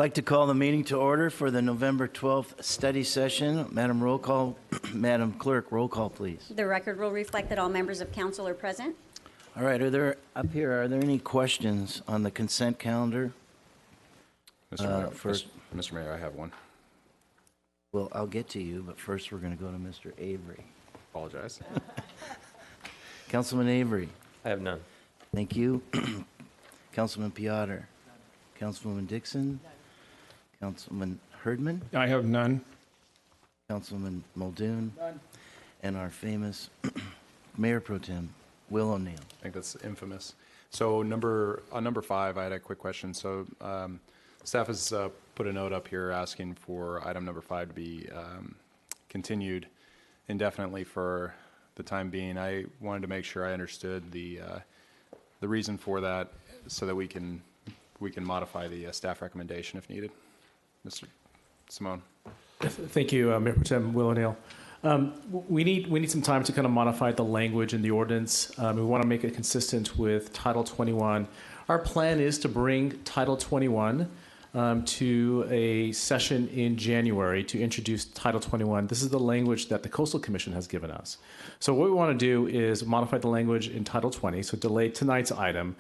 like to call the meeting to order for the November 12th study session. Madam Clerk, roll call, please. The record will reflect that all members of council are present. All right, are there any questions on the consent calendar? Mr. Mayor, I have one. Well, I'll get to you, but first we're going to go to Mr. Avery. Apologize. Councilman Avery. I have none. Thank you. Councilman Piotr. Councilwoman Dixon. Councilman Herdman. I have none. Councilman Muldoon. None. And our famous Mayor Pro Tem, Will O'Neill. I think that's infamous. So on number 5, I had a quick question. So staff has put a note up here asking for item number 5 to be continued indefinitely for the time being. I wanted to make sure I understood the reason for that, so that we can modify the staff recommendation if needed. Mr. Simone. Thank you, Mayor Pro Tem Will O'Neill. We need some time to kind of modify the language in the ordinance. We want to make it consistent with Title 21. Our plan is to bring Title 21 to a session in January to introduce Title 21. This is the language that the Coastal Commission has given us. So what we want to do is modify the language in Title 20, so delay tonight's item,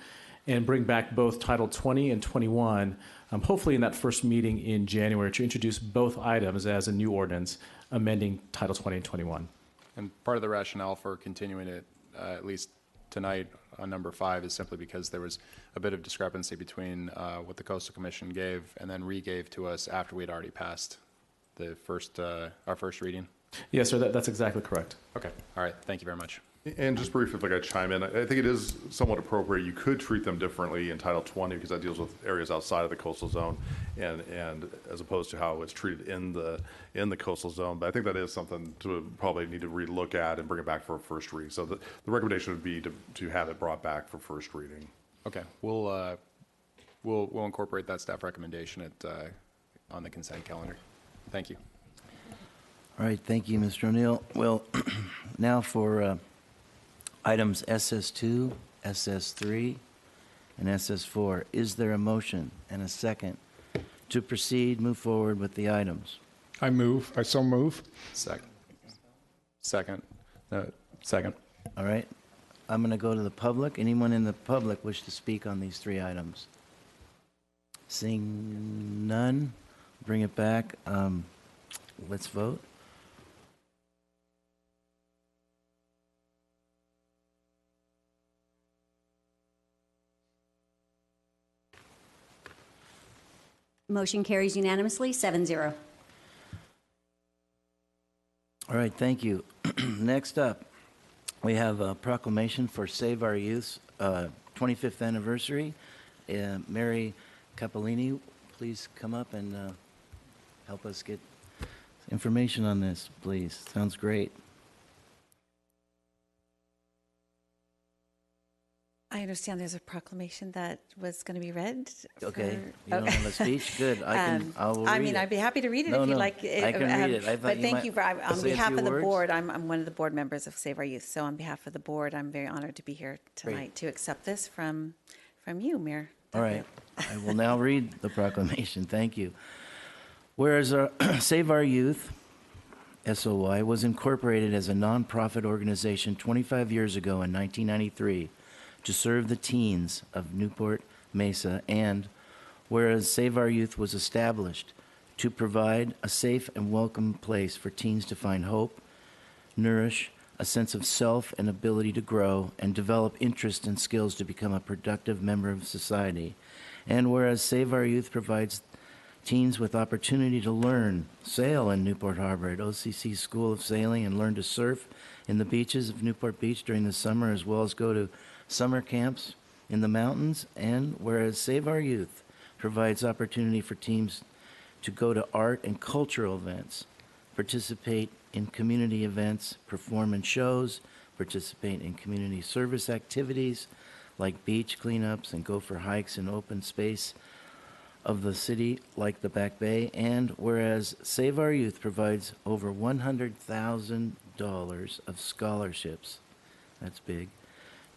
and bring back both Title 20 and 21, hopefully in that first meeting in January, to introduce both items as a new ordinance, amending Title 20 and 21. And part of the rationale for continuing it, at least tonight on number 5, is simply because there was a bit of discrepancy between what the Coastal Commission gave and then re-gave to us after we had already passed the our first reading. Yes, sir, that's exactly correct. Okay, all right, thank you very much. And just briefly, if I could chime in, I think it is somewhat appropriate. You could treat them differently in Title 20 because that deals with areas outside of the coastal zone, and as opposed to how it's treated in the coastal zone. But I think that is something to probably need to relook at and bring it back for a first reading. So the recommendation would be to have it brought back for first reading. Okay, we'll incorporate that staff recommendation on the consent calendar. Thank you. All right, thank you, Mr. O'Neill. Well, now for items SS2, SS3, and SS4. Is there a motion and a second to proceed, move forward with the items? I so move. Second. All right. I'm going to go to the public. Anyone in the public wish to speak on these 3 items? Seeing none, bring it back. Let's vote. Motion carries unanimously, 7-0. All right, thank you. Next up, we have a proclamation for Save Our Youth's 25th anniversary. Mary Capolini, please come up and help us get information on this, please. Sounds great. I understand there's a proclamation that was going to be read. Okay, you don't have a speech? Good. I will read it. I'd be happy to read it if you'd like. I can read it. But thank you. On behalf of the words. board, I'm one of the board members of Save Our Youth. So on behalf of the board, I'm very honored to be here tonight to accept this from you, Mayor. All right. I will now read the proclamation. Thank you. Whereas Save Our Youth, SOY, was incorporated as a nonprofit organization 25 years ago in 1993 to serve the teens of Newport Mesa, and whereas Save Our Youth was established to provide a safe and welcome place for teens to find hope, nourish a sense of self and ability to grow, and develop interest and skills to become a productive member of society, and whereas Save Our Youth provides teens with opportunity to learn, sail in Newport Harbor at OCC School of Sailing, and learn to surf in the beaches of Newport Beach during the summer, as well as go to summer camps in the mountains, and whereas Save Our Youth provides opportunity for teams to go to art and cultural events, participate in community events, perform in shows, participate in community service activities like beach cleanups, and go for hikes in open space of the city like the Back Bay, and whereas Save Our Youth provides over $100,000 of scholarships, that's big,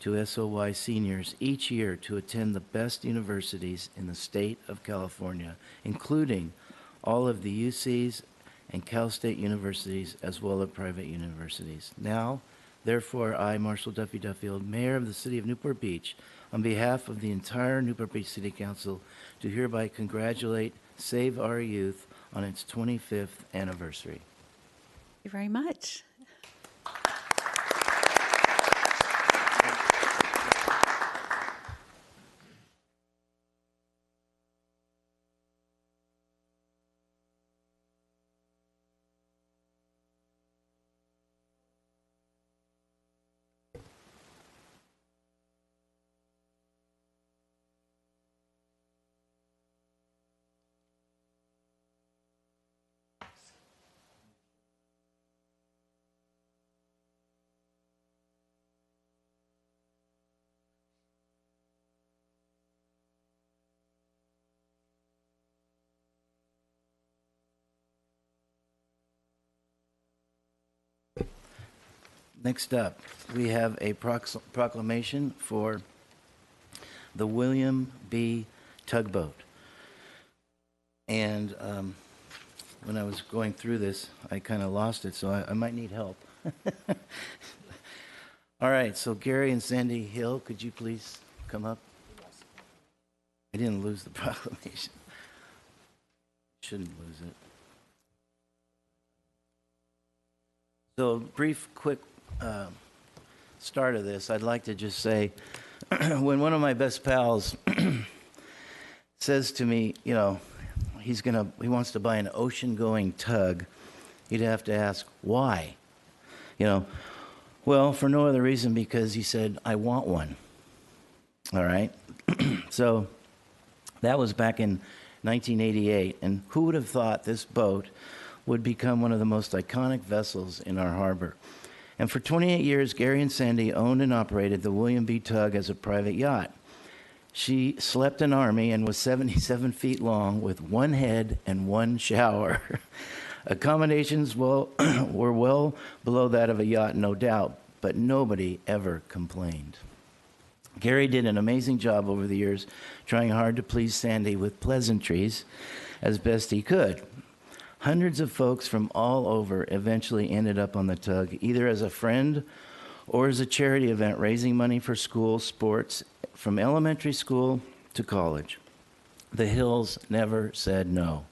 to SOY seniors each year to attend the best universities in the state of California, including all of the UCs and Cal State universities, as well as private universities. Now, therefore, I, Marshall Duffy Duffield, Mayor of the City of Newport Beach, on behalf of the entire Newport Beach City Council, do hereby congratulate Save Our Youth on its 25th anniversary. Thank you very much. Next up, we have a proclamation for the William B. Tugboat. And when I was going through this, I kind of lost it, so I might need help. All right, so Gary and Sandy Hill, could you please come up? I didn't lose the proclamation. Shouldn't lose it. So, brief, quick start of this, I'd like to just say, when one of my best pals says to me, you know, he wants to buy an ocean-going tug, you'd have to ask, why? You know, well, for no other reason because he said, I want one. All right? So, that was back in 1988, and who would have thought this boat would become one of the most iconic vessels in our harbor? And for 28 years, Gary and Sandy owned and operated the William B. Tug as a private yacht. She slept an army and was 77 feet long with one head and one shower. Accommodations were well below that of a yacht, no doubt, but nobody ever complained. Gary did an amazing job over the years, trying hard to please Sandy with pleasantries as best he could. Hundreds of folks from all over eventually ended up on the tug, either as a friend or as a charity event, raising money for school sports from elementary school to college. The Hills never said no.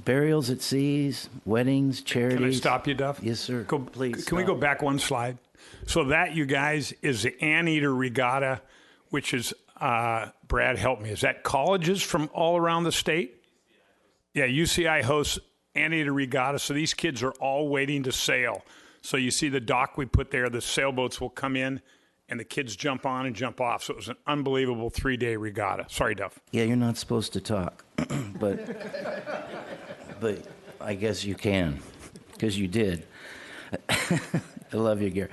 Burials at seas, weddings, charities. Can I stop you, Duff? Yes, sir. Please. Can we go back one slide? So that, you guys, is the Anteater Regatta, which is, Brad, help me, is that colleges from all around the state? Yeah, UCI hosts Anteater Regatta, so these kids are all waiting to sail. So you see the dock we put there, the sailboats will come in, and the kids jump on and jump off. So it was an unbelievable 3-day regatta. Sorry, Duff. Yeah, you're not supposed to talk, but I guess you can, because you did. I love you, Gary.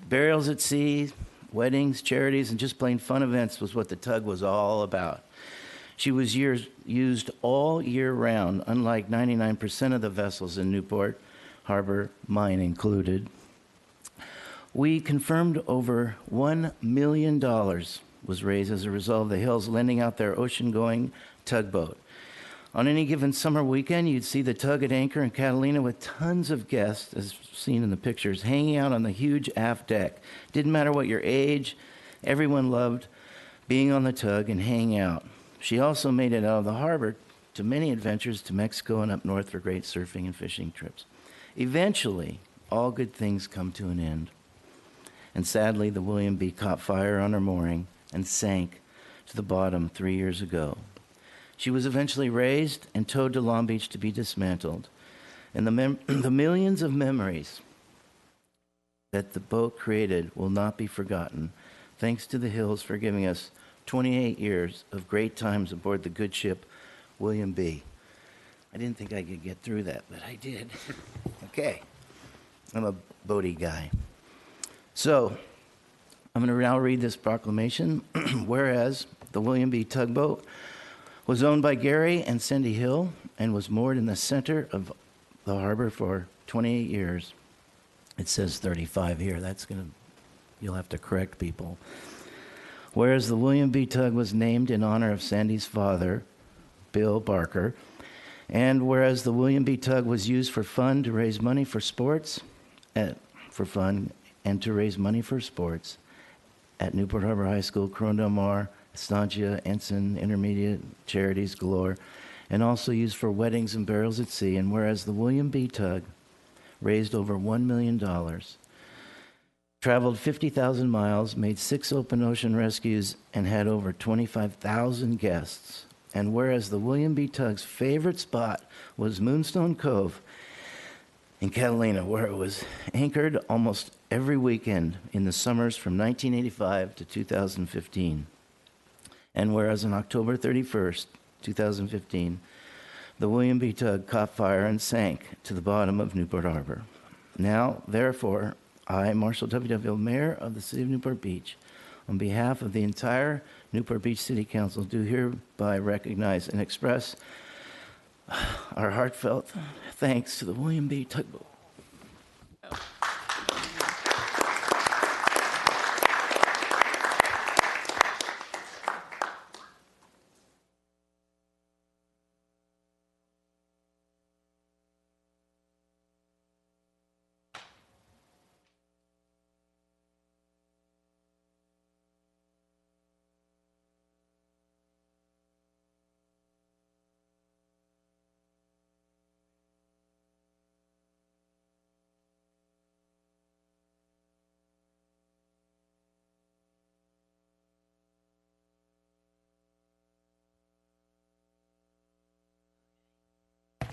Burials at sea, weddings, charities, and just plain fun events was what the tug was all about. She was used all year round, unlike 99% of the vessels in Newport Harbor, mine included. We confirmed over $1 million was raised as a result of the Hills lending out their ocean-going tugboat. On any given summer weekend, you'd see the tug at anchor in Catalina with tons of guests, as seen in the pictures, hanging out on the huge aft deck. Didn't matter what your age, everyone loved being on the tug and hanging out. She also made it out of the harbor to many adventures to Mexico and up north for great surfing and fishing trips. Eventually, all good things come to an end. And sadly, the William B. caught fire on her mooring and sank to the bottom 3 years ago. She was eventually raised and towed to Long Beach to be dismantled. And the millions of memories that the boat created will not be forgotten. Thanks to the Hills for giving us 28 years of great times aboard the good ship William B. I didn't think I could get through that, but I did. Okay. I'm a boaty guy. So, I'm going to now read this proclamation. Whereas the William B. tugboat was owned by Gary and Cindy Hill and was moored in the center of the harbor for 28 years. It says 35 here. That's going to You'll have to correct people. Whereas the William B. Tugg was named in honor of Sandy's father, Bill Barker, and whereas the William B. Tugg was used for fun to raise money for sports, at Newport Harbor High School, Corona Del Mar, Estancia, Ensign, Intermediate, Charities Galore, and also used for weddings and burials at sea, and whereas the William B. Tugg raised over $1 million, traveled 50,000 miles, made 6 open ocean rescues, and had over 25,000 guests. And whereas the William B. Tugg's favorite spot was Moonstone Cove in Catalina, where it was anchored almost every weekend in the summers from 1985 to 2015. And whereas on October 31st, 2015, the William B. Tugg caught fire and sank to the bottom of Newport Harbor. Now, therefore, I, Marshall W. Duffield, Mayor of the City of Newport Beach, on behalf of the entire Newport Beach City Council, do hereby recognize and express our heartfelt thanks to the William B. Tugg.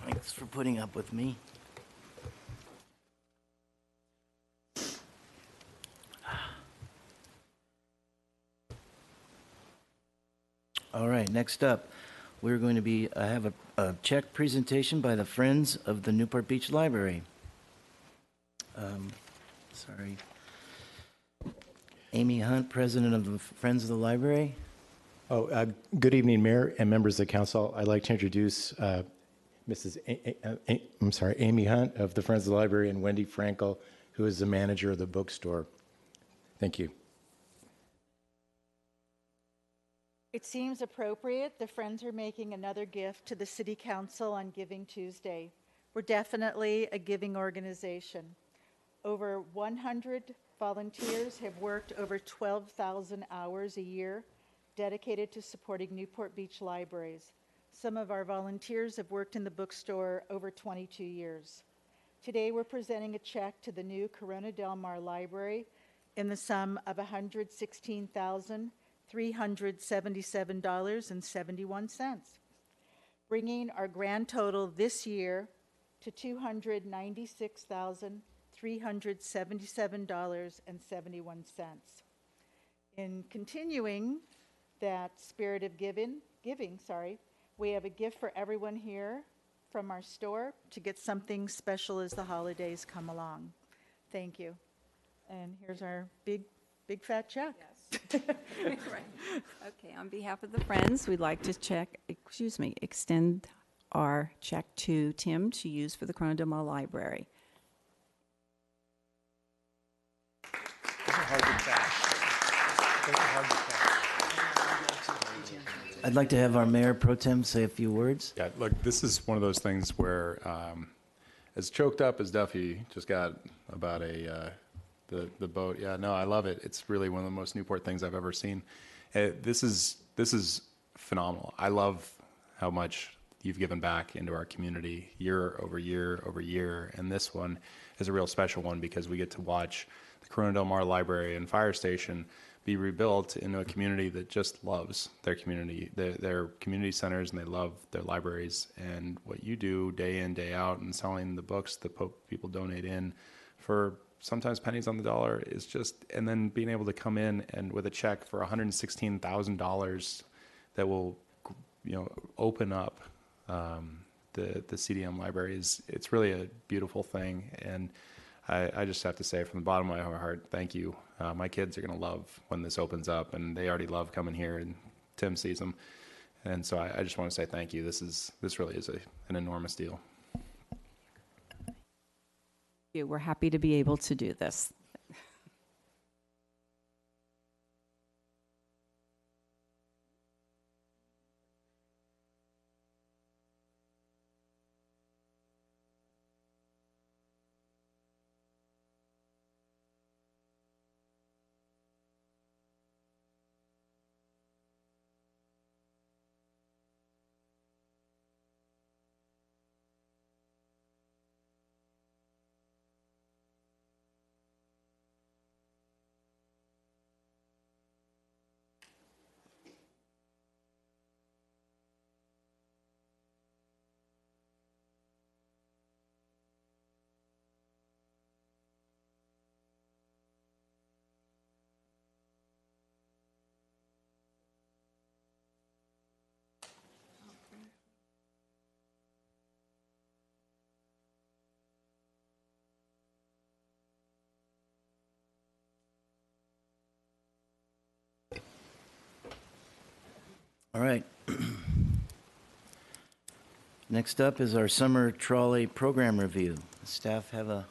Thanks for putting up with me. All right, next up, we're going to have a check presentation by the Friends of the Newport Beach Library. Amy Hunt, President of the Friends of the Library. Good evening, Mayor and members of the council. I'd like to introduce Amy Hunt of the Friends of the Library, and Wendy Frankel, who is the manager of the bookstore. Thank you. It seems appropriate. The Friends are making another gift to the City Council on Giving Tuesday. We're definitely a giving organization. Over 100 volunteers have worked over 12,000 hours a year dedicated to supporting Newport Beach libraries. Some of our volunteers have worked in the bookstore over 22 years. Today we're presenting a check to the new Corona Del Mar Library in the sum of $116,377.71, bringing our grand total this year to $296,377.71. In continuing that spirit of giving, we have a gift for everyone here from our store to get something special as the holidays come along. Thank you. And here's our big fat check. Yes. Right. Okay, on behalf of the Friends, we'd like to extend our check to Tim to use for the Corona Del Mar Library. I'd like to have our Mayor Pro Tem say a few words. Yeah, look, this is one of those things where, as choked up as Duffy just got about the boat. Yeah, no, I love it. It's really one of the most Newport things I've ever seen. This is phenomenal. I love how much you've given back into our community year over year over year, and this one is a real special one because we get to watch the Corona Del Mar Library and Fire Station be rebuilt into a community that just loves their community, their community centers, and they love their libraries. And what you do day in, day out, and selling the books that people donate in for sometimes pennies on the dollar is just, and then being able to come in and with a check for $116,000 that will, open up the CDM libraries. It's really a beautiful thing, and I just have to say from the bottom of my heart, thank you. My kids are going to love when this opens up, and they already love coming here, and Tim sees them. And so I just want to say thank you. This really is an enormous deal. We're happy to be able to do this. All right. Next up is our summer trolley program review. Staff have a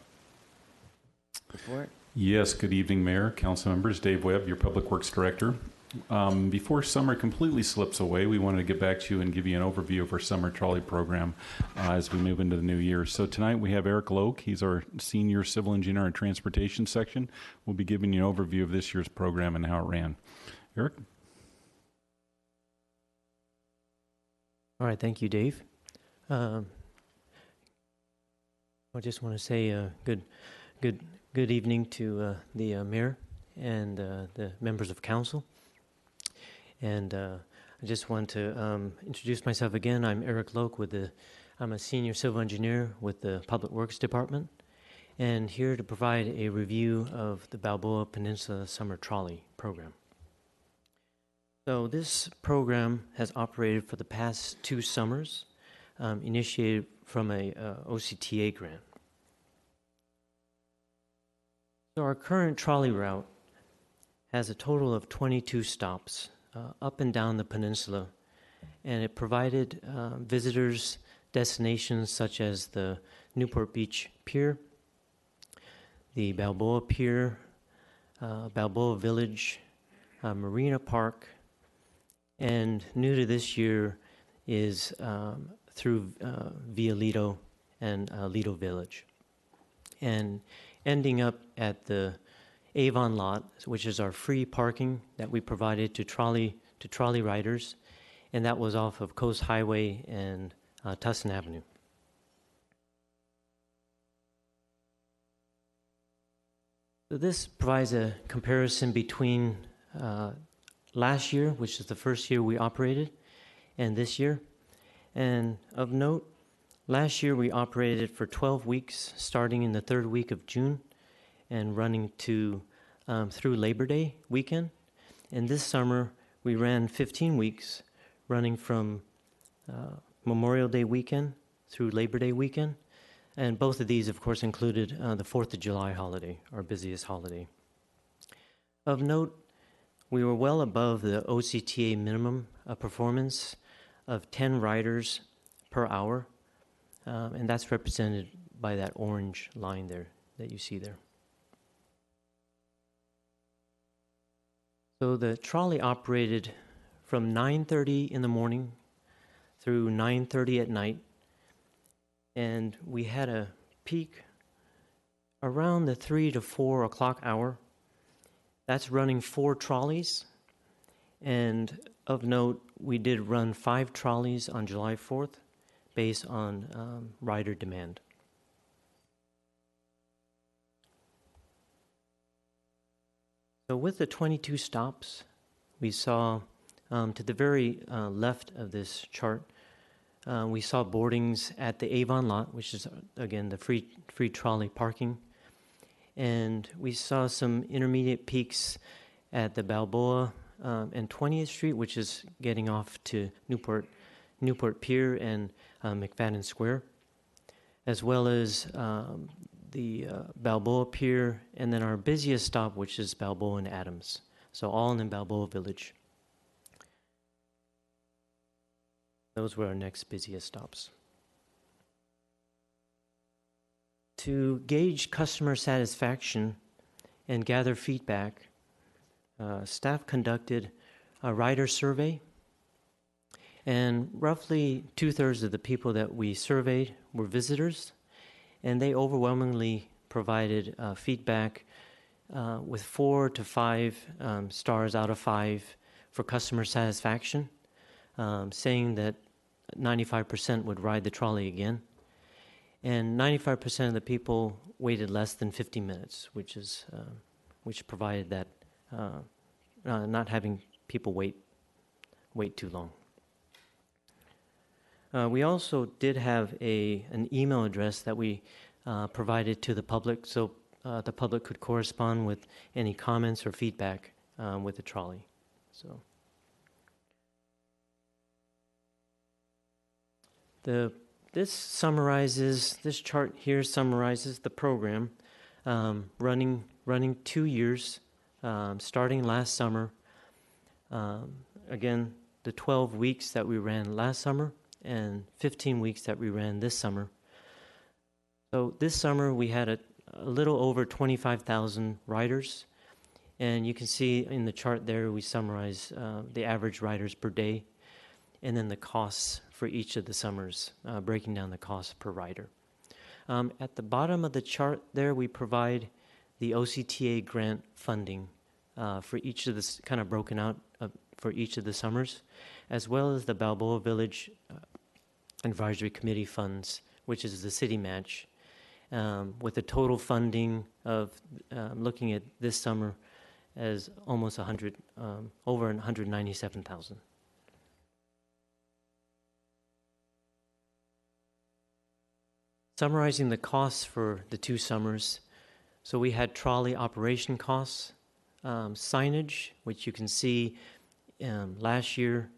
report? Yes, good evening, Mayor, council members. Dave Webb, your Public Works Director. Before summer completely slips away, we wanted to get back to you and give you an overview of our summer trolley program as we move into the new year. So tonight we have Eric Loke. He's our Senior Civil Engineer in Transportation section. We'll be giving you an overview of this year's program and how it ran. Eric? All right, thank you, Dave. I just want to say good evening to the mayor and the members of council. And I just want to introduce myself again. I'm Eric Loke I'm a senior civil engineer with the Public Works Department, and here to provide a review of the Balboa Peninsula Summer Trolley Program. So this program has operated for the past 2 summers, initiated from a OCTA grant. So our current trolley route has a total of 22 stops up and down the peninsula, and it provided visitors destinations such as the Newport Beach Pier, the Balboa Pier, Balboa Village, Marina Park, and new to this year is through via Lido and Lido Village, and ending up at the Avon lot, which is our free parking that we provided to trolley riders, and that was off of Coast Highway and Tustin Avenue. So this provides a comparison between last year, which is the first year we operated, and this year. And of note, last year we operated for 12 weeks, starting in the 3rd week of June and running through Labor Day weekend. And this summer we ran 15 weeks, running from Memorial Day weekend through Labor Day weekend. And both of these, of course, included the 4th of July holiday, our busiest holiday. Of note, we were well above the OCTA minimum performance of 10 riders per hour, and that's represented by that orange line there that you see there. So the trolley operated from 9:30 in the morning through 9:30 at night, and we had a peak around the 3 to 4 o'clock hour. That's running 4 trolleys, and of note, we did run 5 trolleys on July 4th based on rider demand. So with the 22 stops, we saw to the very left of this chart, we saw boardings at the Avon lot, which is, again, the free trolley parking. And we saw some intermediate peaks at the Balboa and 20th Street, which is getting off to Newport Pier and McFadden Square, as well as the Balboa Pier, and then our busiest stop, which is Balboa and Adams. So all in Balboa Village. Those were our next busiest stops. To gauge customer satisfaction and gather feedback, staff conducted a rider survey, and roughly 2/3 of the people that we surveyed were visitors, and they overwhelmingly provided feedback with 4 to 5 stars out of 5 for customer satisfaction, saying that 95% would ride the trolley again, and 95% of the people waited less than 50 minutes, which provided that not having people wait too long. We also did have an email address that we provided to the public, so the public could correspond with any comments or feedback with the trolley. So this chart here summarizes the program running 2 years, starting last summer. Again, the 12 weeks that we ran last summer and 15 weeks that we ran this summer. So this summer we had a little over 25,000 riders, and you can see in the chart there we summarize the average riders per day and then the costs for each of the summers, breaking down the costs per rider. At the bottom of the chart there we provide the OCTA grant funding for each of the, kind of broken out for each of the summers, as well as the Balboa Village Advisory Committee funds, which is the city match, with a total funding of looking at this summer as almost over 197,000. Summarizing the costs for the 2 summers, so we had trolley operation costs, signage, which you can see last year.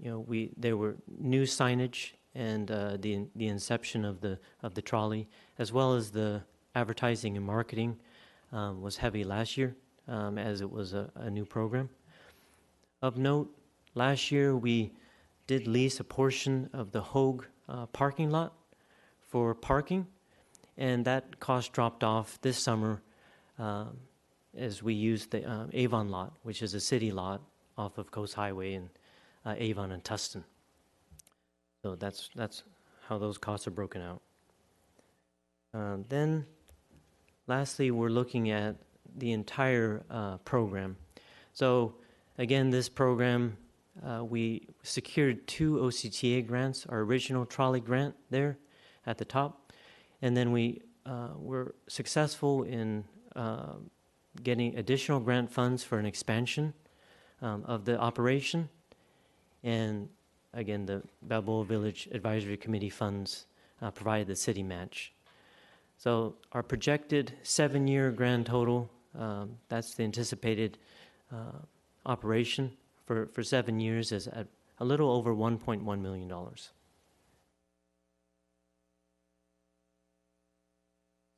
There were new signage and the inception of the trolley, as well as the advertising and marketing was heavy last year, as it was a new program. Of note, last year we did lease a portion of the Hogue parking lot for parking, and that cost dropped off this summer as we used the Avon lot, which is a city lot off of Coast Highway in Avon and Tustin. So that's how those costs are broken out. Then, lastly, we're looking at the entire program. So, again, this program, we secured 2 OCTA grants, our original trolley grant there at the top, and then we were successful in getting additional grant funds for an expansion of the operation, and again, the Balboa Village Advisory Committee funds provided the city match. So our projected 7-year grand total, that's the anticipated operation for 7 years, is at a little over $1.1 million.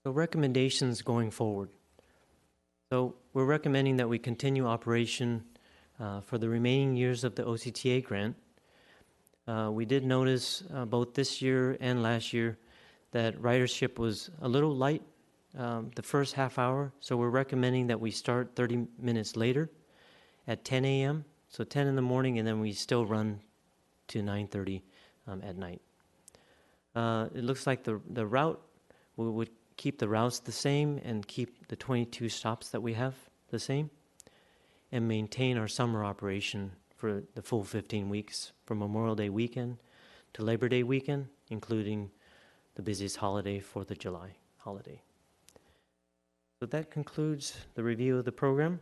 So recommendations going forward. So we're recommending that we continue operation for the remaining years of the OCTA grant. We did notice both this year and last year that ridership was a little light the first half hour, so we're recommending that we start 30 minutes later at 10 a.m., so 10 in the morning, and then we still run to 9:30 at night. It looks like the route, we would keep the routes the same and keep the 22 stops that we have the same, and maintain our summer operation for the full 15 weeks, from Memorial Day weekend to Labor Day weekend, including the busiest holiday, 4th of July holiday. So that concludes the review of the program.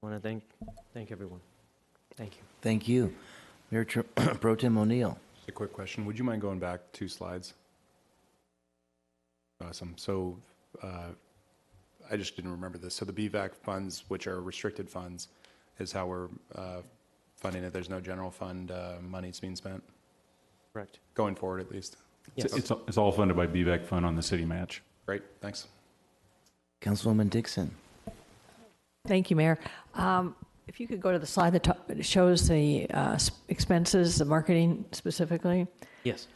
I want to thank everyone. Thank you. Thank you. Mayor Pro Tem O'Neill. A quick question. Would you mind going back 2 slides? Awesome. So I just didn't remember this. So the BVAC funds, which are restricted funds, is how we're funding it. There's no general fund money's being spent? Correct. Going forward, at least? Yes. It's all funded by BVAC fund on the city match. Great. Thanks. Councilwoman Dixon. Thank you, Mayor. If you could go to the slide that shows the expenses, the marketing specifically. Yes.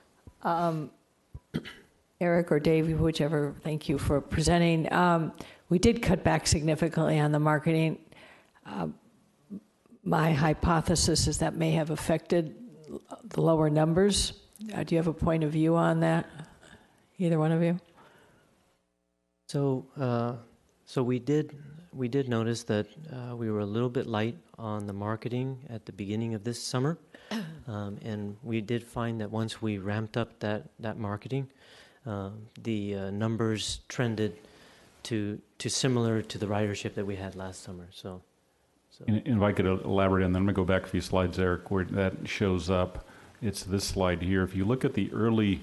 Eric or Dave, whichever, thank you for presenting. We did cut back significantly on the marketing. My hypothesis is that may have affected the lower numbers. Do you have a point of view on that? Either one of you? So we did notice that we were a little bit light on the marketing at the beginning of this summer, and we did find that once we ramped up that marketing, the numbers trended to similar to the ridership that we had last summer. So. And if I could elaborate on that, I'm going to go back a few slides, Eric, where that shows up. It's this slide here. If you look at the early,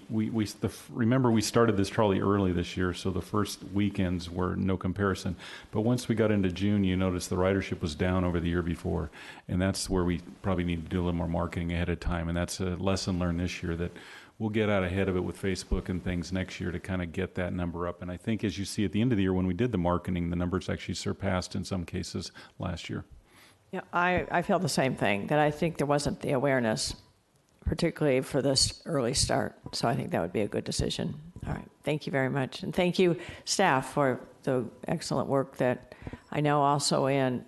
remember we started this trolley early this year, so the first weekends were no comparison. But once we got into June, you notice the ridership was down over the year before, and that's where we probably need to do a little more marketing ahead of time. And that's a lesson learned this year, that we'll get out ahead of it with Facebook and things next year to kind of get that number up. And I think, as you see at the end of the year when we did the marketing, the numbers actually surpassed in some cases last year. Yeah, I feel the same thing, that I think there wasn't the awareness, particularly for this early start. So I think that would be a good decision. All right, thank you very much. And thank you, staff, for the excellent work that I know also in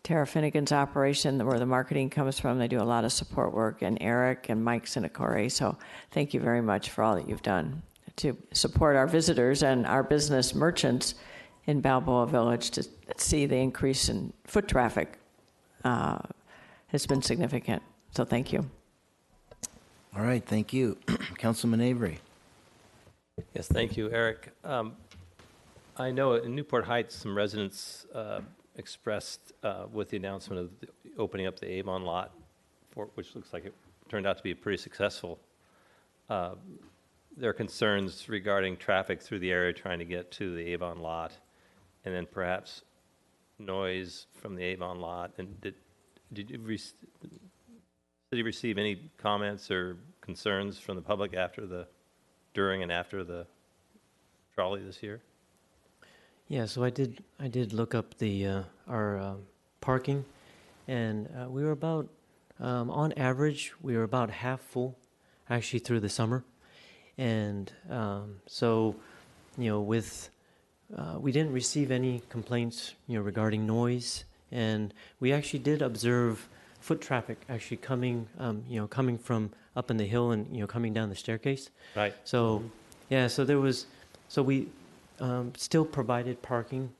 Tara Finnegan's operation, where the marketing comes from. They do a lot of support work, and Eric and Mike Sinacori. So thank you very much for all that you've done to support our visitors and our business merchants in Balboa Village. To see the increase in foot traffic has been significant. So thank you. All right, thank you. Councilman Avery. Yes, thank you, Eric. I know in Newport Heights, some residents expressed with the announcement of opening up the Avon lot, which looks like it turned out to be pretty successful. There are concerns regarding traffic through the area trying to get to the Avon lot, and then perhaps noise from the Avon lot. And did you receive any comments or concerns from the public during and after the trolley this year? Yeah, so I did look up our parking, and we were about, on average, we were about half full, actually through the summer, and so, we didn't receive any complaints, regarding noise, and we actually did observe foot traffic actually coming from up in the hill and coming down the staircase. Right. So, yeah, so we still provided parking,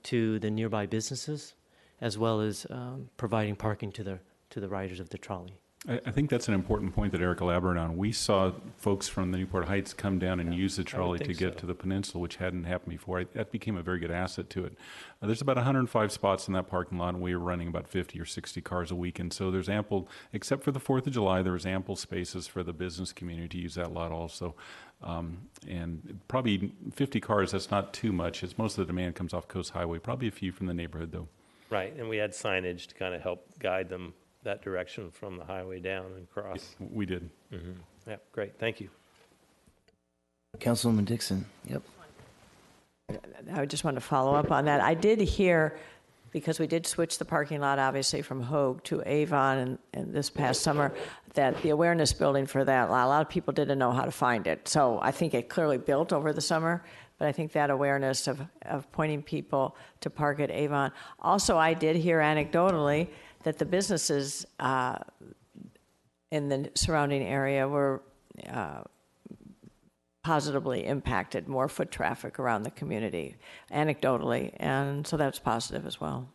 to the nearby businesses, as well as providing parking to the riders of the trolley. I think that's an important point that Eric elaborated on. We saw folks from the Newport Heights come down and use the trolley to get to the peninsula, which hadn't happened before. That became a very good asset to it. There's about 105 spots in that parking lot, and we were running about 50 or 60 cars a week. And so there's ample, except for the 4th of July, there was ample spaces for the business community to use that lot also. And probably 50 cars, that's not too much. It's most of the demand comes off Coast Highway, probably a few from the neighborhood, though. Right, and we had signage to kind of help guide them that direction from the highway down and across. We did. Mm-hmm. Yeah, great. Thank you. Councilwoman Dixon. Yep. I just want to follow up on that. I did hear, because we did switch the parking lot, obviously, from Hogue to Avon and this past summer, that the awareness building for that, a lot of people didn't know how to find it. So I think it clearly built over the summer, but I think that awareness of pointing people to park at Avon. Also, I did hear anecdotally that the businesses in the surrounding area were positively impacted, more foot traffic around the community, anecdotally, and so that's positive as well.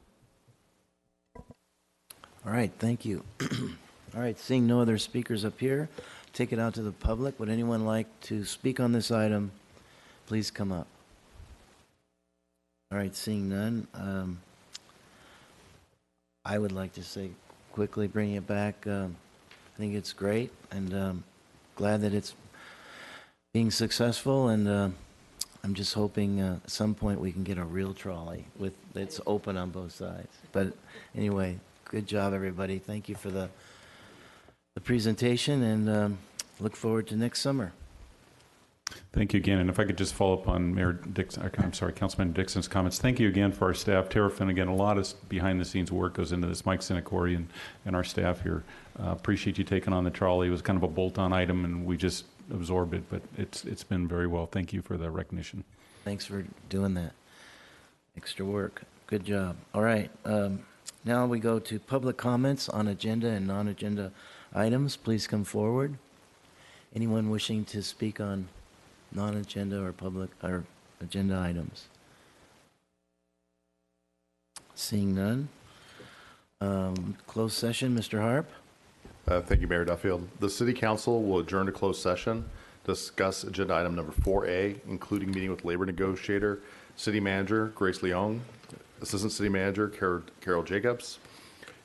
All right, thank you. All right, seeing no other speakers up here, take it out to the public. Would anyone like to speak on this item? Please come up. All right, seeing none, I would like to say quickly, bring it back. I think it's great, and glad that it's being successful, and I'm just hoping at some point we can get a real trolley with it's open on both sides. But anyway, good job, everybody. Thank you for the presentation, and look forward to next summer. Thank you again. And if I could just follow up on Councilman Dixon's comments. Thank you again for our staff. Tara Finnegan, a lot of behind-the-scenes work goes into this. Mike Sinacori and our staff here. Appreciate you taking on the trolley. It was kind of a bolt-on item, and we just absorbed it, but it's been very well. Thank you for the recognition. Thanks for doing that. Extra work. Good job. All right. Now we go to public comments on agenda and non-agenda items. Please come forward. Anyone wishing to speak on non-agenda or public or agenda items? Seeing none. Closed session, Mr. Harp. Thank you, Mayor Duffield. The City Council will adjourn to closed session, discuss agenda item number 4A, including meeting with labor negotiator, City Manager Grace Leong, Assistant City Manager Carol Jacobs,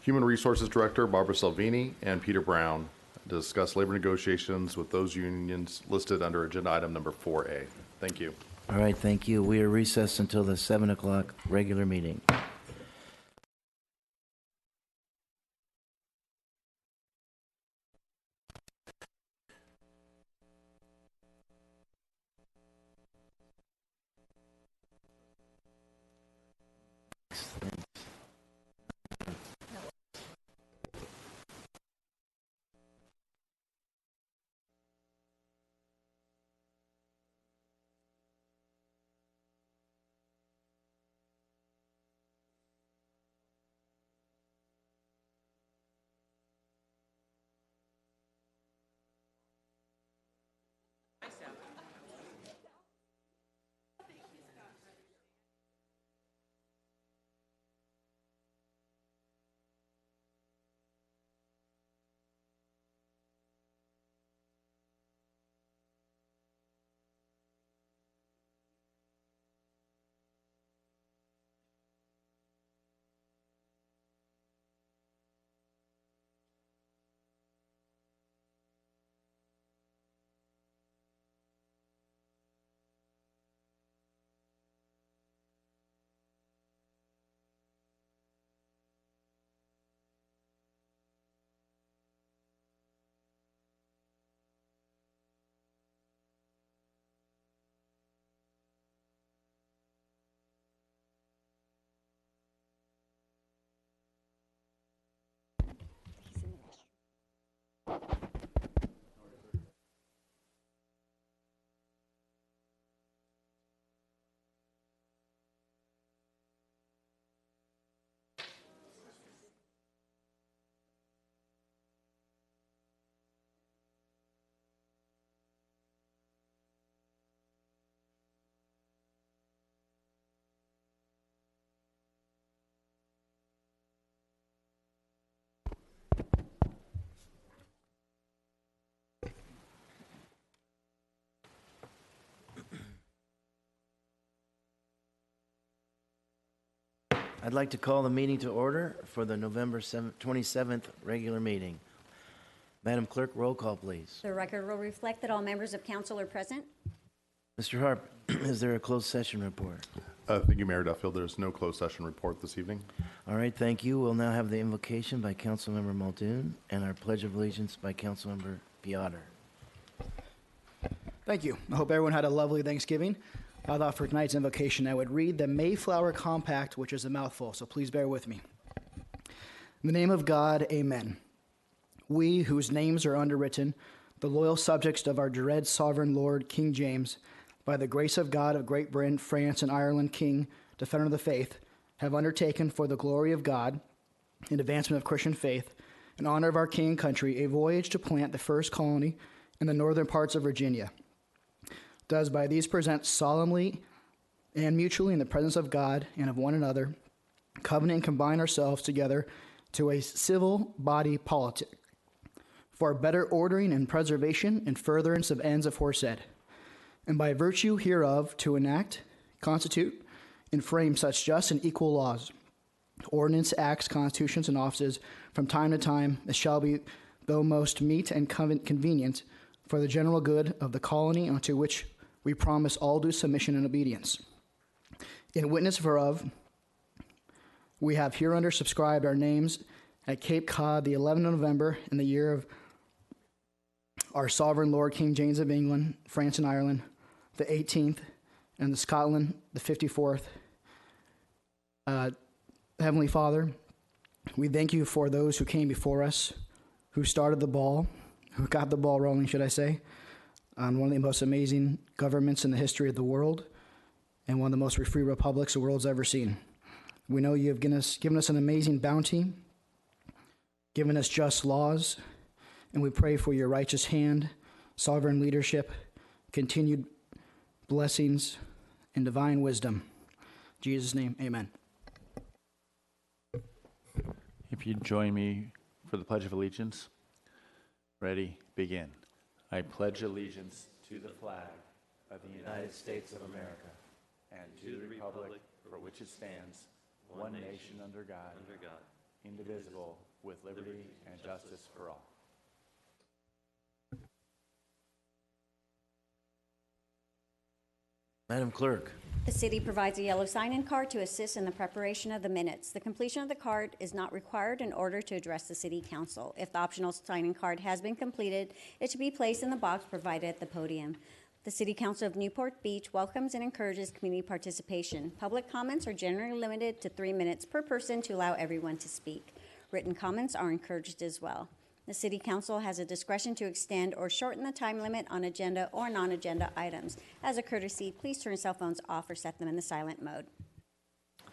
Human Resources Director Barbara Salvini, and Peter Brown, to discuss labor negotiations with those unions listed under agenda item number 4A. Thank you. All right, thank you. We are recessed until the 7 o'clock regular meeting. I'd like to call the meeting to order for the November 27th regular meeting. Madam Clerk, roll call, please. The record will reflect that all members of council are present. Mr. Harp, is there a closed session report? Thank you, Mayor Duffield. There's no closed session report this evening. All right, thank you. We'll now have the invocation by Councilmember Muldoon and our Pledge of Allegiance by Councilmember Piotr. Thank you. I hope everyone had a lovely Thanksgiving. I thought for tonight's invocation I would read the Mayflower Compact, which is a mouthful, so please bear with me. In the name of God, amen. We, whose names are underwritten, the loyal subjects of our dread sovereign Lord, King James, by the grace of God of Great Britain, France, and Ireland, King, defender of the faith, have undertaken for the glory of God and advancement of Christian faith, in honor of our king and country, a voyage to plant the first colony in the northern parts of Virginia. Does by these present solemnly and mutually in the presence of God and of one another, covenant and combine ourselves together to a civil body politic, for better ordering and preservation and furtherance of ends aforesaid, and by virtue hereof to enact, constitute, and frame such just and equal laws, ordinance, acts, constitutions, and offices from time to time as shall be though most meet and convenient for the general good of the colony, unto which we promise all due submission and obedience. In witness whereof, we have hereunder subscribed our names at Cape Cod the 11th of November in the year of our sovereign Lord King James of England, France, and Ireland, the 18th, and the Scotland, the 54th. Heavenly Father, we thank you for those who came before us, who started the ball, who got the ball rolling, should I say, on one of the most amazing governments in the history of the world, and one of the most free republics the world's ever seen. We know you have given us an amazing bounty, given us just laws, and we pray for your righteous hand, sovereign leadership, continued blessings, and divine wisdom. In Jesus' name, amen. If you'd join me for the Pledge of Allegiance. Ready, begin. I pledge allegiance to the flag of the United States of America and to the republic for which it stands, one nation under God, indivisible, with liberty and justice for all. Madam Clerk. The city provides a yellow sign-in card to assist in the preparation of the minutes. The completion of the card is not required in order to address the city council. If the optional sign-in card has been completed, it should be placed in the box provided at the podium. The City Council of Newport Beach welcomes and encourages community participation. Public comments are generally limited to 3 minutes per person to allow everyone to speak. Written comments are encouraged as well. The City Council has a discretion to extend or shorten the time limit on agenda or non-agenda items. As a courtesy, please turn cell phones off or set them in the silent mode.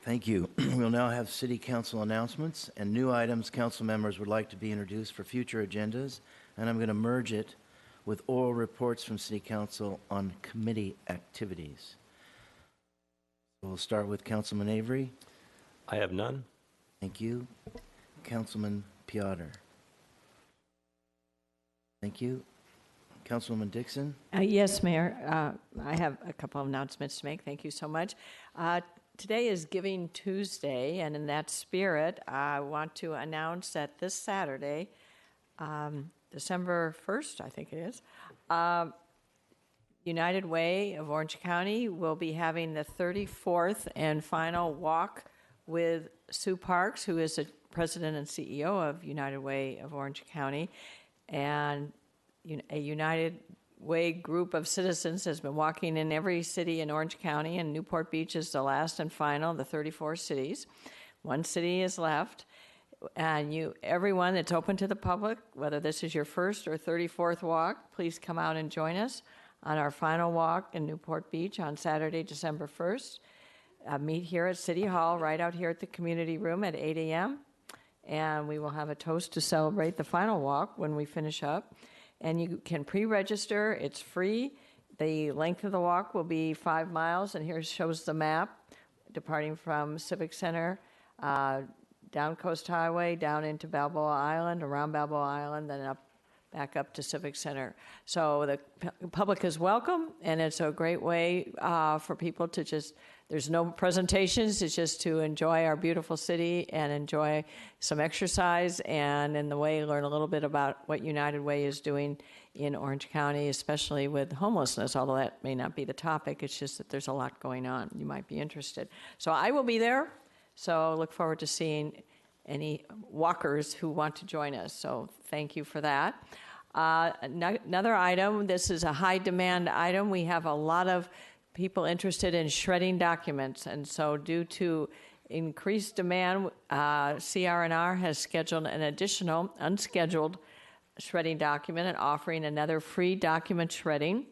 Thank you. We'll now have City Council announcements and new items council members would like to be introduced for future agendas, and I'm going to merge it with oral reports from City Council on committee activities. We'll start with Councilman Avery. I have none. Thank you. Councilman Piotr. Thank you. Councilwoman Dixon. Yes, Mayor. I have a couple of announcements to make. Thank you so much. Today is Giving Tuesday, and in that spirit, I want to announce that this Saturday, December 1st, I think it is, United Way of Orange County will be having the 34th and final walk with Sue Parks, who is the president and CEO of United Way of Orange County. And a United Way group of citizens has been walking in every city in Orange County, and Newport Beach is the last and final of the 34 cities. One city is left. And everyone that's open to the public, whether this is your first or 34th walk, please come out and join us on our final walk in Newport Beach on Saturday, December 1st. Meet here at City Hall, right out here at the community room at 8 a.m., and we will have a toast to celebrate the final walk when we finish up. And you can pre-register. It's free. The length of the walk will be 5 miles, and here shows the map, departing from Civic Center, down Coast Highway, down into Balboa Island, around Balboa Island, then back up to Civic Center. So the public is welcome, and it's a great way for people to just There's no presentations. It's just to enjoy our beautiful city and enjoy some exercise, and in the way learn a little bit about what United Way is doing in Orange County, especially with homelessness, although that may not be the topic. It's just that there's a lot going on. You might be interested. So I will be there. So look forward to seeing any walkers who want to join us. So thank you for that. Another item, this is a high demand item. We have a lot of people interested in shredding documents, and so due to increased demand, CR&R has scheduled an additional unscheduled shredding document and offering another free document shredding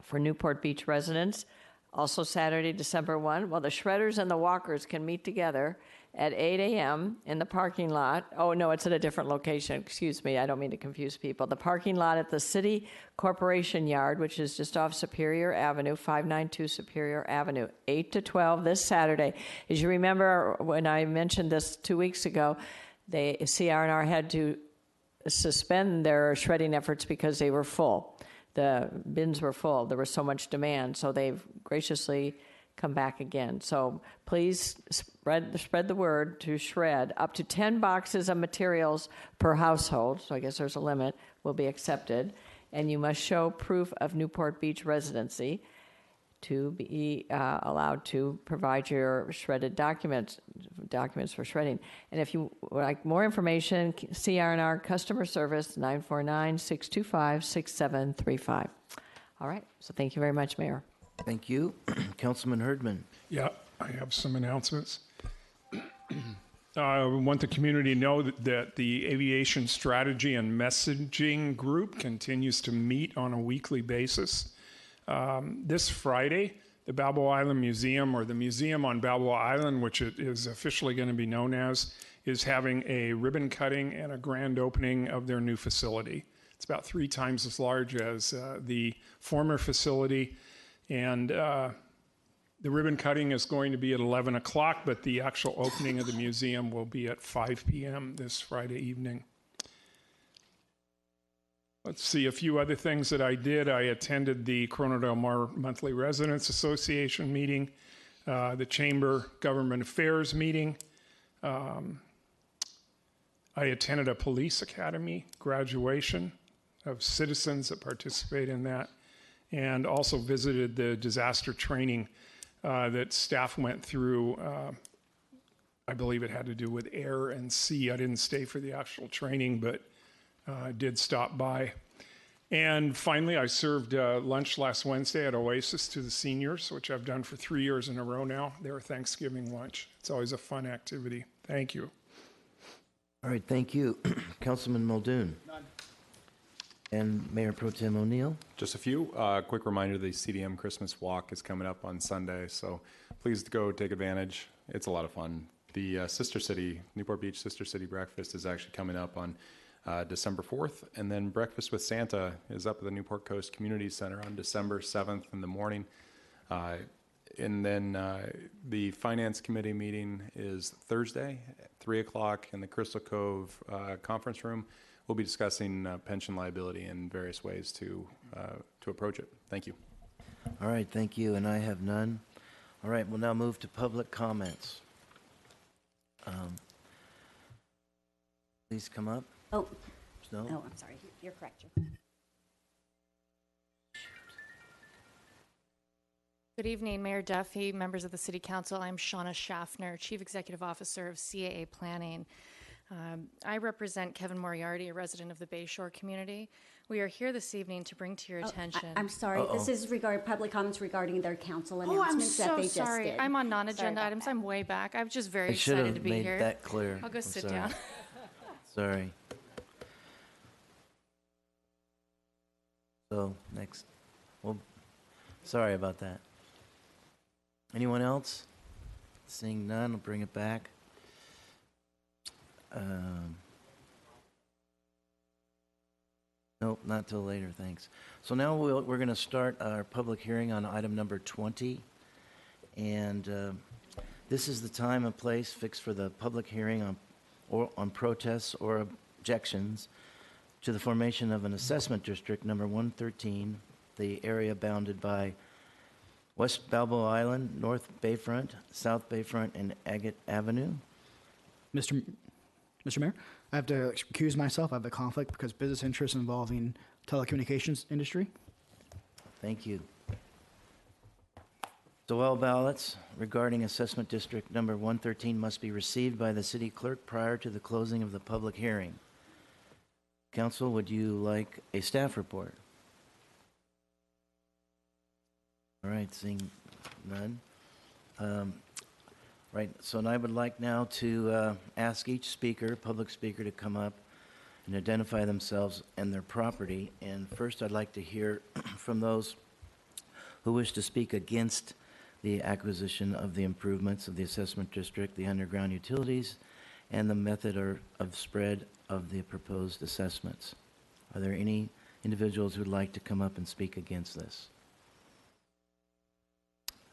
for Newport Beach residents. Also Saturday, December 1. Well, the shredders and the walkers can meet together at 8 a.m. in the parking lot. Oh, no, it's at a different location. Excuse me, I don't mean to confuse people. The parking lot at the City Corporation Yard, which is just off Superior Avenue, 592 Superior Avenue, 8 to 12 this Saturday. As you remember, when I mentioned this 2 weeks ago, the CR&R had to suspend their shredding efforts because they were full. The bins were full. There was so much demand, so they've graciously come back again. So please spread the word to shred. Up to 10 boxes of materials per household, so I guess there's a limit, will be accepted. And you must show proof of Newport Beach residency to be allowed to provide your shredded documents for shredding. And if you would like more information, CR&R customer service 949-625-6735. All right, so thank you very much, Mayor. Thank you. Councilman Herdman. Yeah, I have some announcements. I want the community to know that the Aviation Strategy and Messaging Group continues to meet on a weekly basis. This Friday, the Balboa Island Museum, or the Museum on Balboa Island, which it is officially going to be known as, is having a ribbon cutting and a grand opening of their new facility. It's about 3 times as large as the former facility, and the ribbon cutting is going to be at 11 o'clock, but the actual opening of the museum will be at 5 p.m. this Friday evening. Let's see, a few other things that I did. I attended the Corona Del Mar Monthly Residents Association meeting, the Chamber Government Affairs meeting. I attended a police academy graduation of citizens that participate in that, and also visited the disaster training that staff went through. I believe it had to do with air and sea. I didn't stay for the actual training, but did stop by. And finally, I served lunch last Wednesday at Oasis to the seniors, which I've done for 3 years in a row now, their Thanksgiving lunch. It's always a fun activity. Thank you. All right, thank you. Councilman Muldoon. None. And Mayor Pro Tem O'Neill. Just a few. Quick reminder, the CDM Christmas Walk is coming up on Sunday, so please go take advantage. It's a lot of fun. The Sister City, Newport Beach Sister City Breakfast is actually coming up on December 4th, and then Breakfast with Santa is up at the Newport Coast Community Center on December 7th in the morning. And then the Finance Committee meeting is Thursday at 3 o'clock in the Crystal Cove Conference Room. We'll be discussing pension liability and various ways to approach it. Thank you. All right, thank you, and I have none. All right, we'll now move to public comments. Please come up. Oh, No? oh, I'm sorry. You're correct. Good evening, Mayor Duffy, members of the City Council. I'm Shauna Schaffner, Chief Executive Officer of CAA Planning. I represent Kevin Moriarty, a resident of the Bayshore community. We are here this evening to bring to your attention. I'm sorry. This is public comments regarding their council announcements that they just did. Oh, I'm so sorry. I'm on non-agenda items. I'm way back. I'm just very I should excited to have be made here. that clear. I'll go I'm sit sorry. down. Sorry. So, next. Well, sorry about that. Anyone else? Seeing none, I'll bring it back. Nope, not till later, thanks. So now we're going to start our public hearing on item number 20. And this is the time and place fixed for the public hearing on protests or objections to the formation of an assessment district number 113, the area bounded by West Balboa Island, North Bayfront, South Bayfront, and Agate Avenue. Mr. Mayor, I have to recuse myself. I have a conflict because business interests involving telecommunications industry. Thank you. So all ballots regarding assessment district number 113 must be received by the city clerk prior to the closing of the public hearing. Council, would you like a staff report? All right, seeing none. Right, so I would like now to ask each speaker, public speaker, to come up and identify themselves and their property. And first, I'd like to hear from those who wish to speak against the acquisition of the improvements of the assessment district, the underground utilities, and the method of spread of the proposed assessments. Are there any individuals who would like to come up and speak against this?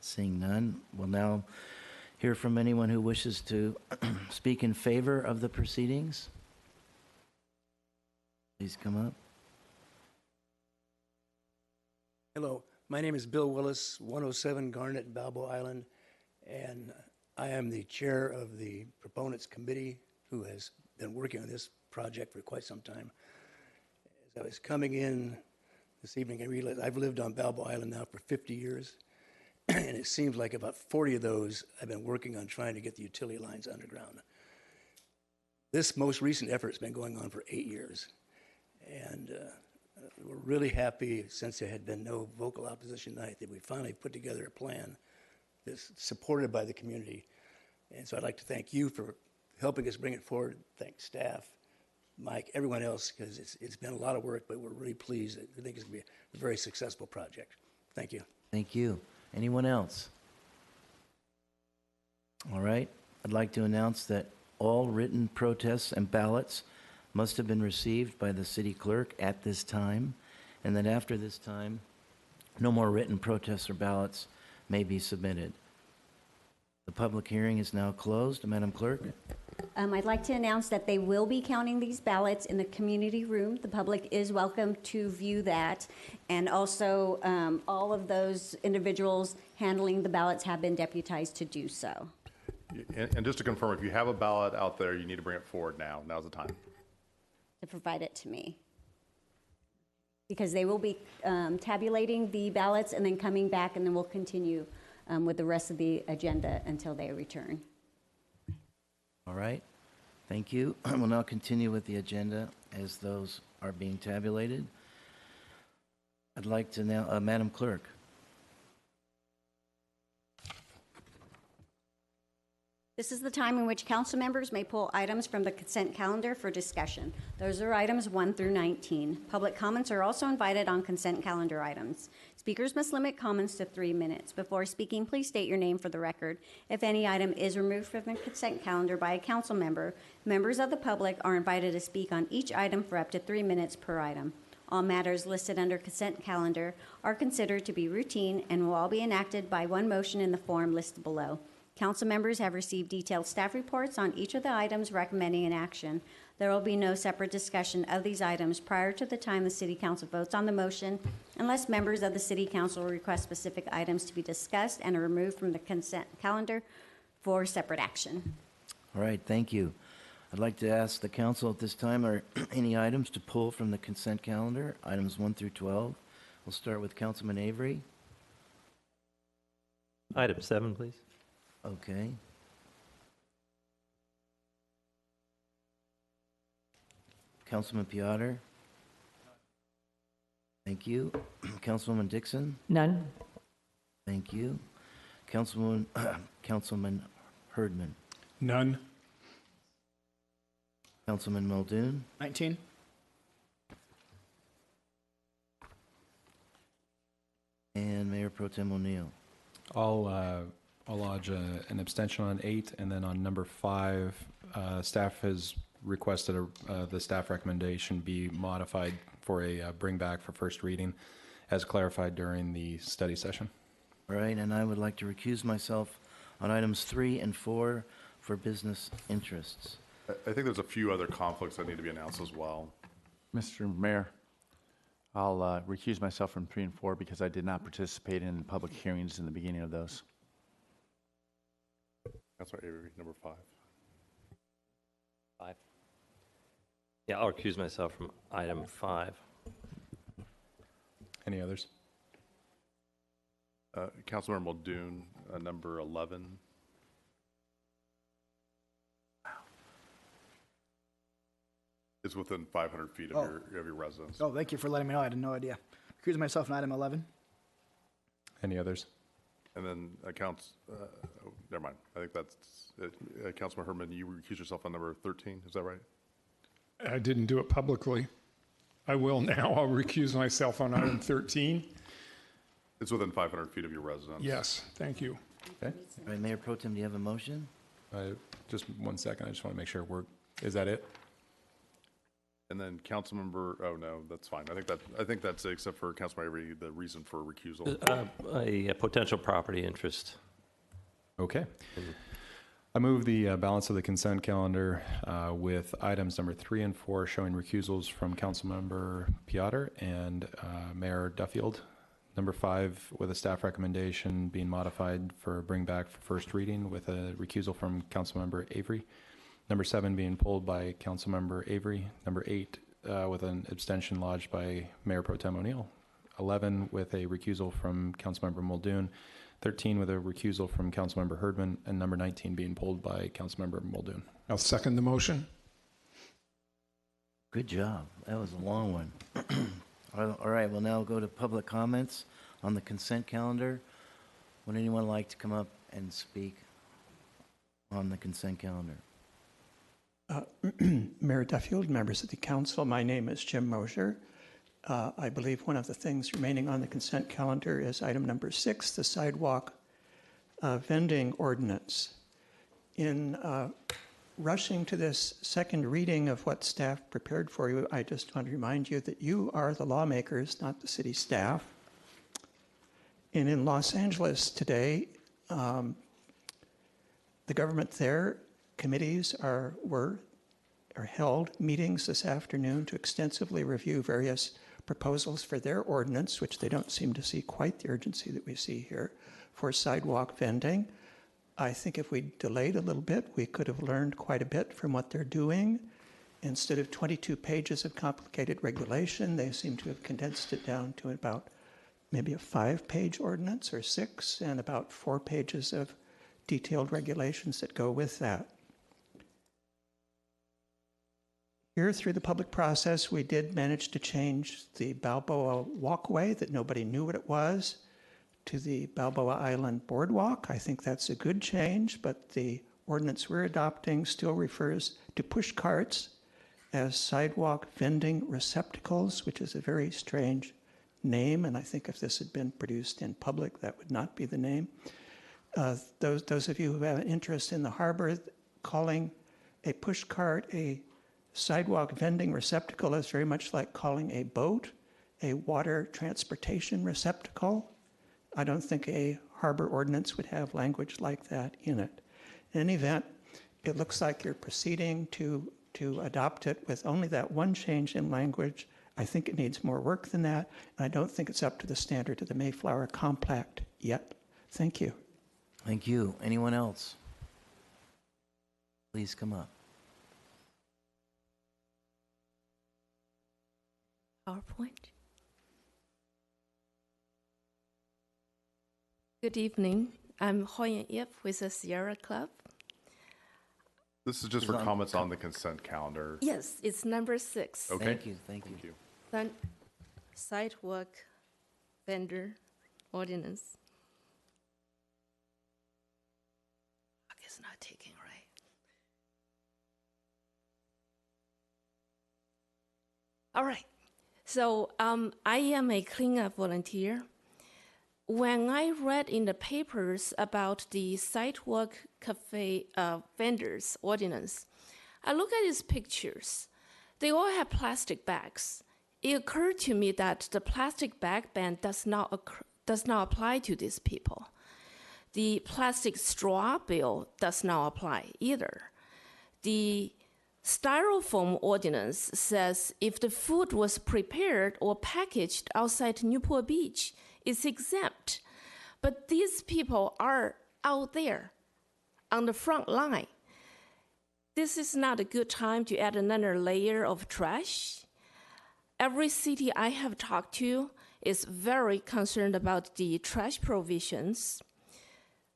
Seeing none, we'll now hear from anyone who wishes to speak in favor of the proceedings. Please come up. Hello, my name is Bill Willis, 107 Garnet, Balboa Island, and I am the chair of the proponents committee who has been working on this project for quite some time. As I was coming in this evening, I realized I've lived on Balboa Island now for 50 years, and it seems like about 40 of those I've been working on trying to get the utility lines underground. This most recent effort has been going on for 8 years, and we're really happy, since there had been no vocal opposition tonight, that we finally put together a plan that's supported by the community. And so I'd like to thank you for helping us bring it forward. Thank staff, Mike, everyone else, because it's been a lot of work, but we're really pleased. I think it's going to be a very successful project. Thank you. Thank you. Anyone else? All right. I'd like to announce that all written protests and ballots must have been received by the city clerk at this time, and that after this time, no more written protests or ballots may be submitted. The public hearing is now closed. Madam Clerk? I'd like to announce that they will be counting these ballots in the community room. The public is welcome to view that. And also, all of those individuals handling the ballots have been deputized to do so. And just to confirm, if you have a ballot out there, you need to bring it forward now. Now's the time. To provide it to me. Because they will be tabulating the ballots and then coming back, and then we'll continue with the rest of the agenda until they return. All right. Thank you. We'll now continue with the agenda as those are being tabulated. I'd like to now, Madam Clerk. This is the time in which council members may pull items from the consent calendar for discussion. Those are items 1 through 19. Public comments are also invited on consent calendar items. Speakers must limit comments to 3 minutes. Before speaking, please state your name for the record. If any item is removed from the consent calendar by a council member, members of the public are invited to speak on each item for up to 3 minutes per item. All matters listed under consent calendar are considered to be routine and will all be enacted by one motion in the form listed below. Council members have received detailed staff reports on each of the items recommending an action. There will be no separate discussion of these items prior to the time the City Council votes on the motion, unless members of the City Council request specific items to be discussed and are removed from the consent calendar for separate action. All right, thank you. I'd like to ask the council at this time, are any items to pull from the consent calendar, items 1 through 12? We'll start with Councilman Avery. Item 7, please. Okay. Councilman Piotr? Thank you. Councilwoman Dixon? None. Thank you. Councilman Herdman? None. Councilman Muldoon? 19. And Mayor Pro Tem O'Neill? I'll lodge an abstention on 8, and then on number 5, staff has requested the staff recommendation be modified for a bring back for first reading, as clarified during the study session. All right, and I would like to recuse myself on items 3 and 4 for business interests. I think there's a few other conflicts that need to be announced as well. Mr. Mayor, I'll recuse myself from 3 and 4 because I did not participate in public hearings in the beginning of those. Councilor Avery, number 5. 5. Yeah, I'll recuse myself from item 5. Any others? Councilmember Muldoon, number 11. It's within 500 feet of your residence. Oh, thank you for letting me know. I had no idea. Recuse myself on item 11. Any others? And then never mind. I think that's it. Councilman Herman, you recuse yourself on number 13. Is that right? I didn't do it publicly. I will now. I'll recuse myself on item 13. It's within 500 feet of your residence. Yes, thank you. Okay. All right, Mayor Pro Tem, do you have a motion? Just 1 second. I just want to make sure is that it? And then Councilmember, oh no, that's fine. I think that's it, except for Councilmember Avery, the reason for recusal. A potential property interest. Okay. I move the balance of the consent calendar with items number 3 and 4 showing recusals from Councilmember Piotr and Mayor Duffield. Number 5 with a staff recommendation being modified for bring back for first reading with a recusal from Councilmember Avery. Number 7 being pulled by Councilmember Avery. Number 8 with an abstention lodged by Mayor Pro Tem O'Neill. 11 with a recusal from Councilmember Muldoon. 13 with a recusal from Councilmember Herdman, and number 19 being pulled by Councilmember Muldoon. I'll second the motion. Good job. That was a long one. All right, we'll now go to public comments on the consent calendar. Would anyone like to come up and speak on the consent calendar? Mayor Duffield, members of the council, my name is Jim Mosier. I believe one of the things remaining on the consent calendar is item number 6, the sidewalk vending ordinance. In rushing to this second reading of what staff prepared for you, I just want to remind you that you are the lawmakers, not the city staff. And in Los Angeles today, the government there, committees are held meetings this afternoon to extensively review various proposals for their ordinance, which they don't seem to see quite the urgency that we see here, for sidewalk vending. I think if we delayed a little bit, we could have learned quite a bit from what they're doing. Instead of 22 pages of complicated regulation, they seem to have condensed it down to about maybe a 5-page ordinance or 6, and about 4 pages of detailed regulations that go with that. Here, through the public process, we did manage to change the Balboa walkway that nobody knew what it was to the Balboa Island Boardwalk. I think that's a good change, but the ordinance we're adopting still refers to push carts as sidewalk vending receptacles, which is a very strange name, and I think if this had been produced in public, that would not be the name. Those of you who have an interest in the harbor, calling a push cart a sidewalk vending receptacle is very much like calling a boat a water transportation receptacle. I don't think a harbor ordinance would have language like that in it. In any event, it looks like you're proceeding to adopt it with only that one change in language. I think it needs more work than that, and I don't think it's up to the standard of the Mayflower Compact yet. Thank you. Thank you. Anyone else? Please come up. PowerPoint. Good evening. I'm Hoyen Ip with the Sierra Club. This is just for comments on the consent calendar. Yes, it's number 6. Okay. Thank you. Then sidewalk vendor ordinance. It's not taking right. All right. So I am a cleanup volunteer. When I read in the papers about the sidewalk cafe vendors ordinance, I look at these pictures. They all have plastic bags. It occurred to me that the plastic bag ban does not apply to these people. The plastic straw bill does not apply either. The Styrofoam ordinance says if the food was prepared or packaged outside Newport Beach, it's exempt. But these people are out there on the front line. This is not a good time to add another layer of trash. Every city I have talked to is very concerned about the trash provisions.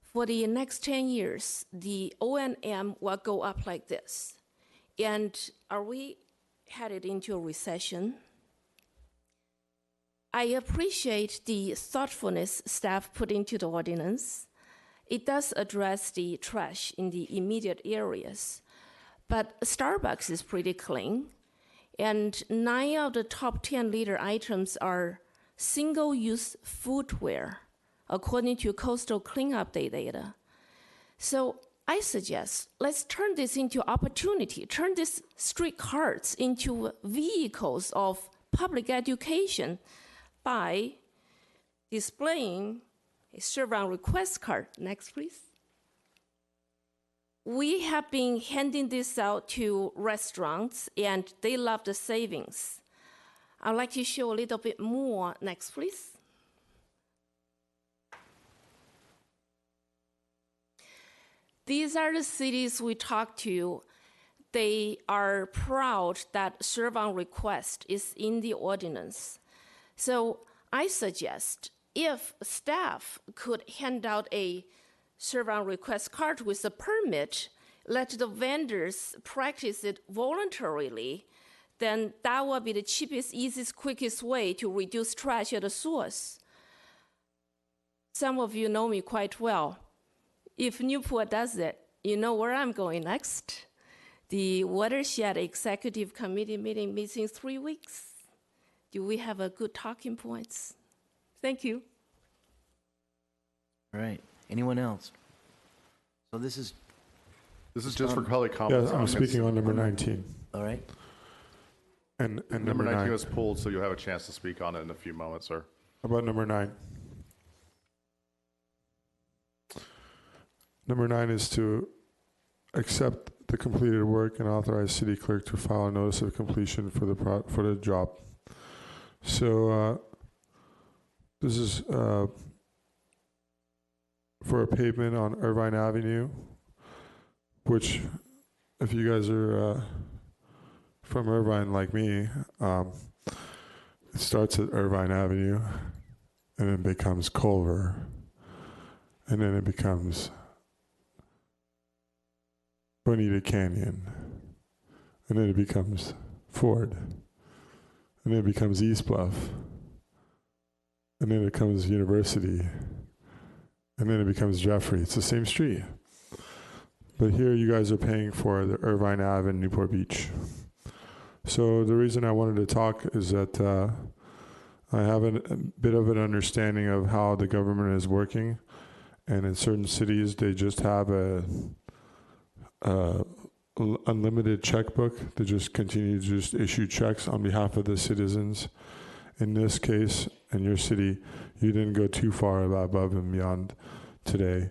For the next 10 years, the O&M will go up like this. And are we headed into a recession? I appreciate the thoughtfulness staff put into the ordinance. It does address the trash in the immediate areas. But Starbucks is pretty clean. And 9 of the top 10 litter items are single-use foodware, according to Coastal Cleanup Day data. So I suggest let's turn this into opportunity, turn these street carts into vehicles of public education by displaying a serve on request card. Next, please. We have been handing this out to restaurants, and they love the savings. I'd like to show a little bit more. Next, please. These are the cities we talked to. They are proud that serve on request is in the ordinance. So I suggest if staff could hand out a serve on request card with a permit, let the vendors practice it voluntarily, then that will be the cheapest, easiest, quickest way to reduce trash at the source. Some of you know me quite well. If Newport does it, you know where I'm going next. The Watershed Executive Committee meeting meets in 3 weeks. Do we have a good talking points? Thank you. All right. Anyone else? So this is just for public comment. Yeah, I'm speaking on number 19. All right. And number 19 was pulled, so you'll have a chance to speak on it in a few moments, sir. How about number 9? Number 9 is to accept the completed work and authorize city clerk to file a notice of completion for the job. So this is for a pavement on Irvine Avenue, which, if you guys are from Irvine like me, it starts at Irvine Avenue and then becomes Culver, and then it becomes Bonita Canyon, and then it becomes Ford, and then it becomes East Bluff, and then it becomes University, and then it becomes Jeffrey. It's the same street. But here you guys are paying for the Irvine Ave in Newport Beach. So the reason I wanted to talk is that I have a bit of an understanding of how the government is working, and in certain cities they just have a unlimited checkbook. They just continue to just issue checks on behalf of the citizens. In this case, in your city, you didn't go too far above and beyond today,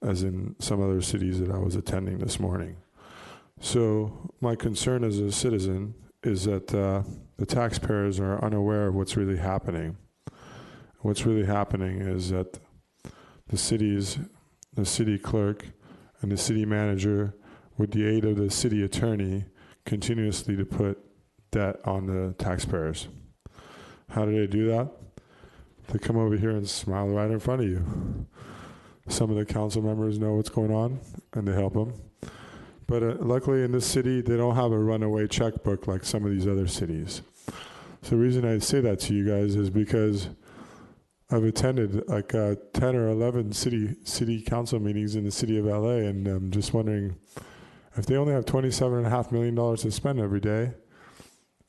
as in some other cities that I was attending this morning. So my concern as a citizen is that the taxpayers are unaware of what's really happening. What's really happening is that the city clerk, and the city manager, with the aid of the city attorney, continuously to put debt on the taxpayers. How do they do that? They come over here and smile right in front of you. Some of the council members know what's going on, and they help them. But luckily in this city, they don't have a runaway checkbook like some of these other cities. So the reason I say that to you guys is because I've attended like 10 or 11 city council meetings in the city of LA, and I'm just wondering if they only have $27.5 million to spend every day,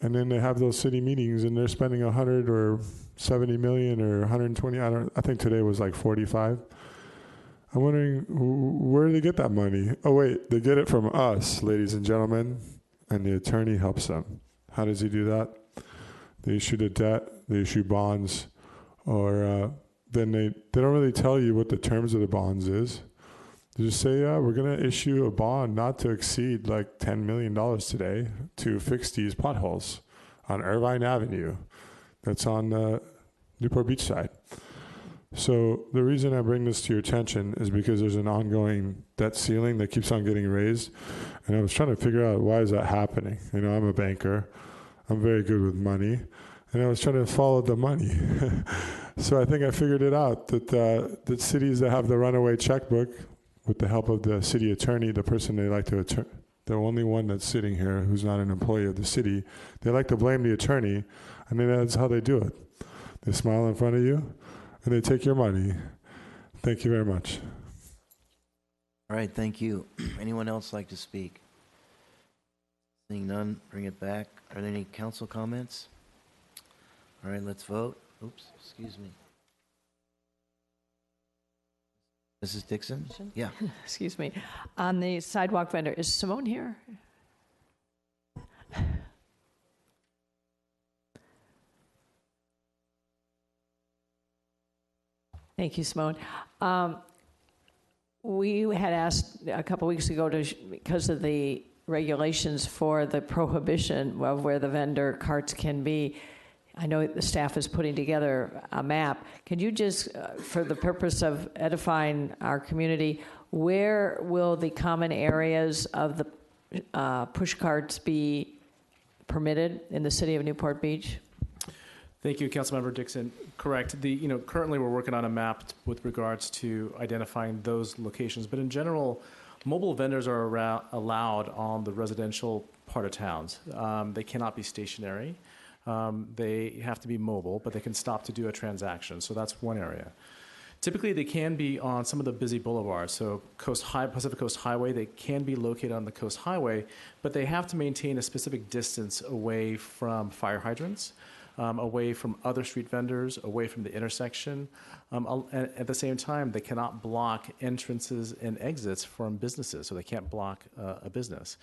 and then they have those city meetings and they're spending 100 or 70 million or 120. I think today was like 45. I'm wondering where do they get that money? Oh wait, they get it from us, ladies and gentlemen, and the attorney helps them. How does he do that? They issue the debt, they issue bonds, or then they don't really tell you what the terms of the bonds is. Just say, yeah, we're going to issue a bond not to exceed like $10 million today to fix these potholes on Irvine Avenue. That's on the Newport Beach side. So the reason I bring this to your attention is because there's an ongoing debt ceiling that keeps on getting raised. And I was trying to figure out, why is that happening? You know, I'm a banker. I'm very good with money. And I was trying to follow the money. So I think I figured it out, that that cities that have the runaway checkbook, with the help of the city attorney, the person they like to, the only one that's sitting here who's not an employee of the city, they like to blame the attorney, and then that's how they do it. They smile in front of you, and they take your money. Thank you very much. All right, thank you. Anyone else like to speak? Seeing none, bring it back. Are there any council comments? All right, let's vote. Oops, excuse me. Mrs. Dixon? Yeah. Excuse me. On the sidewalk vendor, is Simone here? Thank you, Simone. We had asked a couple weeks ago because of the regulations for the prohibition of where the vendor carts can be. I know the staff is putting together a map. Can you just, for the purpose of edifying our community, where will the common areas of the push carts be permitted in the city of Newport Beach? Thank you, Councilmember Dixon. Correct. Currently we're working on a map with regards to identifying those locations, but in general, mobile vendors are allowed on the residential part of towns. They cannot be stationary. They have to be mobile, but they can stop to do a transaction. So that's one area. Typically, they can be on some of the busy boulevards. So Pacific Coast Highway, they can be located on the Coast Highway, but they have to maintain a specific distance away from fire hydrants, away from other street vendors, away from the intersection. At the same time, they cannot block entrances and exits from businesses, so they can't block a business.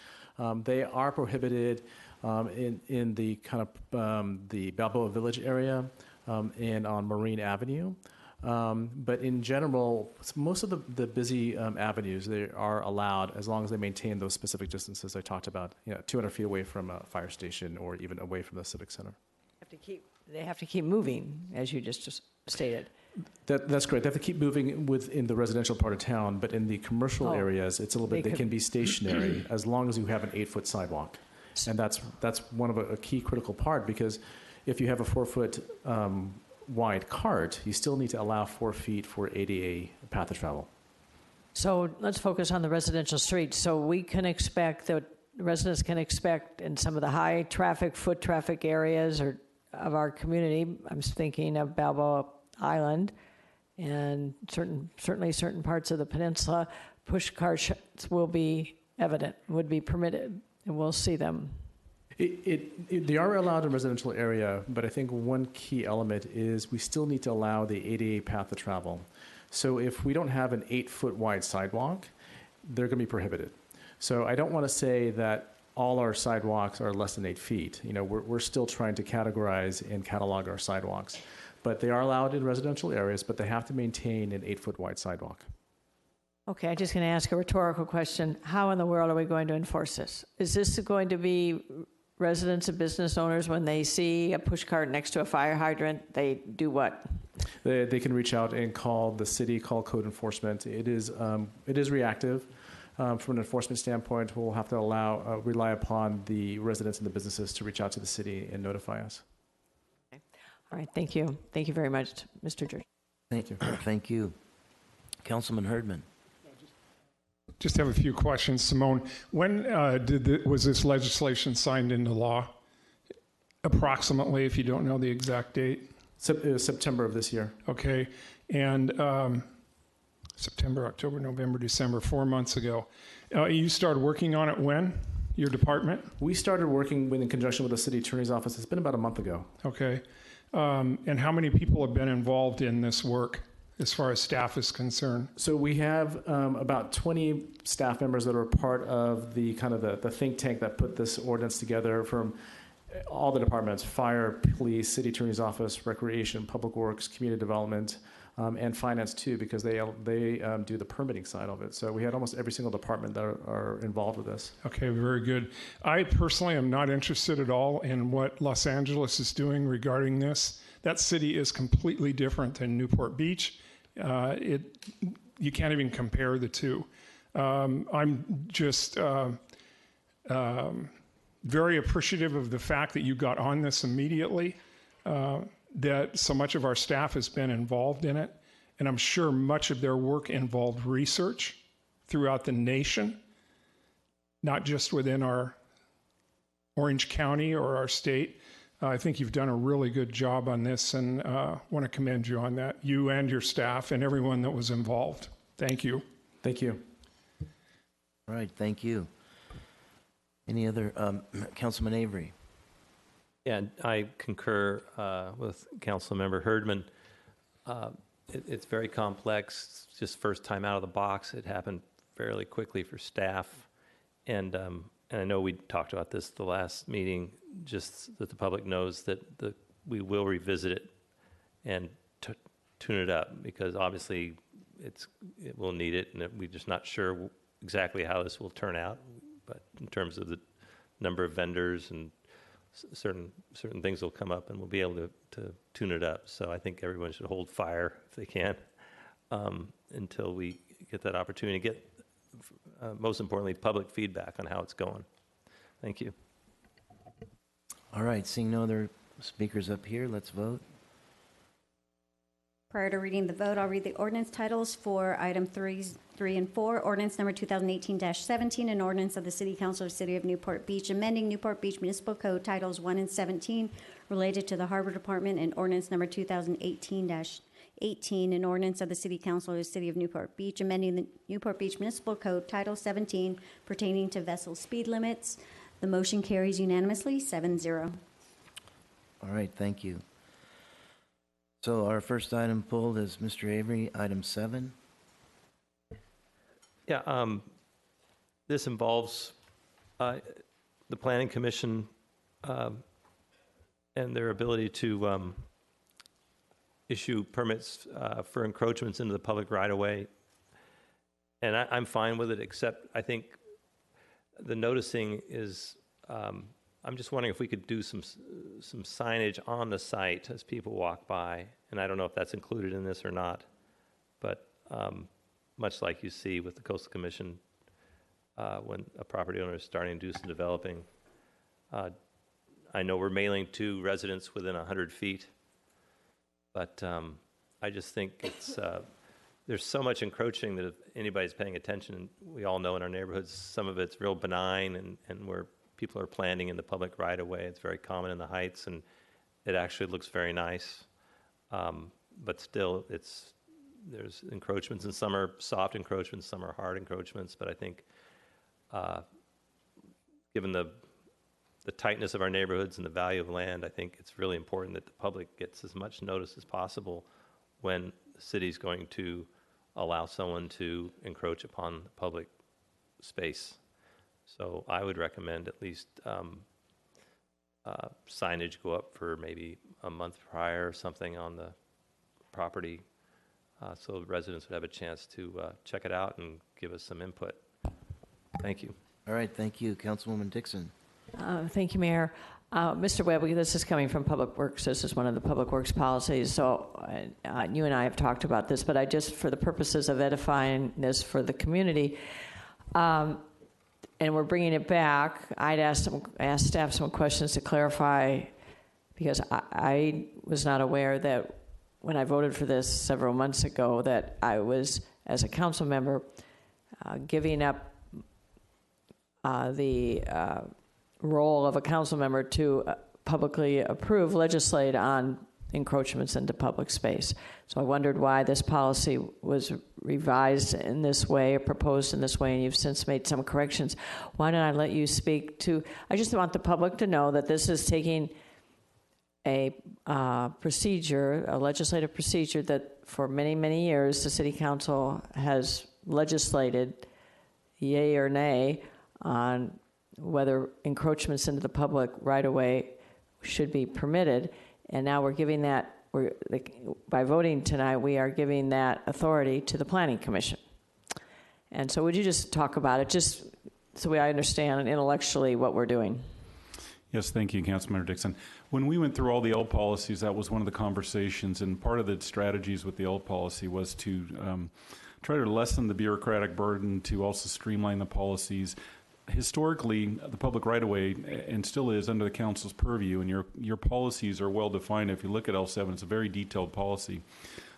They are prohibited in the kind of the Balboa Village area and on Marine Avenue. But in general, most of the busy avenues, they are allowed as long as they maintain those specific distances I talked about, 200 feet away from a fire station or even away from the Civic Center. They have to keep moving, as you just stated. That's correct. They have to keep moving within the residential part of town, but in the commercial areas, it's a little bit, they can be stationary as long as you have an 8-foot sidewalk. And that's one of a key critical part, because if you have a 4-foot wide cart, you still need to allow 4 feet for ADA path of travel. So let's focus on the residential streets. So we can expect that residents can expect in some of the high traffic, foot traffic areas of our community, I'm thinking of Balboa Island and certainly certain parts of the peninsula, push carts will be evident, would be permitted, and we'll see them. They are allowed in residential area, but I think one key element is we still need to allow the ADA path of travel. So if we don't have an 8-foot wide sidewalk, they're going to be prohibited. So I don't want to say that all our sidewalks are less than 8 feet. We're still trying to categorize and catalog our sidewalks. But they are allowed in residential areas, but they have to maintain an 8-foot wide sidewalk. Okay, I'm just going to ask a rhetorical question. How in the world are we going to enforce this? Is this going to be residents and business owners, when they see a push cart next to a fire hydrant, they do what? They can reach out and call the city, call code enforcement. It is reactive. From an enforcement standpoint, we'll have to rely upon the residents and the businesses to reach out to the city and notify us. Okay. All right, thank you. Thank you very much, Mr. George. Thank you. Thank you. Councilman Herdman. Just have a few questions, Simone. When was this legislation signed into law? Approximately, if you don't know the exact date. September of this year. Okay, and September, October, November, December, 4 months ago. You started working on it when? Your department? We started working in conjunction with the city attorney's office. It's been about a month ago. Okay, and how many people have been involved in this work, as far as staff is concerned? So we have about 20 staff members that are part of the kind of the think tank that put this ordinance together, from all the departments: fire, police, city attorney's office, recreation, public works, community development, and finance too, because they do the permitting side of it. So we had almost every single department that are involved with this. Okay, very good. I personally am not interested at all in what Los Angeles is doing regarding this. That city is completely different than Newport Beach. You can't even compare the two. I'm just very appreciative of the fact that you got on this immediately, that so much of our staff has been involved in it, and I'm sure much of their work involved research throughout the nation, not just within our Orange County or our state. I think you've done a really good job on this, and want to commend you on that, you and your staff and everyone that was involved. Thank you. Thank you. All right, thank you. Any other, Councilman Avery? Yeah, I concur with Councilmember Herdman. It's very complex. It's just first time out of the box. It happened fairly quickly for staff, and I know we talked about this the last meeting. Just that the public knows that we will revisit it and tune it up, because obviously it will need it, and we're just not sure exactly how this will turn out. But in terms of the number of vendors and certain things will come up, and we'll be able to tune it up. So I think everyone should hold fire if they can until we get that opportunity to get, most importantly, public feedback on how it's going. Thank you. All right, seeing no other speakers up here, let's vote. Prior to reading the vote, I'll read the ordinance titles for item 3 and 4. Ordinance number 2018-17, an ordinance of the City Council of the City of Newport Beach, amending Newport Beach Municipal Code Titles 1 and 17 related to the Harbor Department, and ordinance number 2018-18, an ordinance of the City Council of the City of Newport Beach, amending the Newport Beach Municipal Code Title 17 pertaining to vessel speed limits. The motion carries unanimously, 7-0. All right, thank you. So our first item pulled is Mr. Avery, item 7. Yeah, this involves the Planning Commission and their ability to issue permits for encroachments into the public right-of-way. And I'm fine with it, except I think the noticing is, I'm just wondering if we could do some signage on the site as people walk by. And I don't know if that's included in this or not, but much like you see with the Coastal Commission, when a property owner is starting to do some developing. I know we're mailing to residents within 100 feet, but I just think it's there's so much encroaching that if anybody's paying attention, we all know in our neighborhoods, some of it's real benign, and where people are planting in the public right-of-way. It's very common in the Heights, and it actually looks very nice. But still, there's encroachments, and some are soft encroachments, some are hard encroachments. But I think, given the tightness of our neighborhoods and the value of land, I think it's really important that the public gets as much notice as possible when the city's going to allow someone to encroach upon the public space. So I would recommend at least signage go up for maybe a month prior or something on the property, so residents would have a chance to check it out and give us some input. Thank you. All right, thank you. Councilwoman Dixon. Thank you, Mayor. Mr. Webb, this is coming from Public Works. This is one of the Public Works policies. So you and I have talked about this, but I just, for the purposes of edifying this for the community, and we're bringing it back, I'd ask staff some questions to clarify, because I was not aware that when I voted for this several months ago that I was, as a council member, giving up the role of a council member to publicly approve, legislate on encroachments into public space. So I wondered why this policy was revised in this way or proposed in this way, and you've since made some corrections. Why don't I let you speak to, I just want the public to know that this is taking a procedure, a legislative procedure that for many, many years the City Council has legislated, yay or nay, on whether encroachments into the public right-of-way should be permitted. And now we're giving that by voting tonight, we are giving that authority to the Planning Commission. And so would you just talk about it, just so I understand intellectually what we're doing? Yes, thank you, Councilmember Dixon. When we went through all the L policies, that was one of the conversations, and part of the strategies with the L policy was to try to lessen the bureaucratic burden, to also streamline the policies. Historically, the public right-of-way, and still is, under the council's purview, and your policies are well defined. If you look at L7, it's a very detailed policy.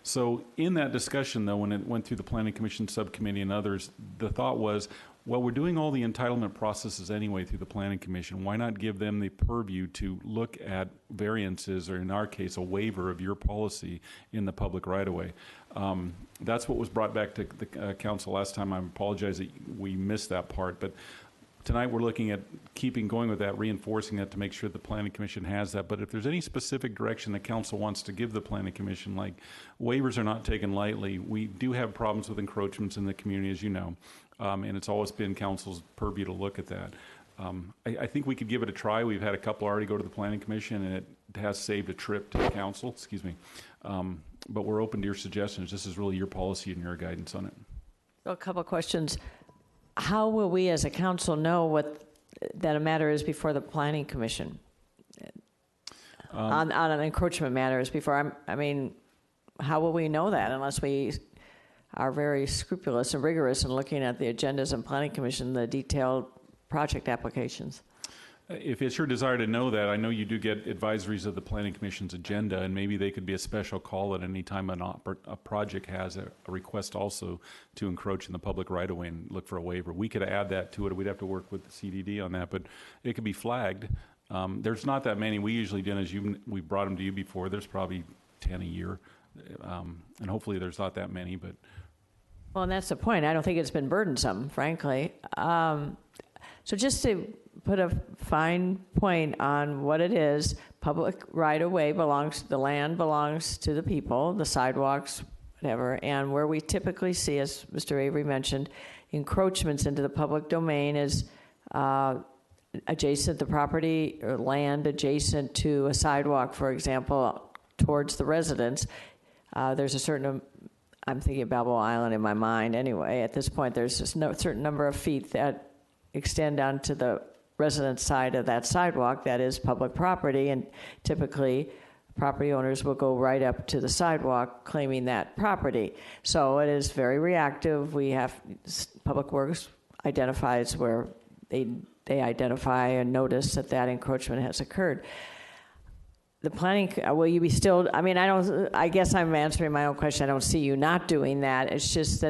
So in that discussion, though, when it went through the Planning Commission subcommittee and others, the thought was, well, we're doing all the entitlement processes anyway through the Planning Commission. Why not give them the purview to look at variances, or in our case, a waiver of your policy in the public right-of-way? That's what was brought back to the council last time. I apologize that we missed that part, but tonight we're looking at going with that, reinforcing that to make sure the Planning Commission has that. But if there's any specific direction the council wants to give the Planning Commission, like waivers are not taken lightly. We do have problems with encroachments in the community, as you know, and it's always been council's purview to look at that. I think we could give it a try. We've had a couple already go to the Planning Commission, and it has saved a trip to the council, excuse me. But we're open to your suggestions. This is really your policy and your guidance on it. So a couple of questions. How will we as a council know that a matter is before the Planning Commission? On an encroachment matter is before, I mean, how will we know that unless we are very scrupulous and rigorous in looking at the agendas and Planning Commission, the detailed project applications? If it's your desire to know that, I know you do get advisories of the Planning Commission's agenda, and maybe they could be a special call at any time a project has a request also to encroach in the public right-of-way and look for a waiver. We could add that to it. We'd have to work with the CDD on that, but it could be flagged. There's not that many. We usually do, as we brought them to you before. There's probably 10 a year, and hopefully there's not that many. But well, and that's the point. I don't think it's been burdensome, frankly. So just to put a fine point on what it is, public right-of-way the land belongs to the people, the sidewalks, whatever, and where we typically see, as Mr. Avery mentioned, encroachments into the public domain is adjacent, the property or land adjacent to a sidewalk, for example, towards the residents. There's a certain, I'm thinking of Balboa Island in my mind anyway. At this point, there's just no certain number of feet that extend down to the resident side of that sidewalk that is public property, and typically property owners will go right up to the sidewalk claiming that property. So it is very reactive. We have Public Works identifies where they identify and notice that encroachment has occurred. The planning, will you be still, I mean, I guess I'm answering my own question. I don't see you not doing that. It's just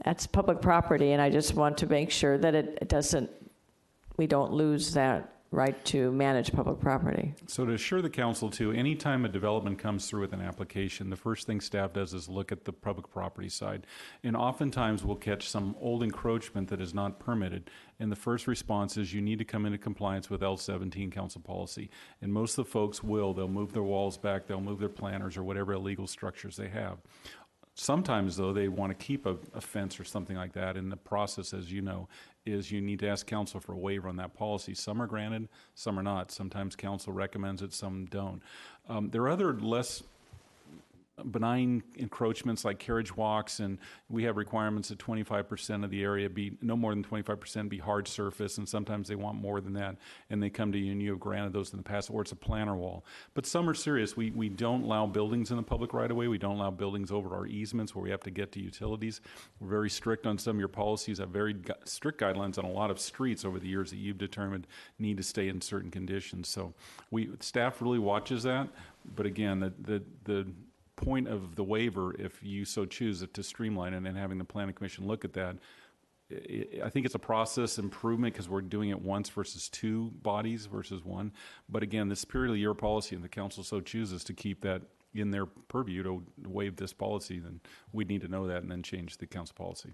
that's public property, and I just want to make sure that we don't lose that right to manage public property. So to assure the council too, anytime a development comes through with an application, the first thing staff does is look at the public property side. And oftentimes we'll catch some old encroachment that is not permitted. And the first response is you need to come into compliance with L17 council policy. And most of the folks they'll move their walls back, they'll move their planters or whatever illegal structures they have. Sometimes, though, they want to keep a fence or something like that, and the process, as you know, is you need to ask council for a waiver on that policy. Some are granted, some are not. Sometimes council recommends it, some don't. There are other less benign encroachments like carriage walks, and we have requirements that 25% of the area be, no more than 25% be hard surface, and sometimes they want more than that, and they come to you and you have granted those in the past, or it's a planter wall. But some are serious. We don't allow buildings in the public right-of-way. We don't allow buildings over our easements where we have to get to utilities. We're very strict on some of your policies, have very strict guidelines on a lot of streets over the years that you've determined need to stay in certain conditions. So staff really watches that, but again, the point of the waiver, if you so choose it, to streamline it and having the Planning Commission look at that, I think it's a process improvement because we're doing it once versus two bodies versus one. But again, this is purely your policy, and the council so chooses to keep that in their purview to waive this policy, then we'd need to know that and then change the council policy.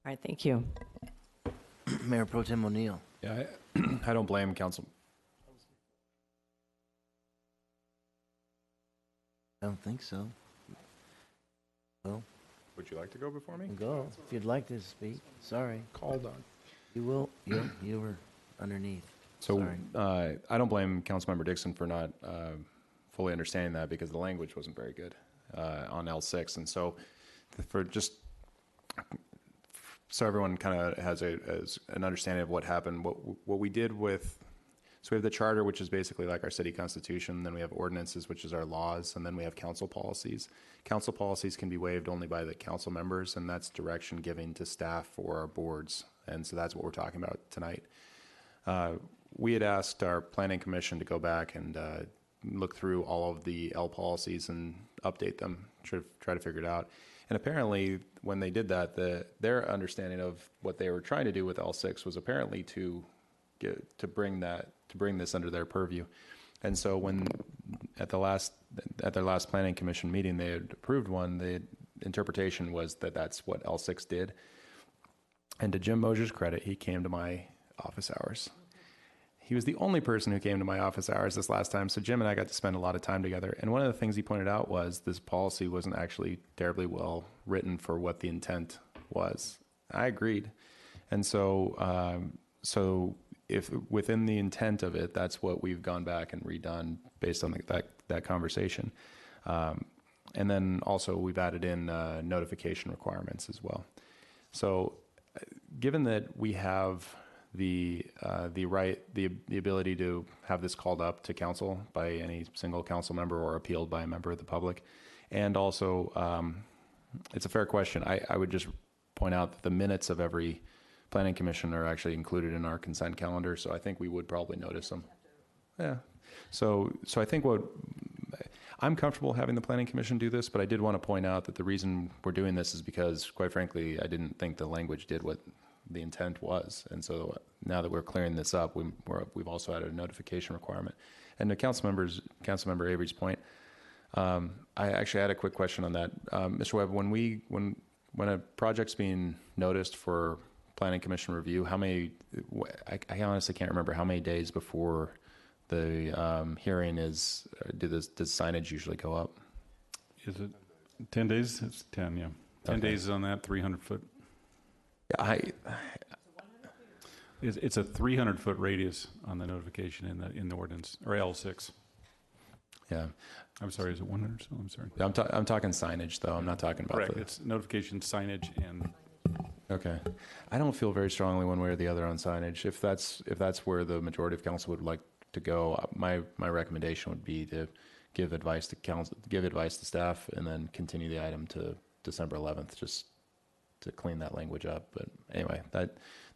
All right, thank you. Mayor Pro Tem O'Neill. Yeah, I don't blame council. I don't think so. Well, would you like to go before me? Go if you'd like to speak. Sorry, called on. You will. You were underneath. So I don't blame Councilmember Dixon for not fully understanding that because the language wasn't very good on L6. And so for just so everyone kind of has an understanding of what happened, what we did with, so we have the charter, which is basically like our city constitution, then we have ordinances, which is our laws, and then we have council policies. Council policies can be waived only by the council members, and that's direction giving to staff for our boards. And so that's what we're talking about tonight. We had asked our planning commission to go back and look through all of the L policies and update them, try to figure it out. And apparently, when they did that, their understanding of what they were trying to do with L6 was apparently to bring this under their purview. And so when at their last planning commission meeting they had approved one, the interpretation was that that's what L6 did. And to Jim Mosier's credit, he came to my office hours. He was the only person who came to my office hours this last time, so Jim and I got to spend a lot of time together. And one of the things he pointed out was this policy wasn't actually terribly well written for what the intent was. I agreed. And so if within the intent of it, that's what we've gone back and redone based on that conversation. And then also we've added in notification requirements as well. So given that we have the ability to have this called up to council by any single council member or appealed by a member of the public, and also it's a fair question. I would just point out that the minutes of every planning commission are actually included in our consent calendar, so I think we would probably notice them. Yeah. So I think I'm comfortable having the planning commission do this, but I did want to point out that the reason we're doing this is because, quite frankly, I didn't think the language did what the intent was. And so now that we're clearing this up, we've also added a notification requirement. And to Councilmember Avery's point, I actually had a quick question on that. Mr. Webb, when a project's being noticed for planning commission review, I honestly can't remember how many days before the hearing does signage usually go up? Is it 10 days? It's 10, yeah. 10 Okay. days on that 300-foot. Yeah, It's a 300-foot radius on the notification in the ordinance, or L6. Yeah. I'm sorry, is it 100 still? I'm sorry. I'm talking signage, though. I'm not talking about Correct. It's notification, signage, and... Okay. I don't feel very strongly one way or the other on signage. If that's where the majority of council would like to go, my recommendation would be to give advice to council, give advice to staff, and then continue the item to December 11th, just to clean that language up. But anyway,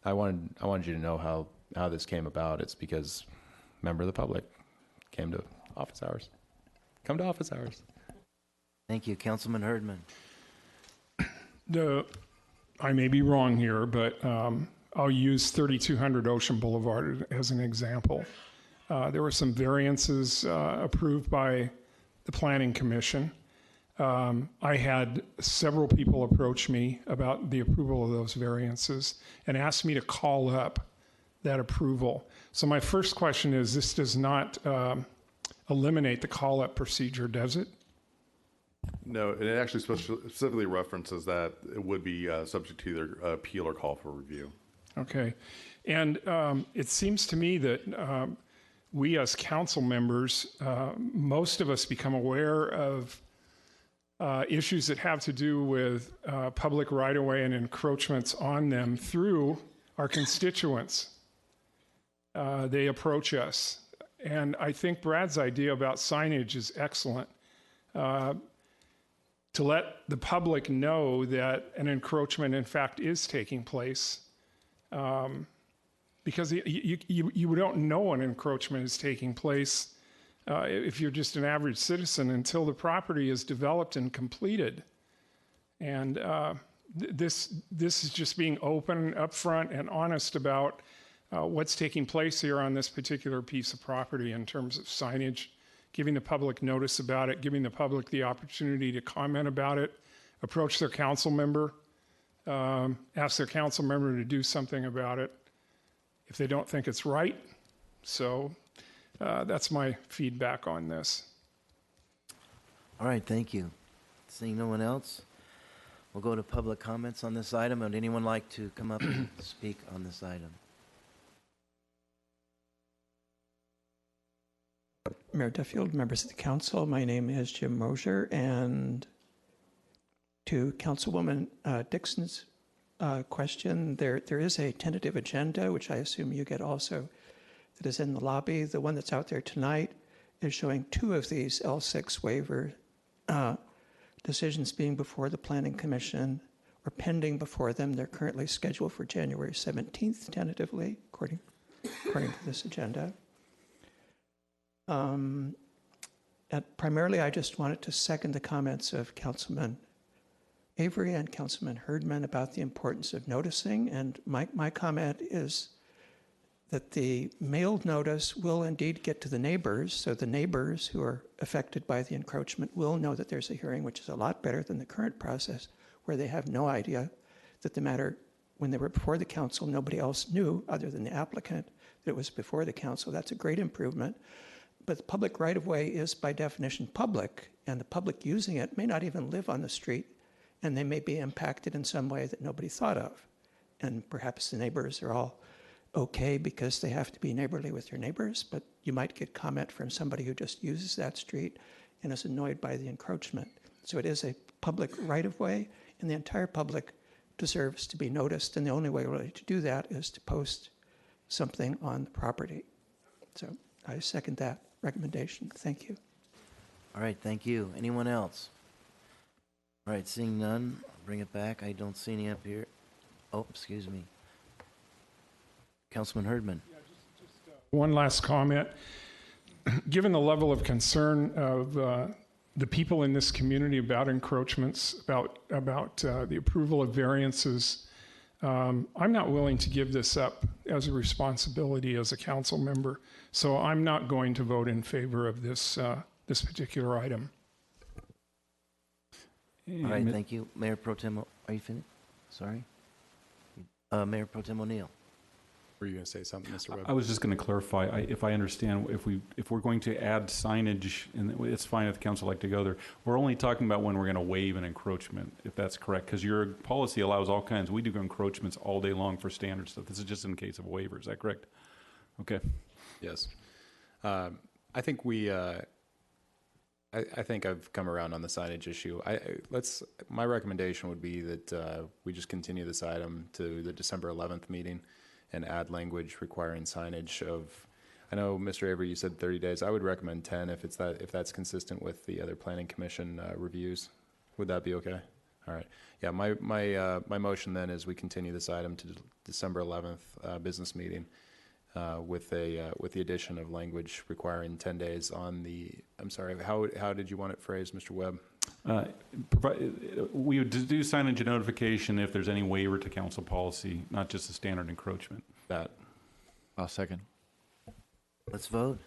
I wanted you to know how this came about. It's because a member of the public came to office hours. Come to office hours. Thank you, Councilman Herdman. I may be wrong here, but I'll use 3200 Ocean Boulevard as an example. There were some variances approved by the Planning Commission. I had several people approach me about the approval of those variances and asked me to call up that approval. So my first question is, this does not eliminate the call-up procedure, does it? No, and it actually specifically references that it would be subject to either appeal or call for review. Okay. And it seems to me that we as council members, most of us become aware of issues that have to do with public right-of-way and encroachments on them through our constituents. They approach us. And I think Brad's idea about signage is excellent. To let the public know that an encroachment, in fact, is taking place. Because you don't know an encroachment is taking place if you're just an average citizen until the property is developed and completed. And this is just being open, upfront, and honest about what's taking place here on this particular piece of property in terms of signage, giving the public notice about it, giving the public the opportunity to comment about it, approach their council member, ask their council member to do something about it if they don't think it's right. So that's my feedback on this. All right, thank you. Seeing no one else, we'll go to public comments on this item. Would anyone like to come up and speak on this item? Mayor Duffield, members of the council, my name is Jim Mosier, and to Councilwoman Dixon's question, there is a tentative agenda, which I assume you get also, that is in the lobby. The one that's out there tonight is showing 2 of these L6 waiver decisions being before the Planning Commission or pending before them. They're currently scheduled for January 17th, tentatively, according to this agenda. Primarily, I just wanted to second the comments of Councilman Avery and Councilman Herdman about the importance of noticing. And my comment is that the mailed notice will indeed get to the neighbors, so the neighbors who are affected by the encroachment will know that there's a hearing, which is a lot better than the current process, where they have no idea that the matter, when they were before the council, nobody else knew other than the applicant that it was before the council. That's a great improvement. But the public right-of-way is by definition public, and the public using it may not even live on the street, and they may be impacted in some way that nobody thought of. And perhaps the neighbors are all okay because they have to be neighborly with their neighbors, but you might get comment from somebody who just uses that street and is annoyed by the encroachment. So it is a public right-of-way, and the entire public deserves to be noticed, and the only way really to do that is to post something on the property. So I second that recommendation. Thank you. All right, thank you. Anyone else? All right, seeing none, I'll bring it back. I don't see any up here. Oh, excuse me. Councilman Herdman. One last comment. Given the level of concern of the people in this community about encroachments, about the approval of variances, I'm not willing to give this up as a responsibility as a council member, so I'm not going to vote in favor of this this particular item. All right, thank you. Mayor Pro Tem, are you finished? Sorry. Mayor Pro Tem O'Neill. Were you going to say something, Mr. Webb? I was just going to clarify, if I understand, if we're going to add signage, and it's fine if the council like to go there, we're only talking about when we're going to waive an encroachment, if that's correct, because your policy allows all kinds. We do encroachments all day long for standard stuff. This is just in case of waivers. Is that correct? Okay. Yes. I think we. I think I've come around on the signage issue. My recommendation would be that we just continue this item to the December 11th meeting and add language requiring signage of, I know, Mr. Avery, you said 30 days. I would recommend 10 if that's consistent with the other planning commission reviews. Would that be okay? All right. Yeah, my motion then is we continue this item to December 11th business meeting with the addition of language requiring 10 days on the, I'm sorry, how did you want it phrased, Mr. Webb? We would do signage notification if there's any waiver to council policy, not just a standard encroachment. That. I'll second. Let's vote.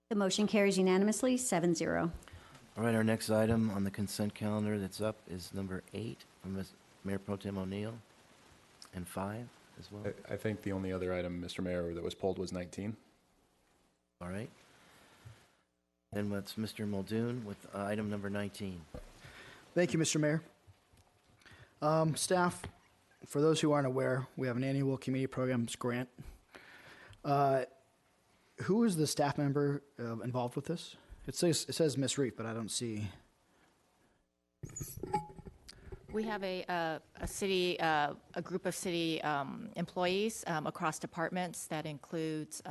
The motion carries unanimously, 7-0. All right, our next item on the consent calendar that's up is number 8 from Mayor Pro Tem O'Neill, and 5 as well. I think the only other item, Mr. Mayor, that was pulled was 19. All right. Then what's Mr. Muldoon with item number 19? Thank you, Mr. Mayor. Staff, for those who aren't aware, we have an annual community programs grant. Who is the staff member involved with this? It says Ms. Reef, but I don't see. We have a group of city employees across departments that includes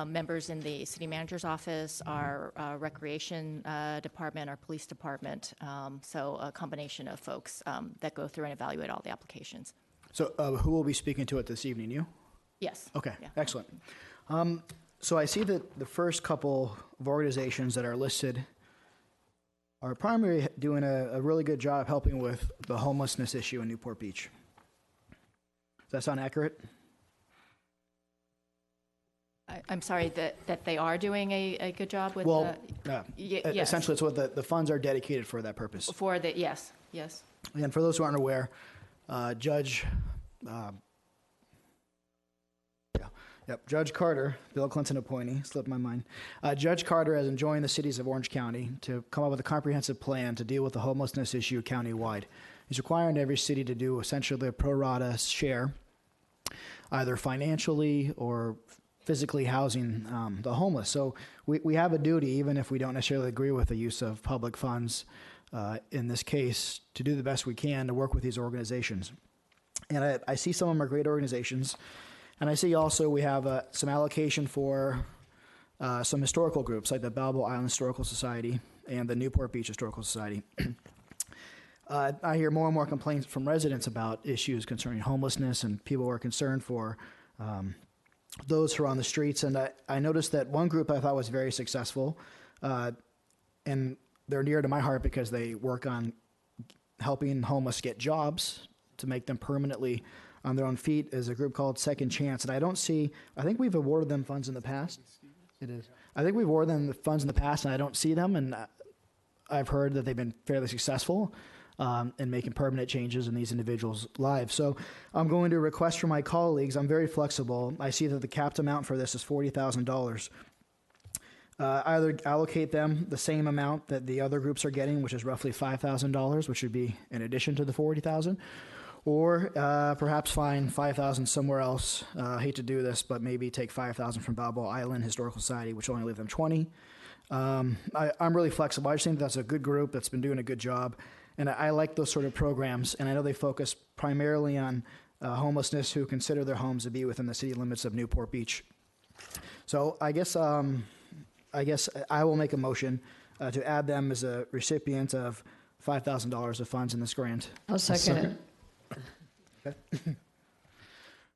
members in the city manager's office, our recreation department, our police department. So a combination of folks that go through and evaluate all the applications. So who will be speaking to it this evening? You? Yes. Okay, yeah. excellent. So I see that the first couple of organizations that are listed are primarily doing a really good job helping with the homelessness issue in Newport Beach. Does that sound accurate? I'm sorry, that they are doing a good job with yes. Essentially it's what the funds are dedicated for that purpose. For the, yes. And for those who aren't aware, Judge Carter, Bill Clinton appointee, slipped my mind. Judge Carter has enjoined the cities of Orange County to come up with a comprehensive plan to deal with the homelessness issue countywide. He's requiring every city to do essentially a pro rata share, either financially or physically housing the homeless. So we have a duty, even if we don't necessarily agree with the use of public funds in this case, to do the best we can to work with these organizations. And I see some of them are great organizations. And I see also we have some allocation for some historical groups like the Balboa Island Historical Society and the Newport Beach Historical Society. I hear more and more complaints from residents about issues concerning homelessness, and people are concerned for those who are on the streets. And I noticed that one group I thought was very successful, and they're near to my heart because they work on helping homeless get jobs to make them permanently on their own feet, is a group called Second Chance. And I think we've awarded them funds in the past. It is. I think we've awarded them the funds in the past, and I don't see them. And I've heard that they've been fairly successful in making permanent changes in these individuals' lives. So I'm going to request from my colleagues. I'm very flexible. I see that the capped amount for this is $40,000. Either allocate them the same amount that the other groups are getting, which is roughly $5,000, which would be in addition to the $40,000, or perhaps find $5,000 somewhere else. I hate to do this, but maybe take $5,000 from Balboa Island Historical Society, which will only leave them $20,000. I'm really flexible. I just think that's a good group that's been doing a good job, and I like those sort of programs. And I know they focus primarily on homelessness who consider their homes to be within the city limits of Newport Beach. So I guess I will make a motion to add them as a recipient of $5,000 of funds in this grant. I'll second it. Okay.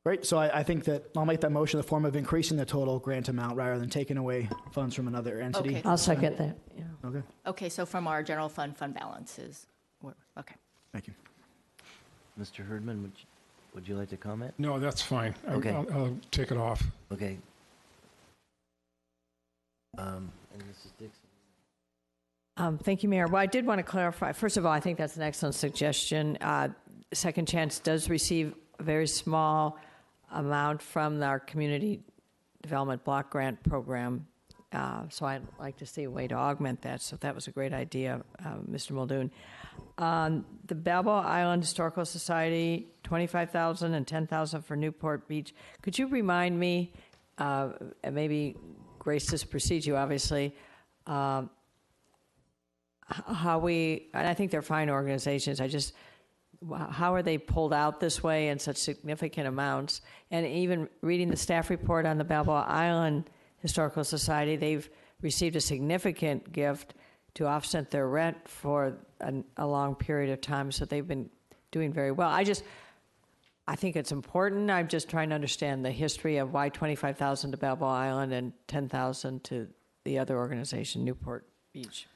Great. So I think that I'll make that motion in the form of increasing the total grant amount rather than taking away funds from another entity. Okay. I'll second that. Yeah. Okay. Okay, so from our general fund balances. Okay. Thank you. Mr. Herdman, would you like to comment? No, that's fine. Okay. I'll take it off. Okay. And Mrs. Dixon. Thank you, Mayor. Well, I did want to clarify. First of all, I think that's an excellent suggestion. Second Chance does receive a very small amount from our Community Development Block Grant Program. So I'd like to see a way to augment that. So that was a great idea, Mr. Muldoon. The Balboa Island Historical Society, $25,000 and $10,000 for Newport Beach. Could you remind me, and maybe Grace, this precedes you, obviously, how and I think they're fine organizations, how are they pulled out this way in such significant amounts? And even reading the staff report on the Balboa Island Historical Society, they've received a significant gift to offset their rent for a long period of time, so they've been doing very well. I think it's important. I'm just trying to understand the history of why $25,000 to Balboa Island and $10,000 to the other organization, Newport Beach.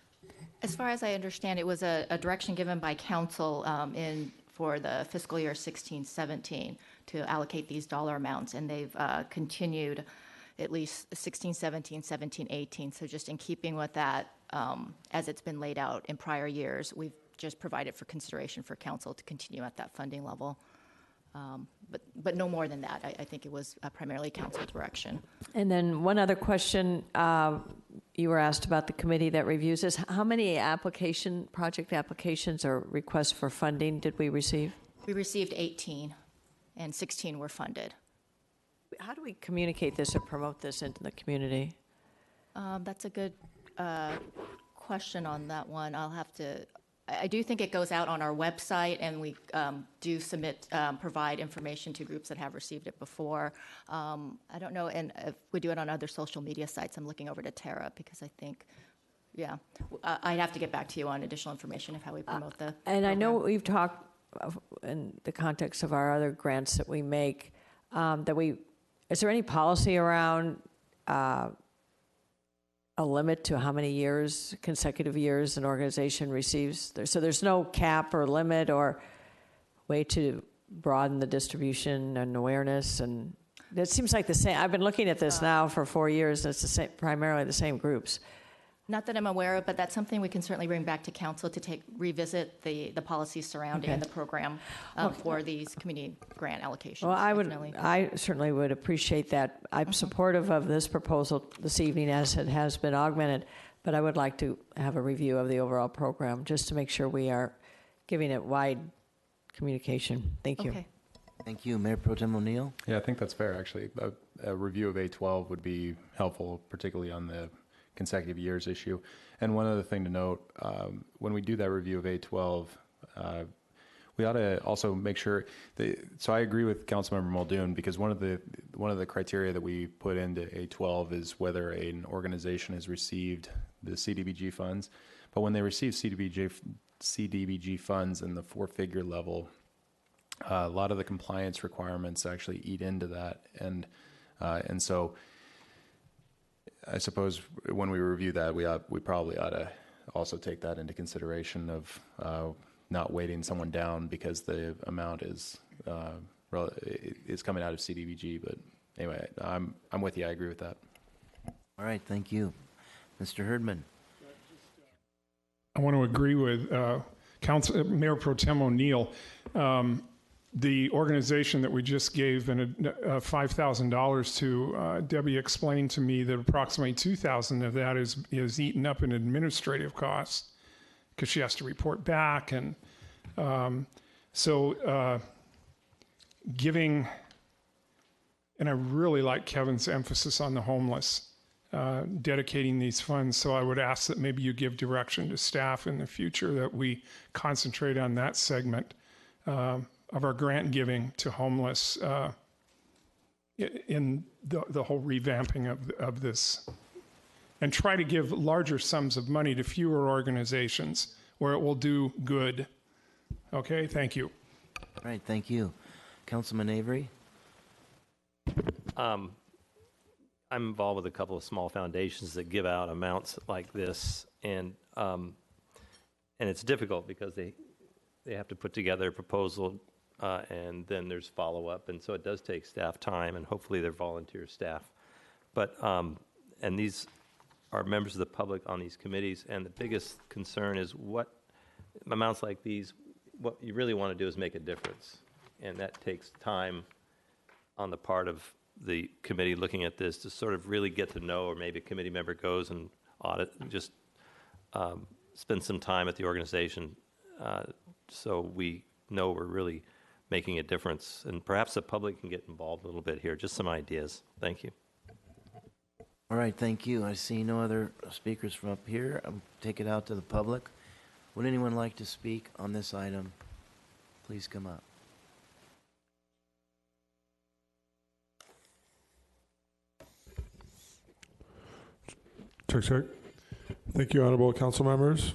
As far as I understand, it was a direction given by council for the fiscal year 16-17 to allocate these dollar amounts, and they've continued at least 16-17, 17-18. So just in keeping with that, as it's been laid out in prior years, we've just provided for consideration for council to continue at that funding level. But no more than that. I think it was primarily council direction. And then one other question. You were asked about the committee that reviews this. How many project applications or requests for funding did we receive? We received 18, and 16 were funded. How do we communicate this or promote this into the community? That's a good question on that one. I do think it goes out on our website, and we do provide information to groups that have received it before. I don't know, and if we do it on other social media sites. I'm looking over to Tara because I think, I'd have to get back to you on additional information of how we promote the And I know we've talked in the context of our other grants that we make, is there any policy around a limit to how many consecutive years an organization receives? So there's no cap or limit or way to broaden the distribution and awareness. And it seems like the same. I've been looking at this now for 4 years, and it's primarily the same groups. Not that I'm aware of, but that's something we can certainly bring back to council to revisit the policies surrounding the program for these community grant allocations. Well, I certainly would appreciate that. I'm supportive of this proposal this evening as it has been augmented, but I would like to have a review of the overall program just to make sure we are giving it wide communication. Thank you. Okay. Thank you. Mayor Pro Tem O'Neill? Yeah, I think that's fair, actually. A review of A12 would be helpful, particularly on the consecutive years issue. And one other thing to note, when we do that review of A12, we ought to also make sure so I agree with Councilmember Muldoon, because one of the criteria that we put into A12 is whether an organization has received the CDBG funds. But when they receive CDBG funds in the 4-figure level, a lot of the compliance requirements actually eat into that, and so I suppose when we review that, we probably ought to also take that into consideration of not weighting someone down because the amount is coming out of CDBG. But anyway, I'm with you. I agree with that. All right, thank you. Mr. Herdman? I want to agree with Mayor Pro Tem O'Neill. The organization that we just gave $5,000 to, Debbie explained to me that approximately $2,000 of that is eaten up in administrative costs because she has to report back. And giving, and I really like Kevin's emphasis on the homeless, dedicating these funds. So I would ask that maybe you give direction to staff in the future that we concentrate on that segment of our grant giving to homeless in the whole revamping of this, and try to give larger sums of money to fewer organizations where it will do good. Okay, thank you. All right, thank you. Councilman Avery? I'm involved with a couple of small foundations that give out amounts like this, and it's difficult because they have to put together a proposal, and then there's follow-up, and so it does take staff time, and hopefully they're volunteer staff. But and these are members of the public on these committees, and the biggest concern is what amounts like these, what you really want to do is make a difference, and that takes time on the part of the committee looking at this to sort of really get to know, or maybe a committee member goes and audit, just spend some time at the organization so we know we're really making a difference. And perhaps the public can get involved a little bit here. Just some ideas. Thank you. All right, thank you. I see no other speakers from up here. I'll take it out to the public. Would anyone like to speak on this item? Please come up. Check, check. Thank you, honorable council members.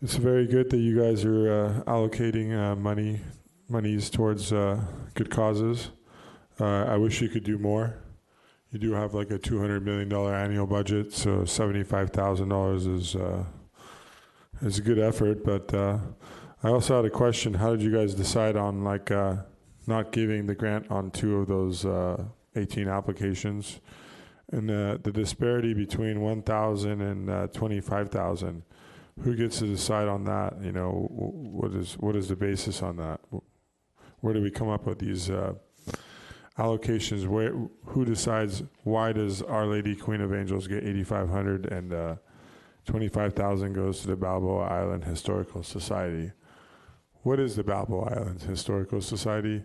It's very good that you guys are allocating monies towards good causes. I wish you could do more. You do have like a $200 million annual budget, so $75,000 is a good effort. But I also had a question. How did you guys decide on like not giving the grant on 2 of those 18 applications? And the disparity between 1,000 and 25,000, who gets to decide on that? You know, what is the basis on that? Where do we come up with these allocations? Who decides? Why does Our Lady Queen of Angels get 8,500 and 25,000 goes to the Balboa Island Historical Society? What is the Balboa Island Historical Society?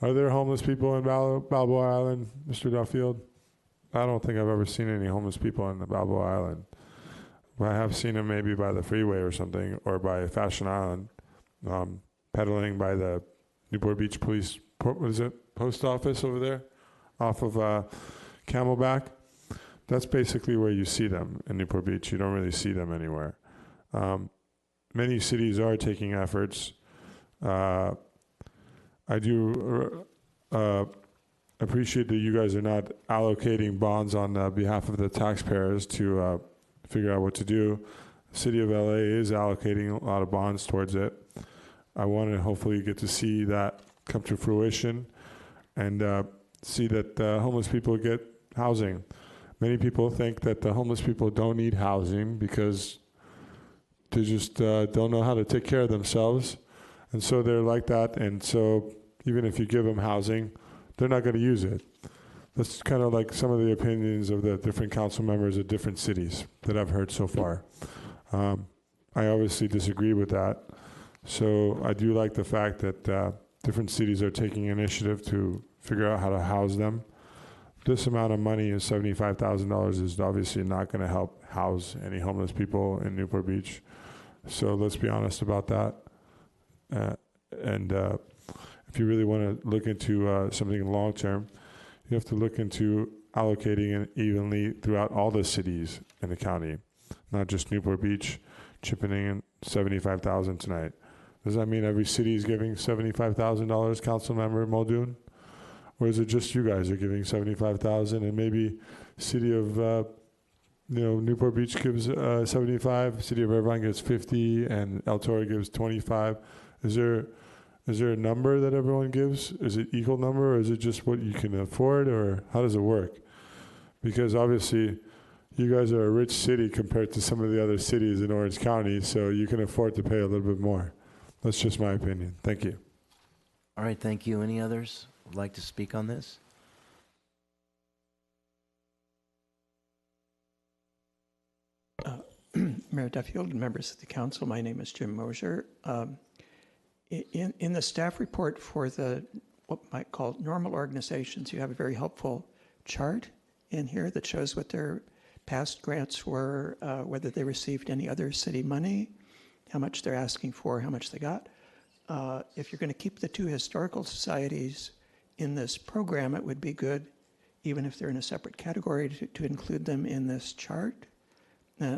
Are there homeless people in Balboa Island, Mr. Duffield? I don't think I've ever seen any homeless people on the Balboa Island. But I have seen them maybe by the freeway or something, or by Fashion Island, pedaling by the Newport Beach Police, post office over there, off of Camelback. That's basically where you see them in Newport Beach. You don't really see them anywhere. Many cities are taking efforts. I do appreciate that you guys are not allocating bonds on behalf of the taxpayers to figure out what to do. The city of LA is allocating a lot of bonds towards it. I want to hopefully get to see that come to fruition and see that homeless people get housing. Many people think that the homeless people don't need housing because they just don't know how to take care of themselves. And so they're like that. And so even if you give them housing, they're not going to use it. That's kind of like some of the opinions of the different council members of different cities that I've heard so far. I obviously disagree with that. So I do like the fact that different cities are taking initiative to figure out how to house them. This amount of money is $75,000 is obviously not going to help house any homeless people in Newport Beach. So let's be honest about that. And if you really want to look into something long term, you have to look into allocating it evenly throughout all the cities in the county, not just Newport Beach, chipping in $75,000 tonight. Does that mean every city is giving $75,000, Councilmember Muldoon? Or is it just you guys are giving $75,000 and maybe city of Newport Beach gives 75, city of Irvine gives 50, and El Toro gives 25? Is there a number that everyone gives? Is it equal number, or is it just what you can afford, or how does it work? Because obviously, you guys are a rich city compared to some of the other cities in Orange County, so you can afford to pay a little bit more. That's just my opinion. Thank you. All right, thank you. Any others would like to speak on this? Mayor Duffield and members of the council, my name is Jim Mosier. In the staff report for the what might call normal organizations, you have a very helpful chart in here that shows what their past grants were, whether they received any other city money, how much they're asking for, how much they got. If you're going to keep the two historical societies in this program, it would be good, even if they're in a separate category, to include them in this chart.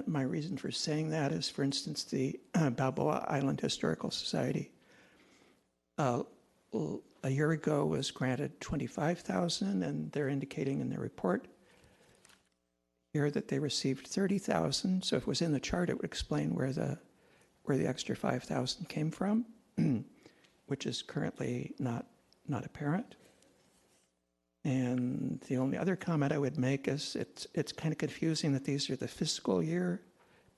My reason for saying that is, for instance, the Balboa Island Historical Society a year ago was granted $25,000, and they're indicating in their report here that they received $30,000. So if it was in the chart, it would explain where the extra $5,000 came from, which is currently not apparent. And the only other comment I would make is it's kind of confusing that these are the fiscal year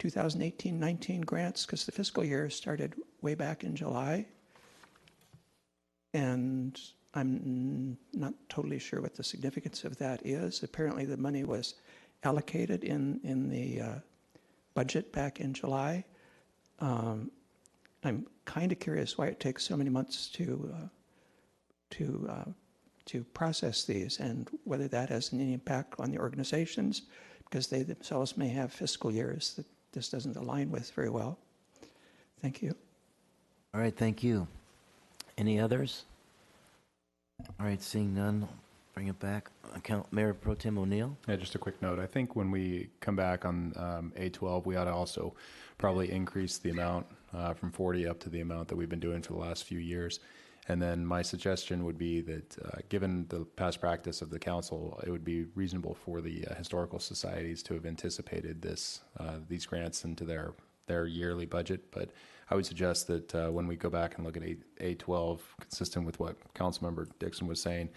2018-19 grants, because the fiscal year started way back in July. And I'm not totally sure what the significance of that is. Apparently the money was allocated in the budget back in July. I'm kind of curious why it takes so many months to process these, and whether that has any impact on the organizations, because they themselves may have fiscal years that this doesn't align with very well. Thank you. All right, thank you. Any others? All right, seeing none, I'll bring it back. Mayor Pro Tem O'Neill? Yeah, just a quick note. I think when we come back on A12, we ought to also probably increase the amount from 40 up to the amount that we've been doing for the last few years. And then my suggestion would be that given the past practice of the council, it would be reasonable for the historical societies to have anticipated these grants into their yearly budget. But I would suggest that when we go back and look at A12, consistent with what Councilmember Dixon was saying,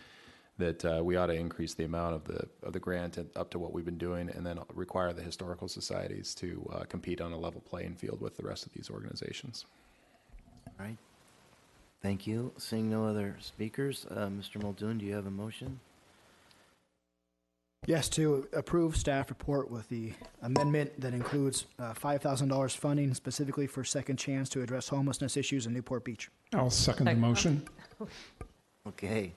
that we ought to increase the amount of the grant up to what we've been doing, and then require the historical societies to compete on a level playing field with the rest of these organizations. All right. Thank you. Seeing no other speakers, Mr. Muldoon, do you have a motion? Yes, to approve staff report with the amendment that includes $5,000 funding specifically for Second Chance to address homelessness issues in Newport Beach. I'll second the motion. Okay.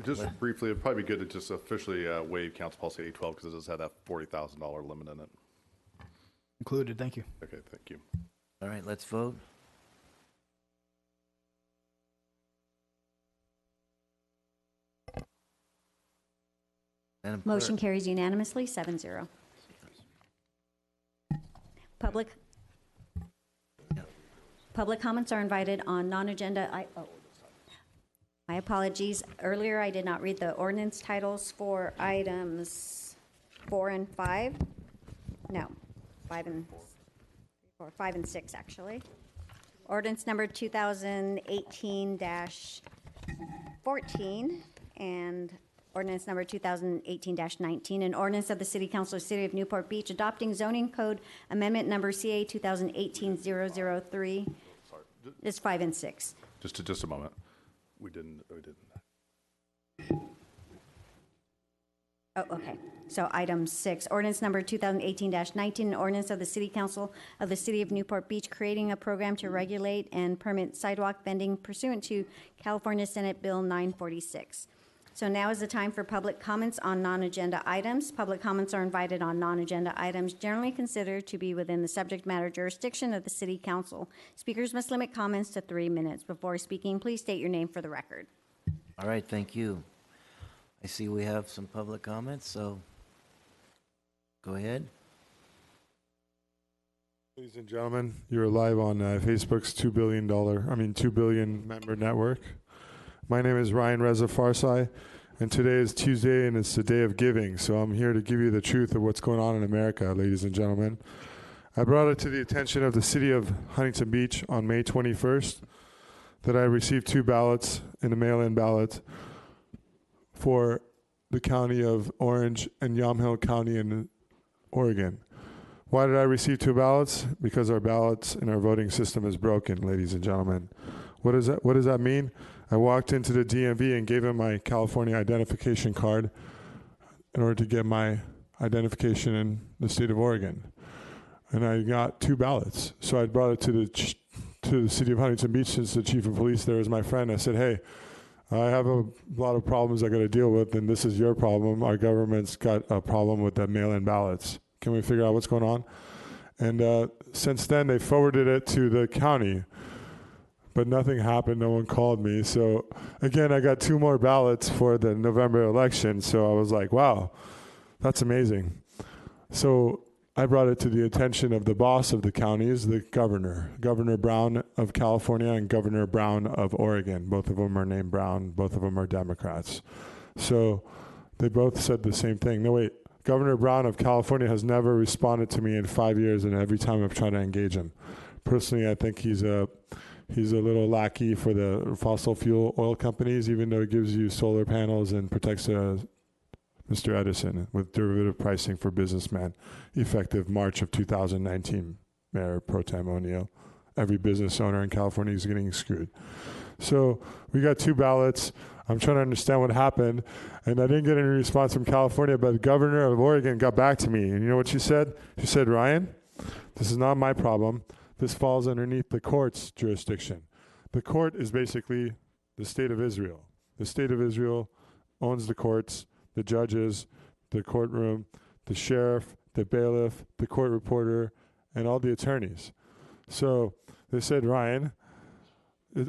Just briefly, it'd probably be good to just officially waive Council Policy 812 because it does have that $40,000 limit in it. Included, thank you. Okay, thank you. All right, let's vote. Motion carries unanimously, 7-0. Public comments are invited on non-agenda. My apologies. Earlier, I did not read the ordinance titles for items 4 and 5. No, 5 and 6, actually. Ordinance number 2018-14 and ordinance number 2018-19, an ordinance of the City Council of the City of Newport Beach adopting zoning code amendment number CA 2018-003. It's 5 and 6. Just a moment. We didn't. Oh, okay. So item 6, ordinance number 2018-19, an ordinance of the City Council of the City of Newport Beach creating a program to regulate and permit sidewalk vending pursuant to California Senate Bill 946. So now is the time for public comments on non-agenda items. Public comments are invited on non-agenda items generally considered to be within the subject matter jurisdiction of the City Council. Speakers must limit comments to 3 minutes. Before speaking, please state your name for the record. All right, thank you. I see we have some public comments, so go ahead. Ladies and gentlemen, you're live on Facebook's $2 billion member network. My name is Ryan Reza Farsai, and today is Tuesday, and it's the day of giving, so I'm here to give you the truth of what's going on in America, ladies and gentlemen. I brought it to the attention of the city of Huntington Beach on May 21st that I received 2 ballots in a mail-in ballot for the county of Orange and Yamhill County in Oregon. Why did I receive 2 ballots? Because our ballots in our voting system is broken, ladies and gentlemen. What does that mean? I walked into the DMV and gave him my California identification card in order to get my identification in the state of Oregon. And I got 2 ballots. So I brought it to the city of Huntington Beach, since the chief of police there is my friend. I said, hey, I have a lot of problems I got to deal with, and this is your problem. Our government's got a problem with the mail-in ballots. Can we figure out what's going on? And since then, they forwarded it to the county, but nothing happened. No one called me. So again, I got 2 more ballots for the November election. So I was like, wow, that's amazing. So I brought it to the attention of the boss of the counties, the governor, Governor Brown of California and Governor Brown of Oregon. Both of them are named Brown. Both of them are Democrats. So they both said the same thing. No, wait, Governor Brown of California has never responded to me in 5 years, and every time I've tried to engage him. Personally, I think he's a little lackey for the fossil fuel oil companies, even though he gives you solar panels and protects Mr. Edison with derivative pricing for businessmen, effective March of 2019, Mayor Pro Tem O'Neill. Every business owner in California is getting screwed. So we got 2 ballots. I'm trying to understand what happened, and I didn't get any response from California, but the governor of Oregon got back to me, and you know what she said? She said, Ryan, this is not my problem. This falls underneath the court's jurisdiction. The court is basically the state of Israel. The state of Israel owns the courts, the judges, the courtroom, the sheriff, the bailiff, the court reporter, and all the attorneys. So they said, Ryan,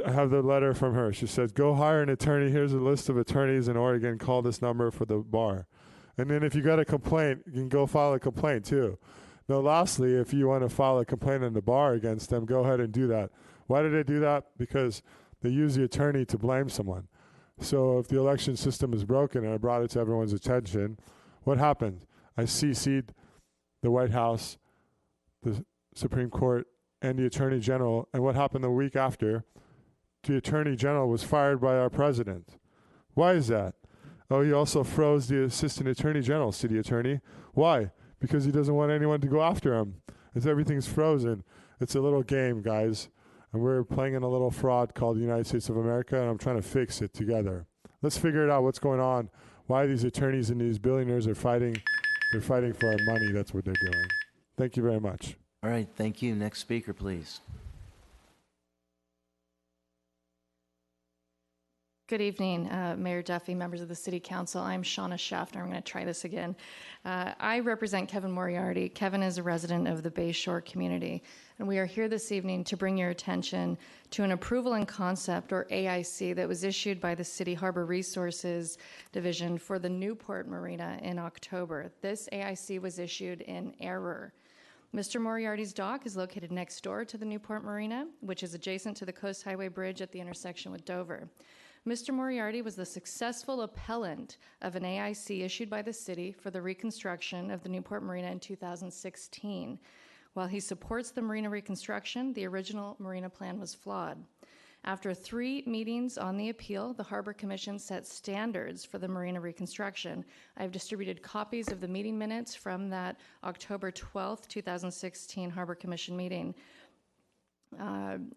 I have the letter from her. She said, go hire an attorney. Here's a list of attorneys in Oregon. Call this number for the bar. And then if you got a complaint, you can go file a complaint too. Now, lastly, if you want to file a complaint in the bar against them, go ahead and do that. Why did they do that? Because they use the attorney to blame someone. So if the election system is broken, and I brought it to everyone's attention, what happened? I CC'd the White House, the Supreme Court, and the Attorney General. And what happened the week after? The Attorney General was fired by our president. Why is that? Oh, he also froze the Assistant Attorney General, city attorney. Why? Because he doesn't want anyone to go after him. Everything's frozen. It's a little game, guys. And we're playing in a little fraud called the United States of America, and I'm trying to fix it together. Let's figure it out, what's going on, why these attorneys and these billionaires are fighting. They're fighting for our money. That's what they're doing. Thank you very much. All right, thank you. Next speaker, please. Good evening, Mayor Duffy, members of the City Council. I'm Shauna Schaffner. I'm going to try this again. I represent Kevin Moriarty. Kevin is a resident of the Bayshore community, and we are here this evening to bring your attention to an approval in concept, or AIC, that was issued by the City Harbor Resources Division for the Newport Marina in October. This AIC was issued in error. Mr. Moriarty's dock is located next door to the Newport Marina, which is adjacent to the Coast Highway Bridge at the intersection with Dover. Mr. Moriarty was the successful appellant of an AIC issued by the city for the reconstruction of the Newport Marina in 2016. While he supports the marina reconstruction, the original marina plan was flawed. After 3 meetings on the appeal, the Harbor Commission set standards for the marina reconstruction. I've distributed copies of the meeting minutes from that October 12th, 2016 Harbor Commission meeting.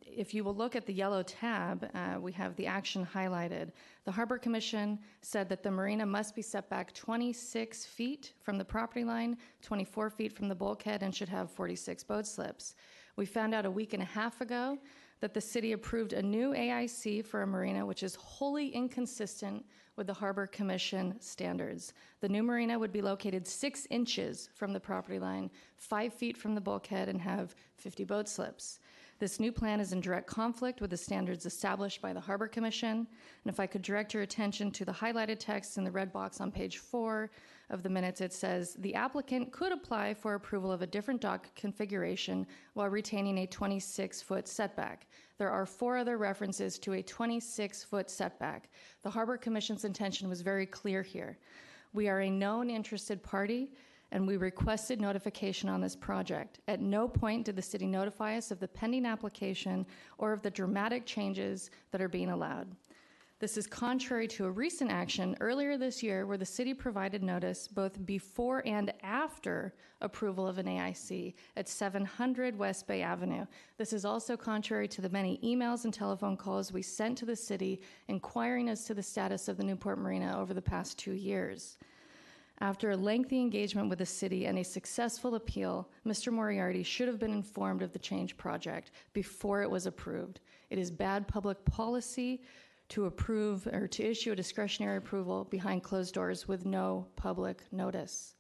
If you will look at the yellow tab, we have the action highlighted. The Harbor Commission said that the marina must be set back 26 feet from the property line, 24 feet from the bulkhead, and should have 46 boat slips. We found out a week and a half ago that the city approved a new AIC for a marina, which is wholly inconsistent with the Harbor Commission standards. The new marina would be located 6 inches from the property line, 5 feet from the bulkhead, and have 50 boat slips. This new plan is in direct conflict with the standards established by the Harbor Commission. And if I could direct your attention to the highlighted text in the red box on page 4 of the minutes, it says, the applicant could apply for approval of a different dock configuration while retaining a 26-foot setback. There are 4 other references to a 26-foot setback. The Harbor Commission's intention was very clear here. We are a known interested party, and we requested notification on this project. At no point did the city notify us of the pending application or of the dramatic changes that are being allowed. This is contrary to a recent action earlier this year where the city provided notice both before and after approval of an AIC at 700 West Bay Avenue. This is also contrary to the many emails and telephone calls we sent to the city inquiring as to the status of the Newport Marina over the past 2 years. After a lengthy engagement with the city and a successful appeal, Mr. Moriarty should have been informed of the change project before it was approved. It is bad public policy to approve or to issue a discretionary approval behind closed doors with no public notice.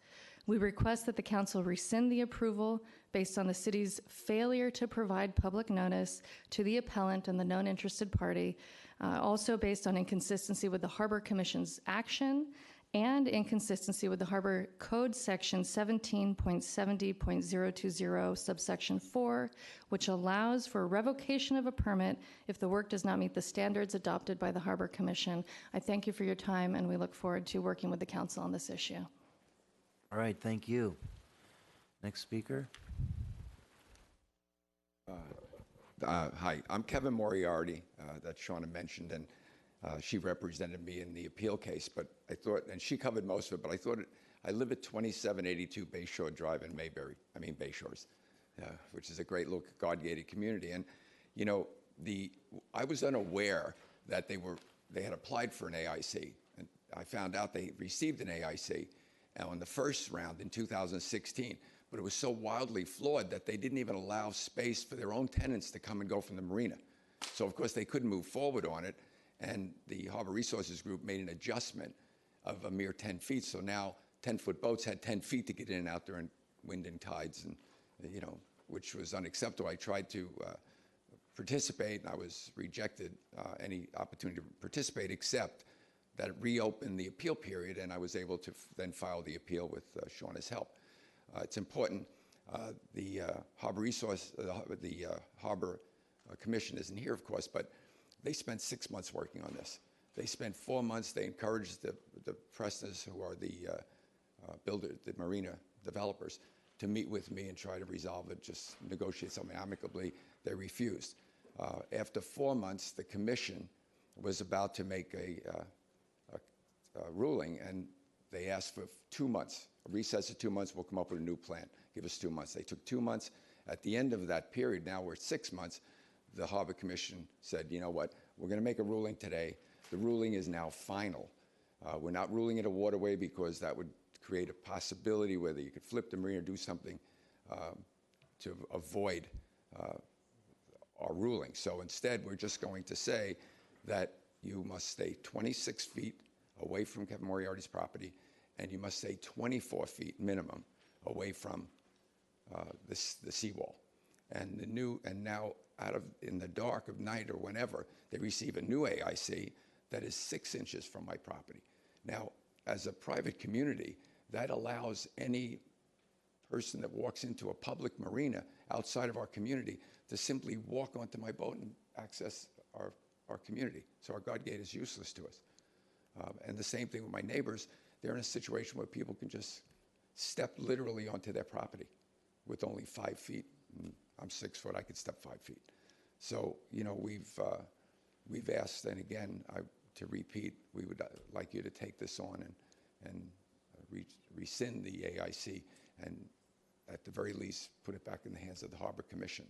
We request that the council rescind the approval based on the city's failure to provide public notice to the appellant and the known interested party, also based on inconsistency with the Harbor Commission's action and inconsistency with the Harbor Code Section 17.70.020, subsection 4, which allows for revocation of a permit if the work does not meet the standards adopted by the Harbor Commission. I thank you for your time, and we look forward to working with the council on this issue. All right, thank you. Next speaker. Hi, I'm Kevin Moriarty, that Shauna mentioned, and she represented me in the appeal case, but I thought, and she covered most of it, but I thought, I live at 2782 Bayshore Drive in Bayshores, which is a great little God-gated community. And, you know, I was unaware that they had applied for an AIC, and I found out they received an AIC on the first round in 2016, but it was so wildly flawed that they didn't even allow space for their own tenants to come and go from the marina. So, of course, they couldn't move forward on it. And the Harbor Resources Group made an adjustment of a mere 10 feet. So now 10-foot boats had 10 feet to get in and out during wind and tides, and which was unacceptable. I tried to participate, and I was rejected any opportunity to participate, except that it reopened the appeal period, and I was able to then file the appeal with Shauna's help. It's important. The Harbor Harbor Commission isn't here, of course, but they spent 6 months working on this. They spent 4 months. They encouraged the Prestons, who are the the marina developers, to meet with me and try to resolve it, just negotiate something amicably. They refused. After 4 months, the commission was about to make a ruling, and they asked for 2 months. A recess of 2 months, we'll come up with a new plan. Give us 2 months. They took 2 months. At the end of that period, now we're at 6 months, the Harbor Commission said, you know what, we're going to make a ruling today. The ruling is now final. We're not ruling it a waterway because that would create a possibility whether you could flip the marina or do something to avoid our ruling. So instead, we're just going to say that you must stay 26 feet away from Kevin Moriarty's property, and you must stay 24 feet minimum away from the seawall. And now in the dark of night or whenever, they receive a new AIC that is 6 inches from my property. Now, as a private community, that allows any person that walks into a public marina outside of our community to simply walk onto my boat and access our community. So our guard gate is useless to us. And the same thing with my neighbors. They're in a situation where people can just step literally onto their property with only 5 feet. I'm 6 foot, I could step 5 feet. So, you know, we've asked, and again, to repeat, we would like you to take this on and rescind the AIC, and at the very least, put it back in the hands of the Harbor Commission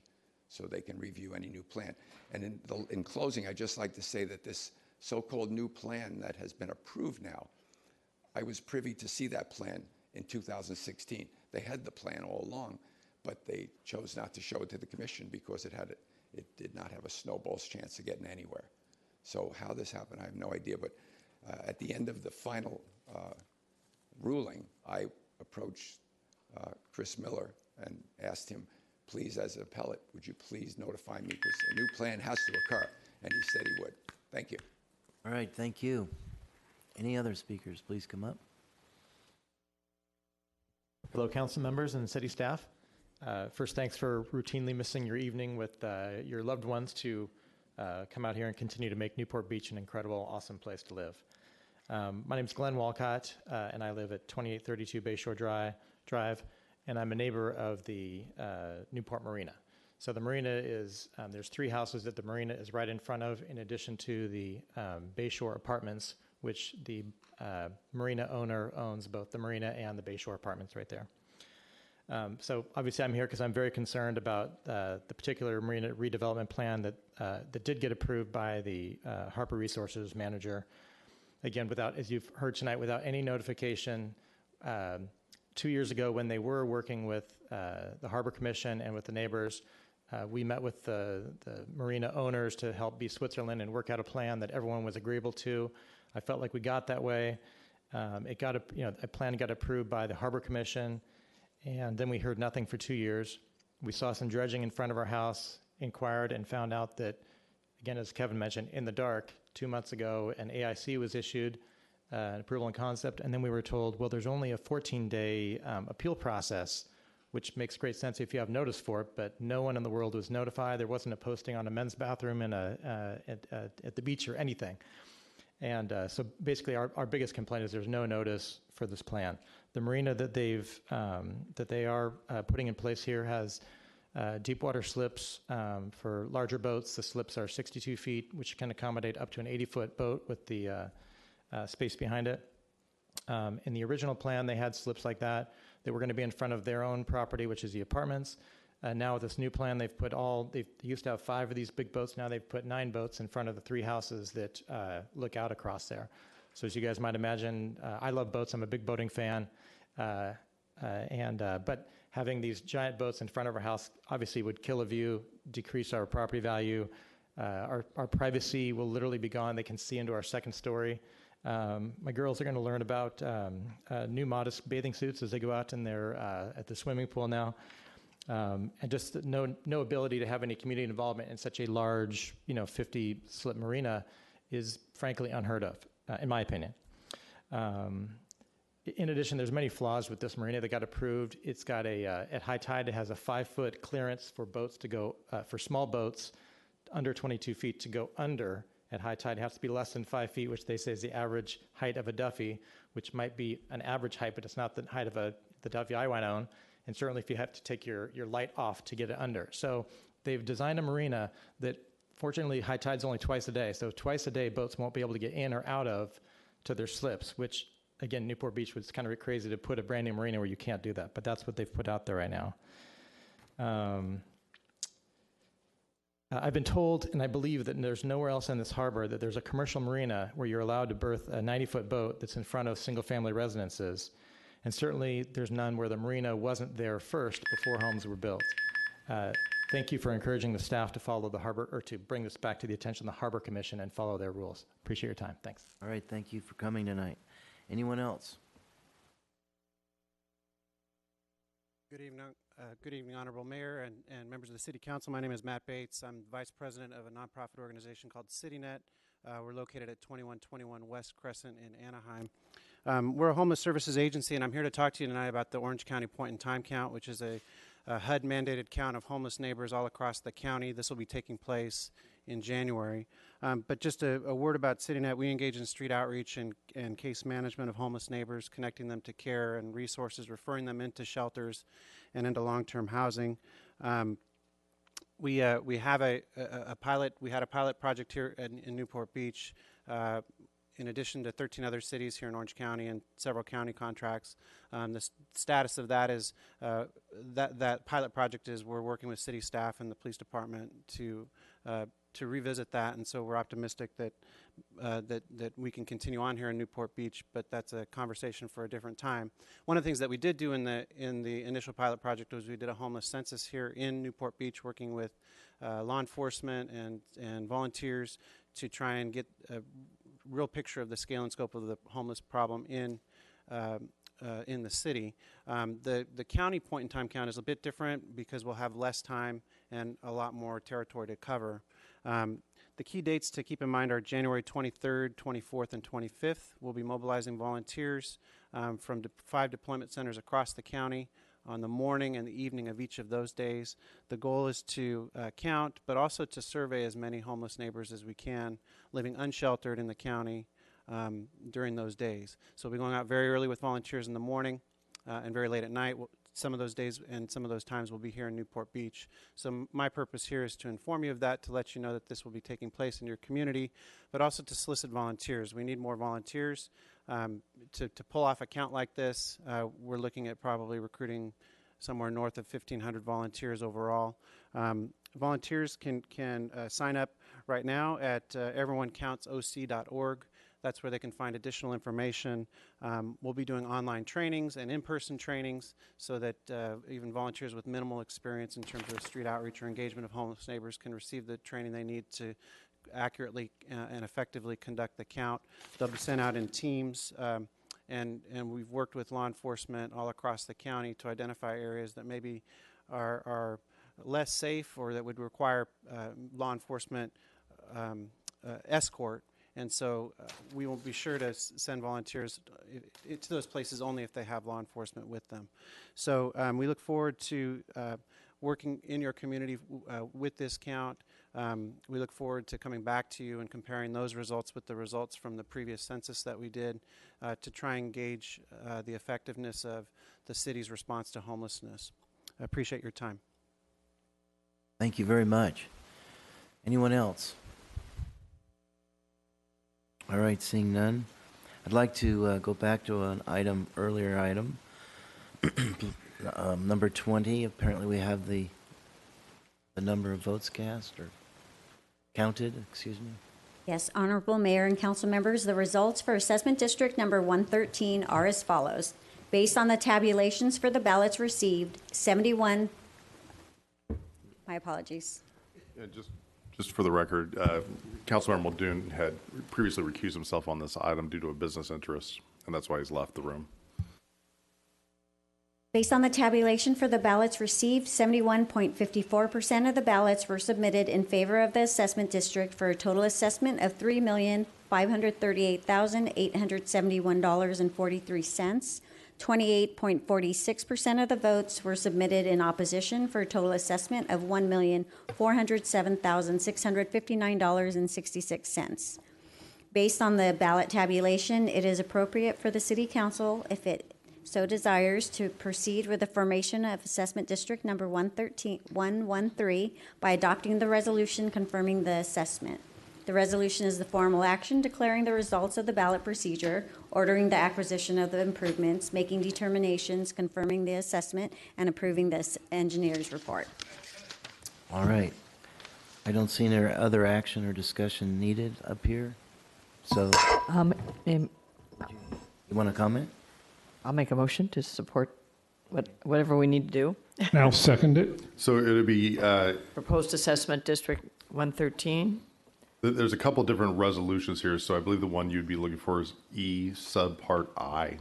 so they can review any new plan. And in closing, I'd just like to say that this so-called new plan that has been approved now, I was privy to see that plan in 2016. They had the plan all along, but they chose not to show it to the commission because it did not have a snowball's chance of getting anywhere. So how this happened, I have no idea. But at the end of the final ruling, I approached Chris Miller and asked him, please, as an appellate, would you please notify me because a new plan has to occur? And he said he would. Thank you. All right, thank you. Any other speakers, please come up. Hello, council members and city staff. First, thanks for routinely missing your evening with your loved ones to come out here and continue to make Newport Beach an incredible, awesome place to live. My name is Glenn Walcott, and I live at 2832 Bayshore Drive, and I'm a neighbor of the Newport Marina. So the marina is, there's 3 houses that the marina is right in front of, in addition to the Bayshore Apartments, which the marina owner owns both the marina and the Bayshore Apartments right there. So obviously I'm here because I'm very concerned about the particular marina redevelopment plan that did get approved by the Harbor Resources manager. Again, without, as you've heard tonight, without any notification. 2 years ago, when they were working with the Harbor Commission and with the neighbors, we met with the marina owners to help be Switzerland and work out a plan that everyone was agreeable to. I felt like we got that way. A plan got approved by the Harbor Commission, and then we heard nothing for 2 years. We saw some dredging in front of our house, inquired, and found out that, again, as Kevin mentioned, in the dark, 2 months ago, an AIC was issued, an approval and concept, and then we were told, well, there's only a 14-day appeal process, which makes great sense if you have notice for it, but no one in the world was notified. There wasn't a posting on a men's bathroom at the beach or anything. And so basically our biggest complaint is there's no notice for this plan. The marina that they are putting in place here has deep water slips for larger boats. The slips are 62 feet, which can accommodate up to an 80-foot boat with the space behind it. In the original plan, they had slips like that. They were going to be in front of their own property, which is the apartments. Now with this new plan, they used to have 5 of these big boats. Now they've put 9 boats in front of the 3 houses that look out across there. So as you guys might imagine, I love boats. I'm a big boating fan. But having these giant boats in front of our house obviously would kill a view, decrease our property value. Our privacy will literally be gone. They can see into our second story. My girls are going to learn about new modest bathing suits as they go out in their at the swimming pool now, and just no ability to have any community involvement in such a large, 50 slip marina is frankly unheard of, in my opinion. In addition, there's many flaws with this marina that got approved. It's got at high tide, it has a 5-foot clearance for boats to go for small boats under 22 feet to go under. At high tide, it has to be less than 5 feet, which they say is the average height of a Duffy, which might be an average height, but it's not the height of the Duffy I want to own. And certainly if you have to take your light off to get it under. So they've designed a marina that, fortunately, high tide's only twice a day. So twice a day, boats won't be able to get in or out of to their slips, which, again, Newport Beach was kind of crazy to put a brand new marina where you can't do that. But that's what they've put out there right now. I've been told, and I believe that there's nowhere else in this harbor that there's a commercial marina where you're allowed to berth a 90-foot boat that's in front of single-family residences. And certainly there's none where the marina wasn't there first before homes were built. Thank you for encouraging the staff to follow the harbor, or to bring this back to the attention of the Harbor Commission and follow their rules. Appreciate your time. Thanks. All right, thank you for coming tonight. Anyone else? Good evening, Honorable Mayor and members of the City Council. My name is Matt Bates. I'm Vice President of a nonprofit organization called CityNet. We're located at 2121 West Crescent in Anaheim. We're a homeless services agency, and I'm here to talk to you tonight about the Orange County Point in Time Count, which is a HUD-mandated count of homeless neighbors all across the county. This will be taking place in January. But just a word about CityNet. We engage in street outreach and case management of homeless neighbors, connecting them to care and resources, referring them into shelters and into long-term housing. We have a pilot. We had a pilot project here in Newport Beach in addition to 13 other cities here in Orange County and several county contracts. The status of that is that pilot project is we're working with city staff and the police department to revisit that, and so we're optimistic that that we can continue on here in Newport Beach, but that's a conversation for a different time. One of the things that we did do in the initial pilot project was we did a homeless census here in Newport Beach, working with law enforcement and volunteers to try and get a real picture of the scale and scope of the homeless problem in the city. The county point-in-time count is a bit different because we'll have less time and a lot more territory to cover. The key dates to keep in mind are January 23rd, 24th, and 25th. We'll be mobilizing volunteers from 5 deployment centers across the county on the morning and the evening of each of those days. The goal is to count, but also to survey as many homeless neighbors as we can living unsheltered in the county during those days. So we'll be going out very early with volunteers in the morning and very late at night. Some of those days and some of those times will be here in Newport Beach. So my purpose here is to inform you of that, to let you know that this will be taking place in your community, but also to solicit volunteers. We need more volunteers to pull off a count like this. We're looking at probably recruiting somewhere north of 1,500 volunteers overall. Volunteers can sign up right now at everyonecounts.oc.org. That's where they can find additional information. We'll be doing online trainings and in-person trainings so that even volunteers with minimal experience in terms of street outreach or engagement of homeless neighbors can receive the training they need to accurately and effectively conduct the count. They'll be sent out in teams, and we've worked with law enforcement all across the county to identify areas that maybe are less safe or that would require law enforcement escort. And so we will be sure to send volunteers to those places only if they have law enforcement with them. So we look forward to working in your community with this count. We look forward to coming back to you and comparing those results with the results from the previous census that we did to try and gauge the effectiveness of the city's response to homelessness. I appreciate your time. Thank you very much. Anyone else? All right, seeing none. I'd like to go back to an earlier item. Number 20, apparently we have the number of votes cast or counted, excuse me. Yes, Honorable Mayor and council members, the results for Assessment District number 113 are as follows. Based on the tabulations for the ballots received, 71, my apologies. Yeah, just for the record, Councilmember Muldoon had previously recused himself on this item due to a business interest, and that's why he's left the room. Based on the tabulation for the ballots received, 71.54% of the ballots were submitted in favor of the assessment district for a total assessment of $3,538,871.43. 28.46% of the votes were submitted in opposition for a total assessment of $1,407,659.66. Based on the ballot tabulation, it is appropriate for the City Council, if it so desires, to proceed with the formation of Assessment District number 113 by adopting the resolution confirming the assessment. The resolution is the formal action declaring the results of the ballot procedure, ordering the acquisition of the improvements, making determinations, confirming the assessment, and approving the engineer's report. All right. I don't see any other action or discussion needed up here. So, you want to comment? I'll make a motion to support whatever we need to do. I'll second it. So it'll be Proposed Assessment District 113. There's a couple different resolutions here, so I believe the one you'd be looking for is E subpart I.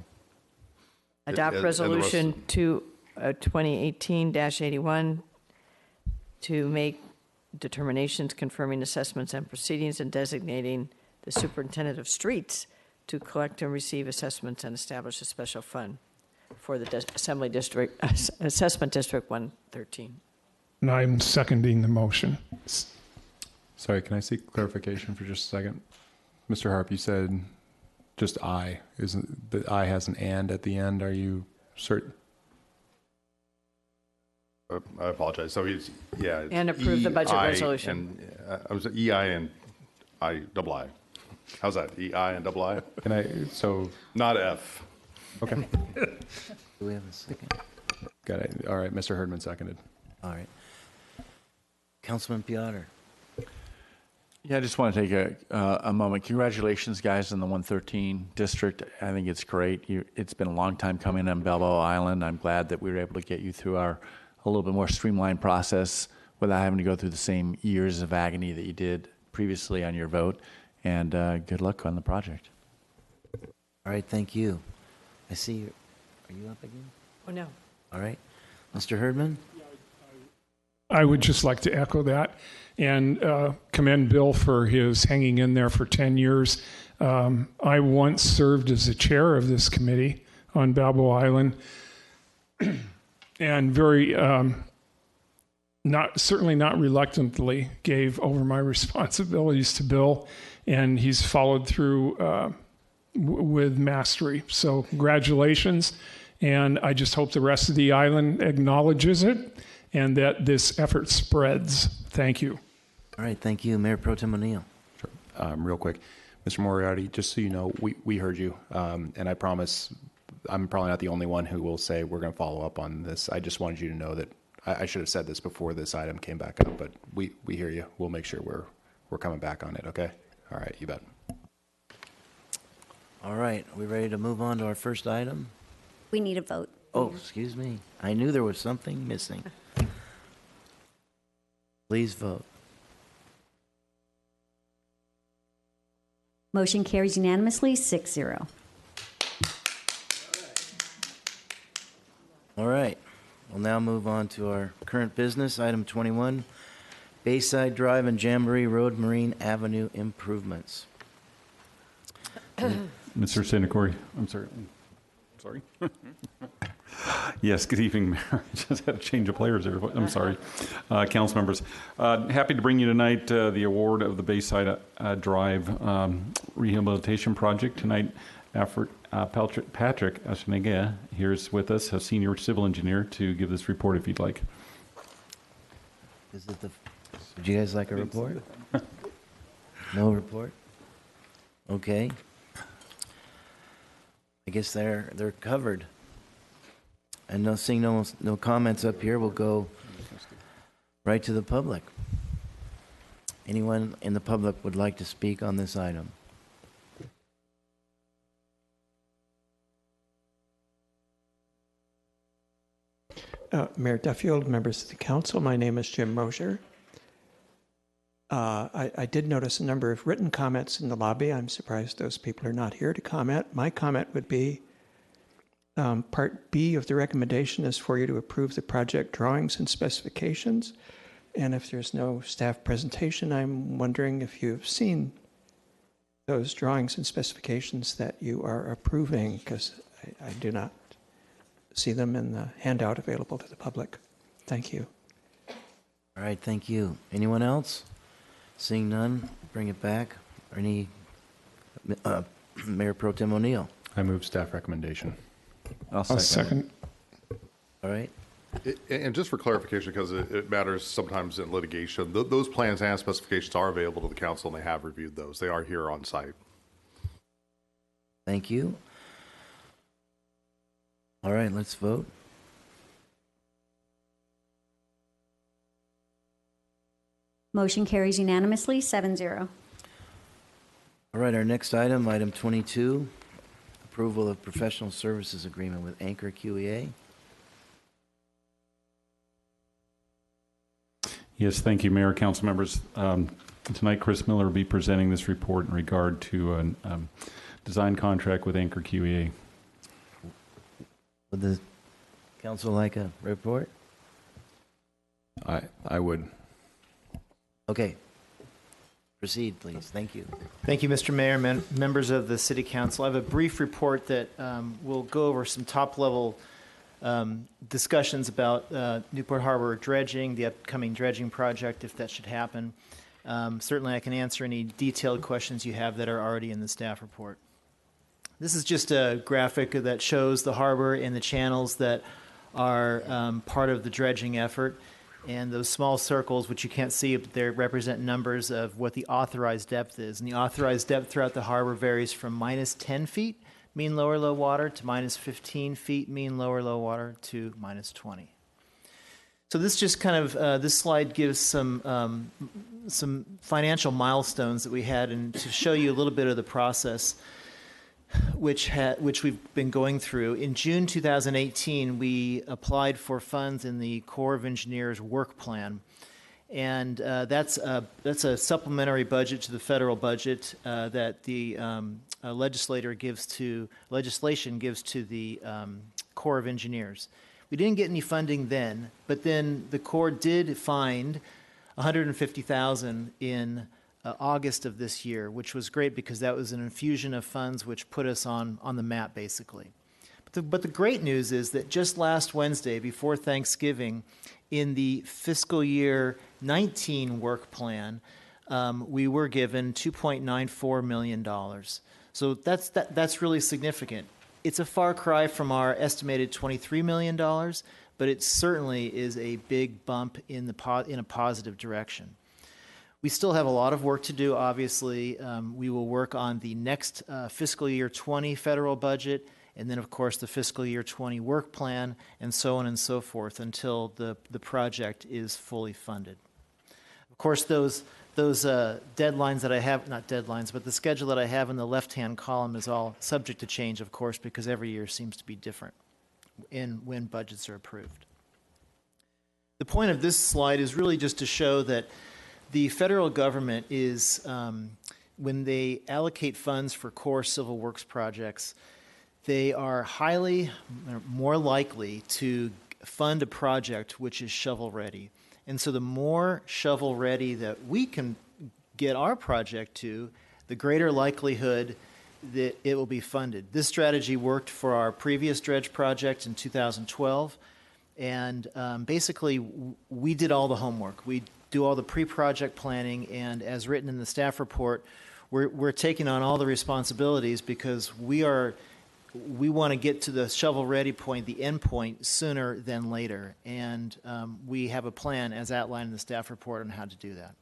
Adopt Resolution 2018-81 to make determinations confirming assessments and proceedings and designating the superintendent of streets to collect and receive assessments and establish a special fund for the Assessment District 113. And I'm seconding the motion. Sorry, can I seek clarification for just a second? Mr. Harp, you said just I. Isn't the I has an and at the end? Are you certain? I apologize. So he's, yeah. And approve the budget resolution. And, I was EI and I double I. How's that? E-I and double I? Can I, so, Not F. okay. Do we have a second? Got it. All right, Mr. Herdman seconded. All right. Councilman Piotr. Yeah, I just want to take a moment. Congratulations, guys, in the 113 district. I think it's great. It's been a long time coming on Balboa Island. I'm glad that we were able to get you through a little bit more streamlined process without having to go through the same years of agony that you did previously on your vote. And good luck on the project. All right, thank you. I see you. Are you up again? Oh, no. All right. Mr. Herdman? I would just like to echo that and commend Bill for his hanging in there for 10 years. I once served as the chair of this committee on Balboa Island and very, certainly not reluctantly, gave over my responsibilities to Bill, and he's followed through with mastery. So congratulations, and I just hope the rest of the island acknowledges it and that this effort spreads. Thank you. All right, thank you. Mayor Pro Tem O'Neill. Sure. Real quick, Mr. Moriarty, just so you know, we heard you, and I promise I'm probably not the only one who will say we're going to follow up on this. I just wanted you to know that I should have said this before this item came back up, but we hear you. We'll make sure we're coming back on it, okay? All right, you bet. All right, are we ready to move on to our first item? We need a vote. Oh, excuse me. I knew there was something missing. Please vote. Motion carries unanimously, 6-0. All right, we'll now move on to our current business, item 21, Bayside Drive and Jamboree Road Marine Avenue improvements. Mr. Senatore, I'm sorry. Yes, good evening, Mayor. Just had a change of players there. I'm sorry. Council members, happy to bring you tonight the award of the Bayside Drive Rehabilitation Project. Tonight, Patrick Aschenega here is with us, a senior civil engineer, to give this report if you'd like. Would you guys like a report? No report? Okay. I guess they're covered. And seeing no comments up here, we'll go right to the public. Anyone in the public would like to speak on this item? Mayor Duffield, members of the council, my name is Jim Mosier. I did notice a number of written comments in the lobby. I'm surprised those people are not here to comment. My comment would be Part B of the recommendation is for you to approve the project drawings and specifications. And if there's no staff presentation, I'm wondering if you've seen those drawings and specifications that you are approving, because I do not see them in the handout available to the public. Thank you. All right, thank you. Anyone else? Seeing none, bring it back. Any Mayor Pro Tem O'Neill? I move staff recommendation. I'll second. All right. And just for clarification, because it matters sometimes in litigation, those plans and specifications are available to the council, and they have reviewed those. They are here on site. Thank you. All right, let's vote. Motion carries unanimously, 7-0. All right, our next item, item 22, approval of professional services agreement with Anchor QEA. Yes, thank you, Mayor, council members. Tonight, Chris Miller will be presenting this report in regard to a design contract with Anchor QEA. Would the council like a report? I would. Okay. Proceed, please. Thank you. Thank you, Mr. Mayor, members of the City Council. I have a brief report that will go over some top-level discussions about Newport Harbor dredging, the upcoming dredging project, if that should happen. Certainly, I can answer any detailed questions you have that are already in the staff report. This is just a graphic that shows the harbor and the channels that are part of the dredging effort. And those small circles, which you can't see up there, represent numbers of what the authorized depth is. And the authorized depth throughout the harbor varies from minus 10 feet, mean lower low water, to minus 15 feet, mean lower low water, to minus 20. So this just kind of, this slide gives some financial milestones that we had, and to show you a little bit of the process which we've been going through. In June 2018, we applied for funds in the Corps of Engineers work plan, and that's a supplementary budget to the federal budget that the legislation gives to the Corps of Engineers. We didn't get any funding then, but then the Corps did find $150,000 in August of this year, which was great because that was an infusion of funds which put us on the map, basically. But the great news is that just last Wednesday, before Thanksgiving, in the fiscal year 19 work plan, we were given $2.94 million. So that's really significant. It's a far cry from our estimated $23 million, but it certainly is a big bump in a positive direction. We still have a lot of work to do, obviously. We will work on the next fiscal year 20 federal budget, and then, of course, the fiscal year 20 work plan, and so on and so forth until the project is fully funded. Of course, those deadlines that I have, not deadlines, but the schedule that I have in the left-hand column is all subject to change, of course, because every year seems to be different in when budgets are approved. The point of this slide is really just to show that the federal government is, when they allocate funds for core civil works projects, they are more likely to fund a project which is shovel-ready. And so the more shovel-ready that we can get our project to, the greater likelihood that it will be funded. This strategy worked for our previous dredge project in 2012, and basically we did all the homework. We do all the pre-project planning, and as written in the staff report, we're taking on all the responsibilities because we want to get to the shovel-ready point, the end point, sooner than later, and we have a plan as outlined in the staff report on how to do that.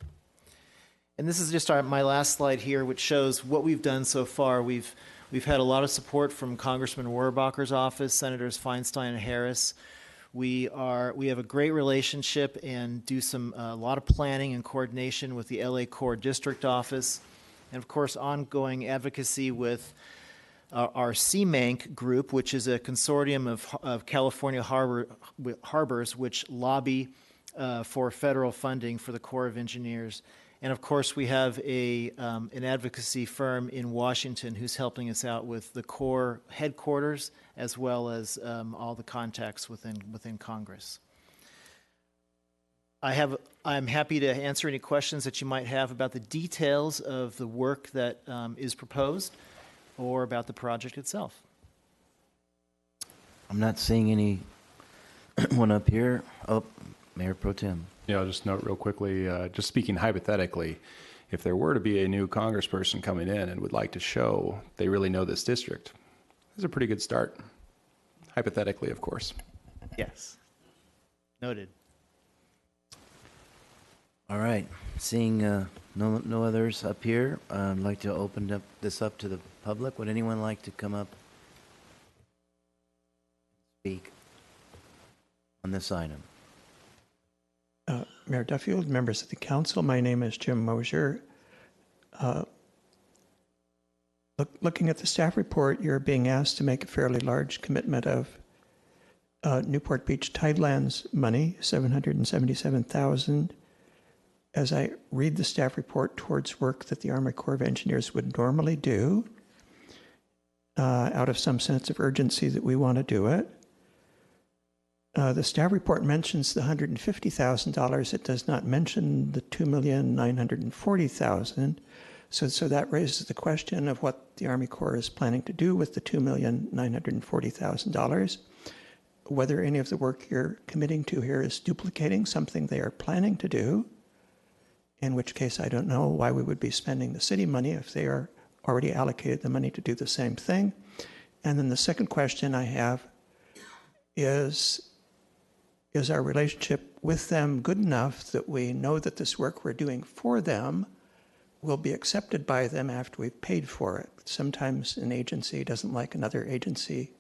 And this is just my last slide here, which shows what we've done so far. We've had a lot of support from Congressman Rohrabacher's office, Senators Feinstein and Harris. We have a great relationship and do a lot of planning and coordination with the LA Corps District Office, and of course ongoing advocacy with our CMANC group, which is a consortium of California harbors which lobby for federal funding for the Corps of Engineers. And of course, we have an advocacy firm in Washington who's helping us out with the Corps headquarters, as well as all the contacts within Congress. I'm happy to answer any questions that you might have about the details of the work that is proposed or about the project itself. I'm not seeing anyone up here. Oh, Mayor Pro Tem. Yeah, I'll just note real quickly, just speaking hypothetically, if there were to be a new congressperson coming in and would like to show they really know this district, this is a pretty good start. Hypothetically, of course. Yes. Noted. All right. Seeing no others up here, I'd like to open this up to the public. Would anyone like to come up and speak on this item? Mayor Duffield, members of the council, my name is Jim Mosier. Looking at the staff report, you're being asked to make a fairly large commitment of Newport Beach Tidelands money, $777,000. As I read the staff report, towards work that the Army Corps of Engineers would normally do, out of some sense of urgency that we want to do it. The staff report mentions the $150,000. It does not mention the $2,940,000. So that raises the question of what the Army Corps is planning to do with the $2,940,000. Whether any of the work you're committing to here is duplicating something they are planning to do, in which case I don't know why we would be spending the city money if they are already allocated the money to do the same thing. And then the second question I have is our relationship with them good enough that we know that this work we're doing for them will be accepted by them after we've paid for it. Sometimes an agency doesn't like another agency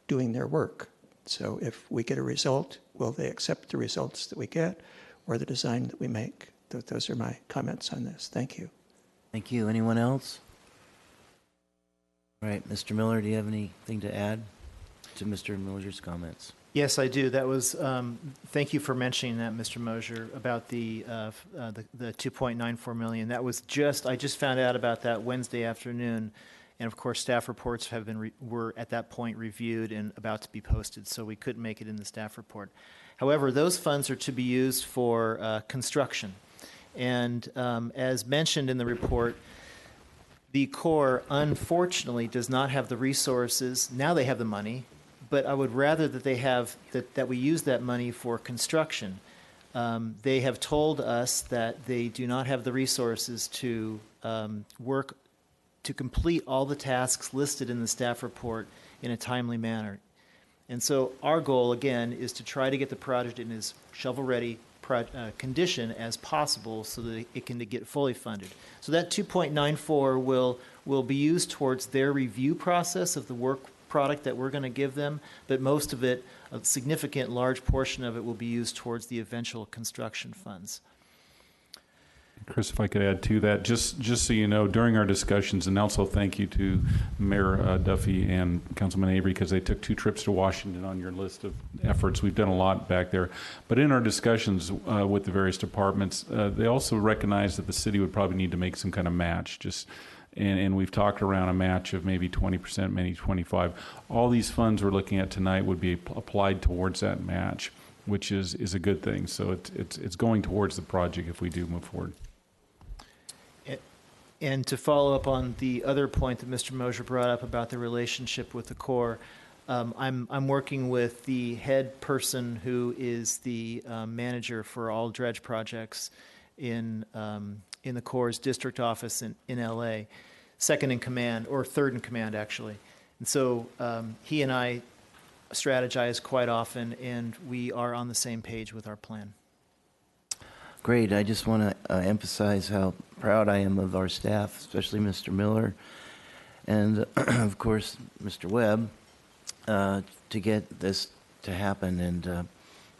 doing their work. So if we get a result, will they accept the results that we get or the design that we make? Those are my comments on this. Thank you. Thank you. Anyone else? All right, Mr. Miller, do you have anything to add to Mr. Mosier's comments? Yes, I do. That was, thank you for mentioning that, Mr. Mosier, about the 2.94 million. That was I just found out about that Wednesday afternoon. And of course, staff reports were at that point reviewed and about to be posted, so we couldn't make it in the staff report. However, those funds are to be used for construction. And as mentioned in the report, the Corps unfortunately does not have the resources. Now they have the money, but I would rather that they have that we use that money for construction. They have told us that they do not have the resources to work to complete all the tasks listed in the staff report in a timely manner. And so our goal, again, is to try to get the project in as shovel-ready condition as possible so that it can get fully funded. So that 2.94 will be used towards their review process of the work product that we're going to give them, but most of it, a significant large portion of it, will be used towards the eventual construction funds. Chris, if I could add to that, just so you know, during our discussions, and also thank you to Mayor Duffy and Councilman Avery, because they took 2 trips to Washington on your list of efforts. We've done a lot back there. But in our discussions with the various departments, they also recognized that the city would probably need to make some kind of match. And we've talked around a match of maybe 20%, maybe 25%. All these funds we're looking at tonight would be applied towards that match, which is a good thing. So it's going towards the project if we do move forward. And to follow up on the other point that Mr. Mosier brought up about the relationship with the Corps, I'm working with the head person who is the manager for all dredge projects in the Corps' district office in LA, second in command, or third in command, actually. And so he and I strategize quite often, and we are on the same page with our plan. Great. I just want to emphasize how proud I am of our staff, especially Mr. Miller and, of course, Mr. Webb, to get this to happen. And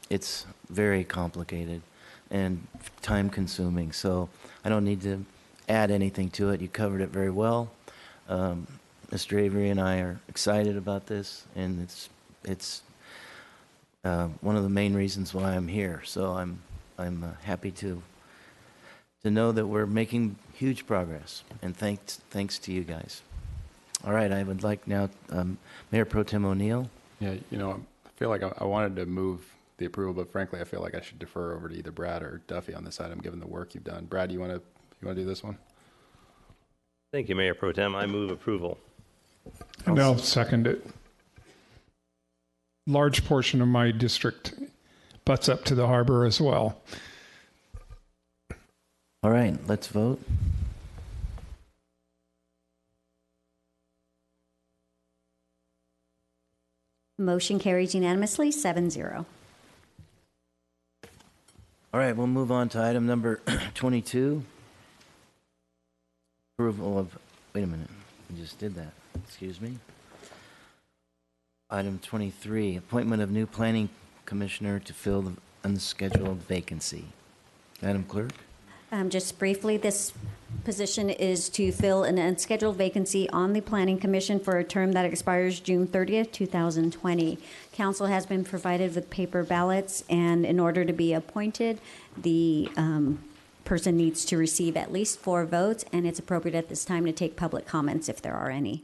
it's very complicated and time-consuming, so I don't need to add anything to it. You covered it very well. Mr. Avery and I are excited about this, and it's one of the main reasons why I'm here. So I'm happy to know that we're making huge progress, and thanks to you guys. All right, I would like now Mayor Pro Tem O'Neill. Yeah, I feel like I wanted to move the approval, but frankly, I feel like I should defer over to either Brad or Duffy on this item, given the work you've done. Brad, you want to do this one? Thank you, Mayor Pro Tem. I move approval. And I'll second it. Large portion of my district butts up to the harbor as well. All right, let's vote. Motion carries unanimously, 7-0. All right, we'll move on to item number 22. Approval of, wait a minute, we just did that. Excuse me. Item 23, appointment of new planning commissioner to fill the unscheduled vacancy. Madam Clerk? Just briefly, this position is to fill an unscheduled vacancy on the Planning Commission for a term that expires June 30th, 2020. Council has been provided with paper ballots, and in order to be appointed, the person needs to receive at least 4 votes, and it's appropriate at this time to take public comments if there are any.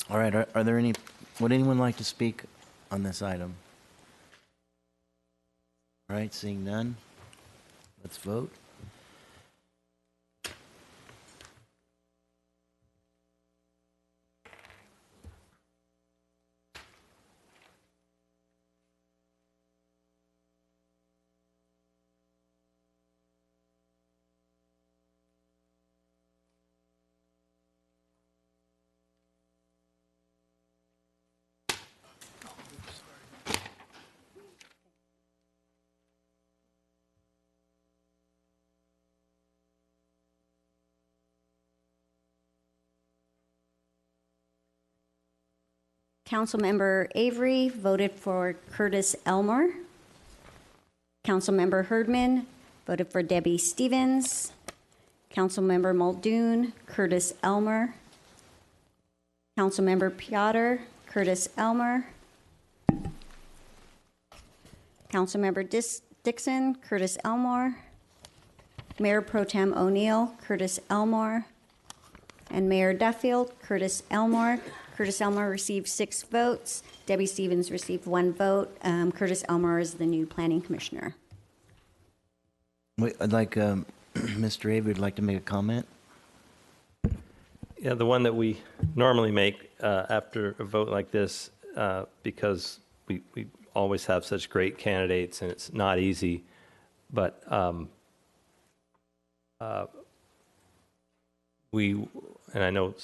All right, are there any, would anyone like to speak on this item? All right, seeing none, let's vote. Councilmember Avery voted for Curtis Elmore. Councilmember Herdman voted for Debbie Stevens. Councilmember Muldoon, Curtis Elmer. Councilmember Piotr, Curtis Elmer. Councilmember Dixon, Curtis Elmore. Mayor Pro Tem O'Neill, Curtis Elmore. And Mayor Duffield, Curtis Elmore. Curtis Elmore received 6 votes. Debbie Stevens received 1 vote. Curtis Elmore is the new planning commissioner. Wait, I'd like, Mr. Avery would like to make a comment. Yeah, the one that we normally make after a vote like this, because we always have such great candidates and it's not easy, but we, and I know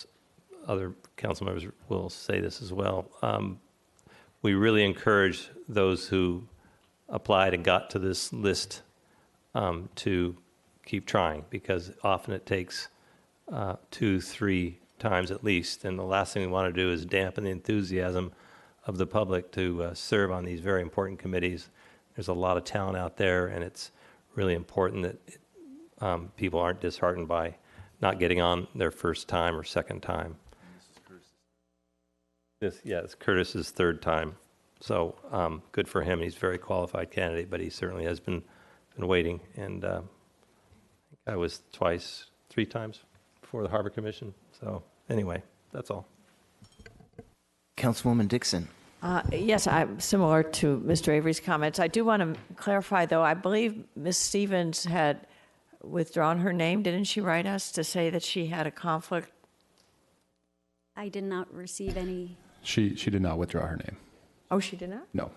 other council members will say this as well, we really encourage those who applied and got to this list to keep trying, because often it takes 2-3 times at least, and the last thing we want to do is dampen the enthusiasm of the public to serve on these very important committees. There's a lot of talent out there, and it's really important that people aren't disheartened by not getting on their first time or second time. It's Curtis's 3rd time, so good for him. He's a very qualified candidate, but he certainly has been waiting, and I was 3 times before the Harbor Commission. So anyway, that's all. Councilwoman Dixon. Yes, I'm similar to Mr. Avery's comments. I do want to clarify, though. I believe Ms. Stevens had withdrawn her name. Didn't she write us to say that she had a conflict? I did not receive any. She did not withdraw her name. Oh, she did not? No.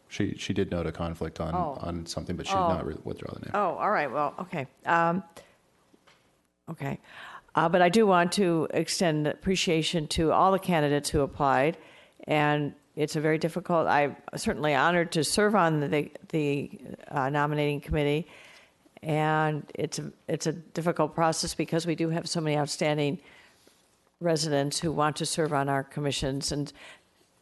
She did note a conflict on something, but she did not withdraw the name. Oh, all right. Well, okay. Okay. But I do want to extend appreciation to all the candidates who applied, and it's a very difficult. I'm certainly honored to serve on the nominating committee, and it's a difficult process because we do have so many outstanding residents who want to serve on our commissions. And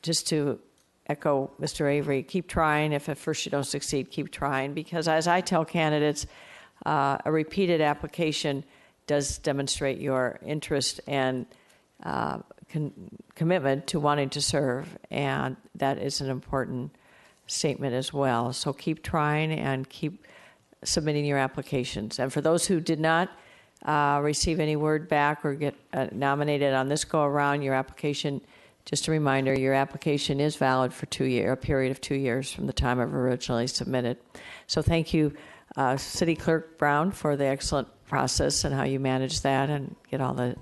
just to echo Mr. Avery, keep trying. If at first you don't succeed, keep trying, because as I tell candidates, a repeated application does demonstrate your interest and commitment to wanting to serve, and that is an important statement as well. So keep trying and keep submitting your applications. And for those who did not receive any word back or get nominated on this go-around, your application, just a reminder, your application is valid for a period of 2 years from the time of originally submitted. So thank you, City Clerk Brown, for the excellent process and how you manage that and get all the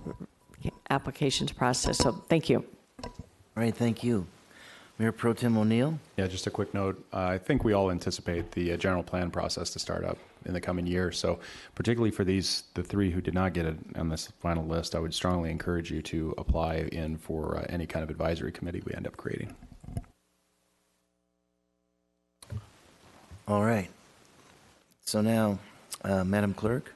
applications processed. So thank you. All right, thank you. Mayor Pro Tem O'Neill? Yeah, just a quick note. I think we all anticipate the general plan process to start up in the coming year. So particularly for the 3 who did not get it on this final list, I would strongly encourage you to apply in for any kind of advisory committee we end up creating. All right. So now, Madam Clerk?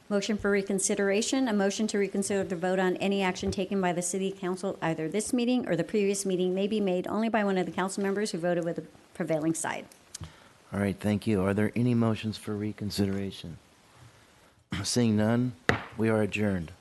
Motion for reconsideration. A motion to reconsider the vote on any action taken by the City Council, either this meeting or the previous meeting, may be made only by one of the council members who voted with the prevailing side. All right, thank you. Are there any motions for reconsideration? Seeing none, we are adjourned.